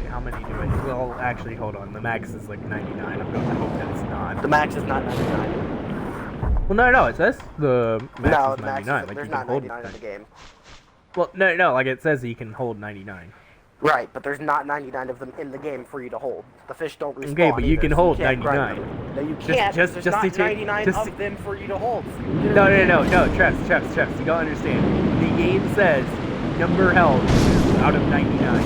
How many do I? Well, actually, hold on. The max is like 99. I'm going to hope that it's not. The max is not 99. Well, no. It says the max No, is the max 99. is, Like there's you can not hold 99 in the game. Well, no. Like it says that you can hold 99. Right, but there's not 99 of them in the game for you to hold. The fish don't respawn. Okay, but you either, can so hold can't grind 99. them. No, you can't. just- There's just not to- 99 just- of them for you to hold. No. Traps. You don't understand. The game says number held out of 99.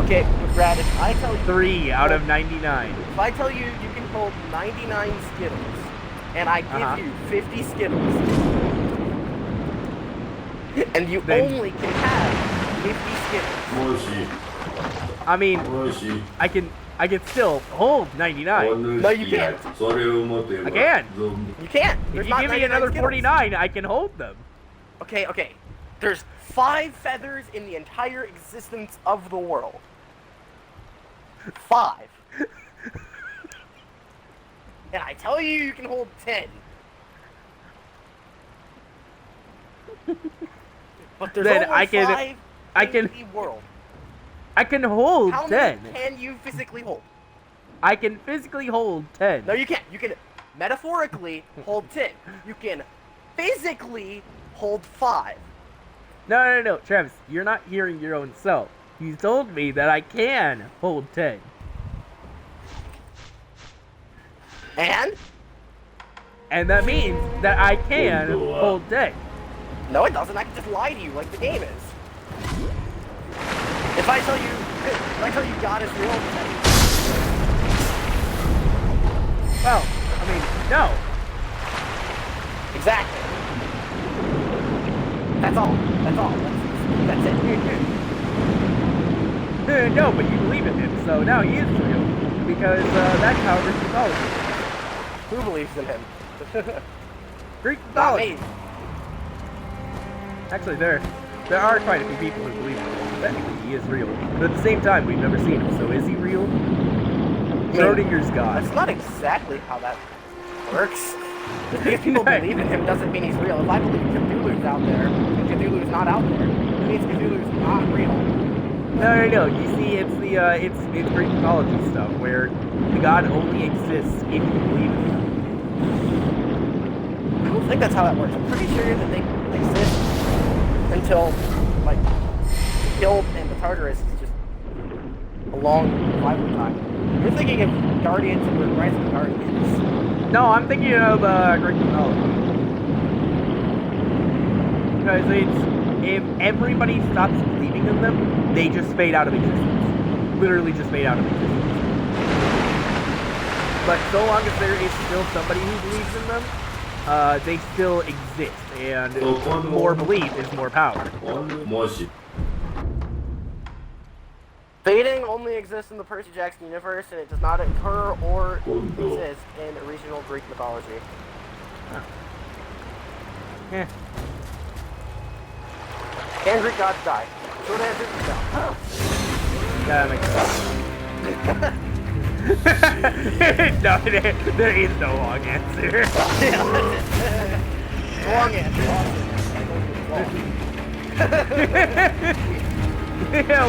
Okay, but Brad, if I tell you 3 out of 99. If I tell you you can hold 99 Skittles, and I give you 50 Skittles, and you Then- only can have 50 Skittles. I mean, I can still hold 99. No, you can't. I can. You can't. If There's you not give me 99 another Skittles. 49, I can hold them. Okay. There's 5 feathers in the entire existence of the world. 5. And I tell you, you can hold 10. But there's Then only I can- 5 I in can- the world. I can hold How 10. many can you physically hold? I can physically hold 10. No, you can't. You can metaphorically hold 10. You can physically hold 5. No, Travis, you're not hearing your own self. You told me that I can hold 10. And? And that means that I can hold 10. No, it doesn't. I can just lie to you like the game is. If I tell you God is real, then Well, I mean, no. exactly. That's all. That's it. No, but you believe in him, so now he is real. Because that's how Greek mythology is. Who believes in him? Greek Not mythology. me. Actually, there are quite a few people who believe in him. Technically, he is real. But at the same time, we've never seen him, so is he real? Schrodinger's God. That's not exactly how that works. Just because people believe in him doesn't mean he's real. If I believe Cthulhu's out there, and Cthulhu's not out there, it means Cthulhu's not real. No. You see, it's the it's Greek mythology stuff where the god only exists if you believe in him. I don't think that's how that works. I'm pretty sure that they exist until, like, killed and the Tartarus is just a long revival time. You're thinking of Guardians of the Rise of the Guardians. No, I'm thinking of Greek mythology. Because if everybody stops believing in them, they just fade out of existence. Literally just fade out of existence. But so long as there is still somebody who believes in them, they still exist, and more belief is more power. Fading only exists in the Percy Jackson universe, and it does not occur or exist in original Greek mythology. Eh. Can Greek gods die? Short answer, no. That makes sense. No, there is no long answer. Wrong answer.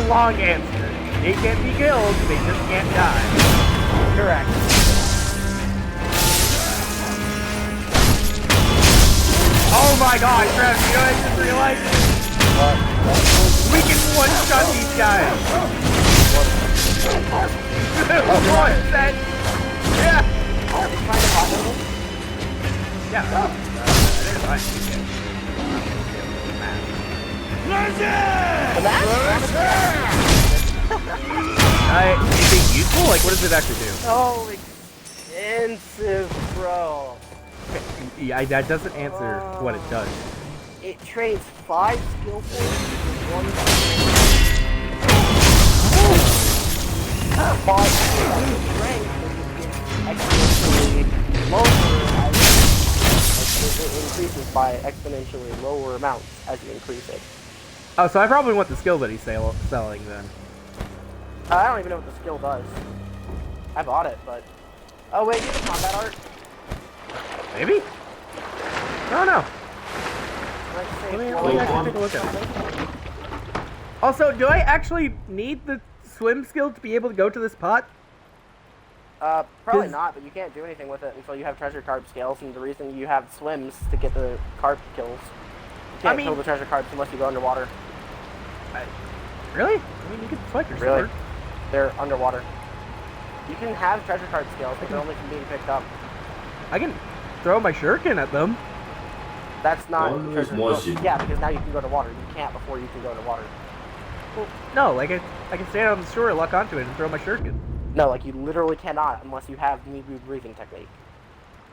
Long answer. They can't be killed, they just can't die. Correct. Oh my god, Travis, you know what I just realized? We can one-shot these guys! One set! Yeah! Yeah. There's fine. Is it useful? Like, what does it actually do? So expensive, bro. Yeah, that doesn't answer what it does. It trades 5 skill points with 1 strength exponentially lower as it increases by exponentially lower amounts as you increase it. Oh, so I probably want the skill that he's selling then. I don't even know what the skill does. I bought it, but... Oh wait, you have combat art? Maybe? I don't know. Let's say Let me actually take a look at it. Also, do I actually need the swim skill to be able to go to this pot? Probably not, but you can't do anything with it until you have treasure carp scales, and the reason you have swims to get the carp kills. You can't kill the treasure carps unless you go underwater. Really? I mean, you can swipe your Really? sword. They're underwater. You can have treasure card scales, but they're only from being picked up. I can throw my shuriken at them. That's not treasure card. Yeah, because now you can go to water. You can't before you can go to water. Well, no, like I can stand on the shore, lock onto it, and throw my shuriken. No, like you literally cannot unless you have Nibu breathing technique.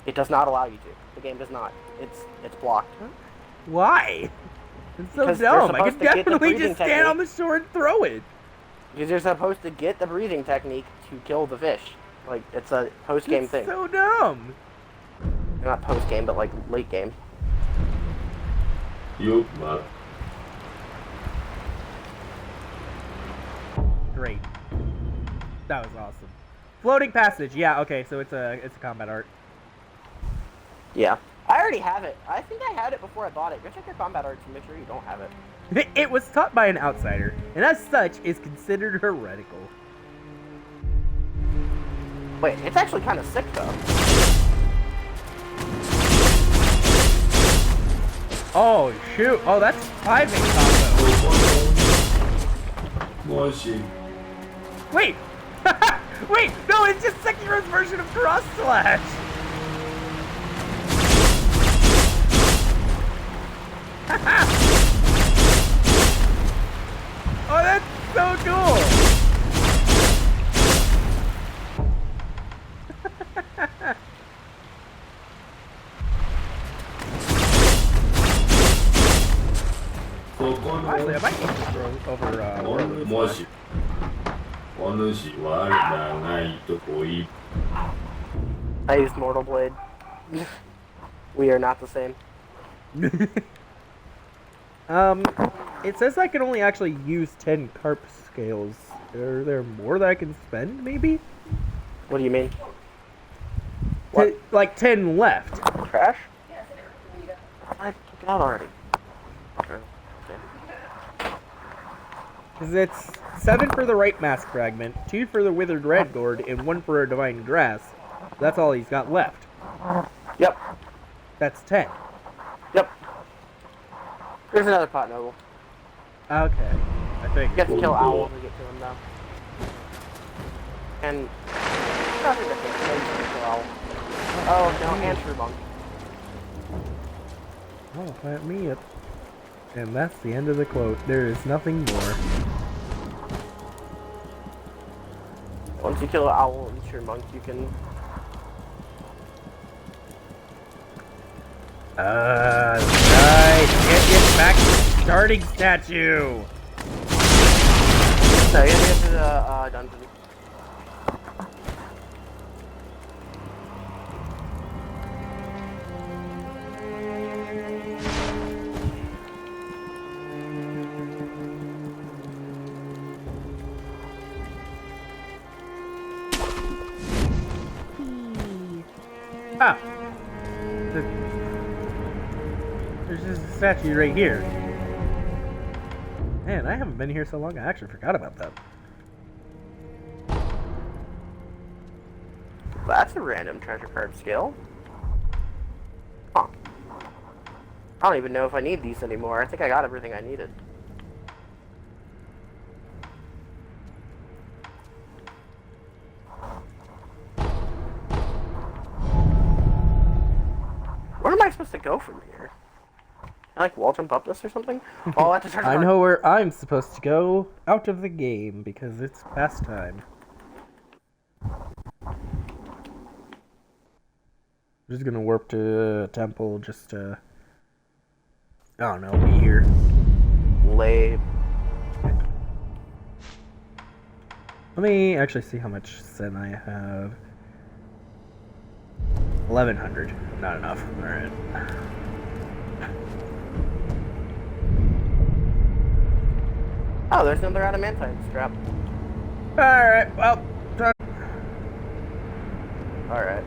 It does not allow you to. The game does not. It's blocked. Why? It's so Because they're dumb. I supposed can to get the definitely breathing just stand technique. on the shore and throw it. Because you're supposed to get the breathing technique to kill the fish. Like, it's a post-game It's thing. so dumb. Not post-game, but like late game. great. That was awesome. Floating passage. Yeah. Okay. So it's a combat art. Yeah. I already have it. I think I had it before I bought it. Go check your combat arts and make sure you don't have it. It was taught by an outsider, and as such is considered heretical. Wait, it's actually kind of sick though. Oh shoot! Oh, that's 5 combo. Wait! Wait! No, it's just Sekiro's version of Cross Slash! Oh, that's so cool! Actually, I might need to throw over, World of I used Mortal Blade. We are not the same. It says I can only actually use 10 carp scales. Are there more that I can spend, maybe? What do you mean? Like 10 left. Trash? I took it out already. Okay. Because it's 7 for the right mask fragment, 2 for the withered red gourd, and 1 for a divine grass. That's all he's got left. Yep. That's 10. Yep. Here's another pot noble. Okay, I think. You have to kill Owl to get to him though. And nothing to think. So you can kill Owl. Oh no, and True Monk. Oh, let me up. And that's the end of the quote. There is nothing more. Once you kill Owl and True Monk, you can. Right. Get back to the starting statue. No, you have to get to the dungeon. Ah. There's just a statue right here. Man, I haven't been here so long, I actually forgot about that. That's a random treasure card skill. Huh. I don't even know if I need these anymore. I think I got everything I needed. Where am I supposed to go from here? Can I, like, wall jump up this or something? Oh, that's a treasure I card. know where I'm supposed to go out of the game because it's past time. I'm just gonna warp to a temple just to, I don't know, be here. Lame. Let me actually see how much Sen I have. 1100. Not enough. Alright. Oh, there's another adamantine strap. Alright, well, Alright.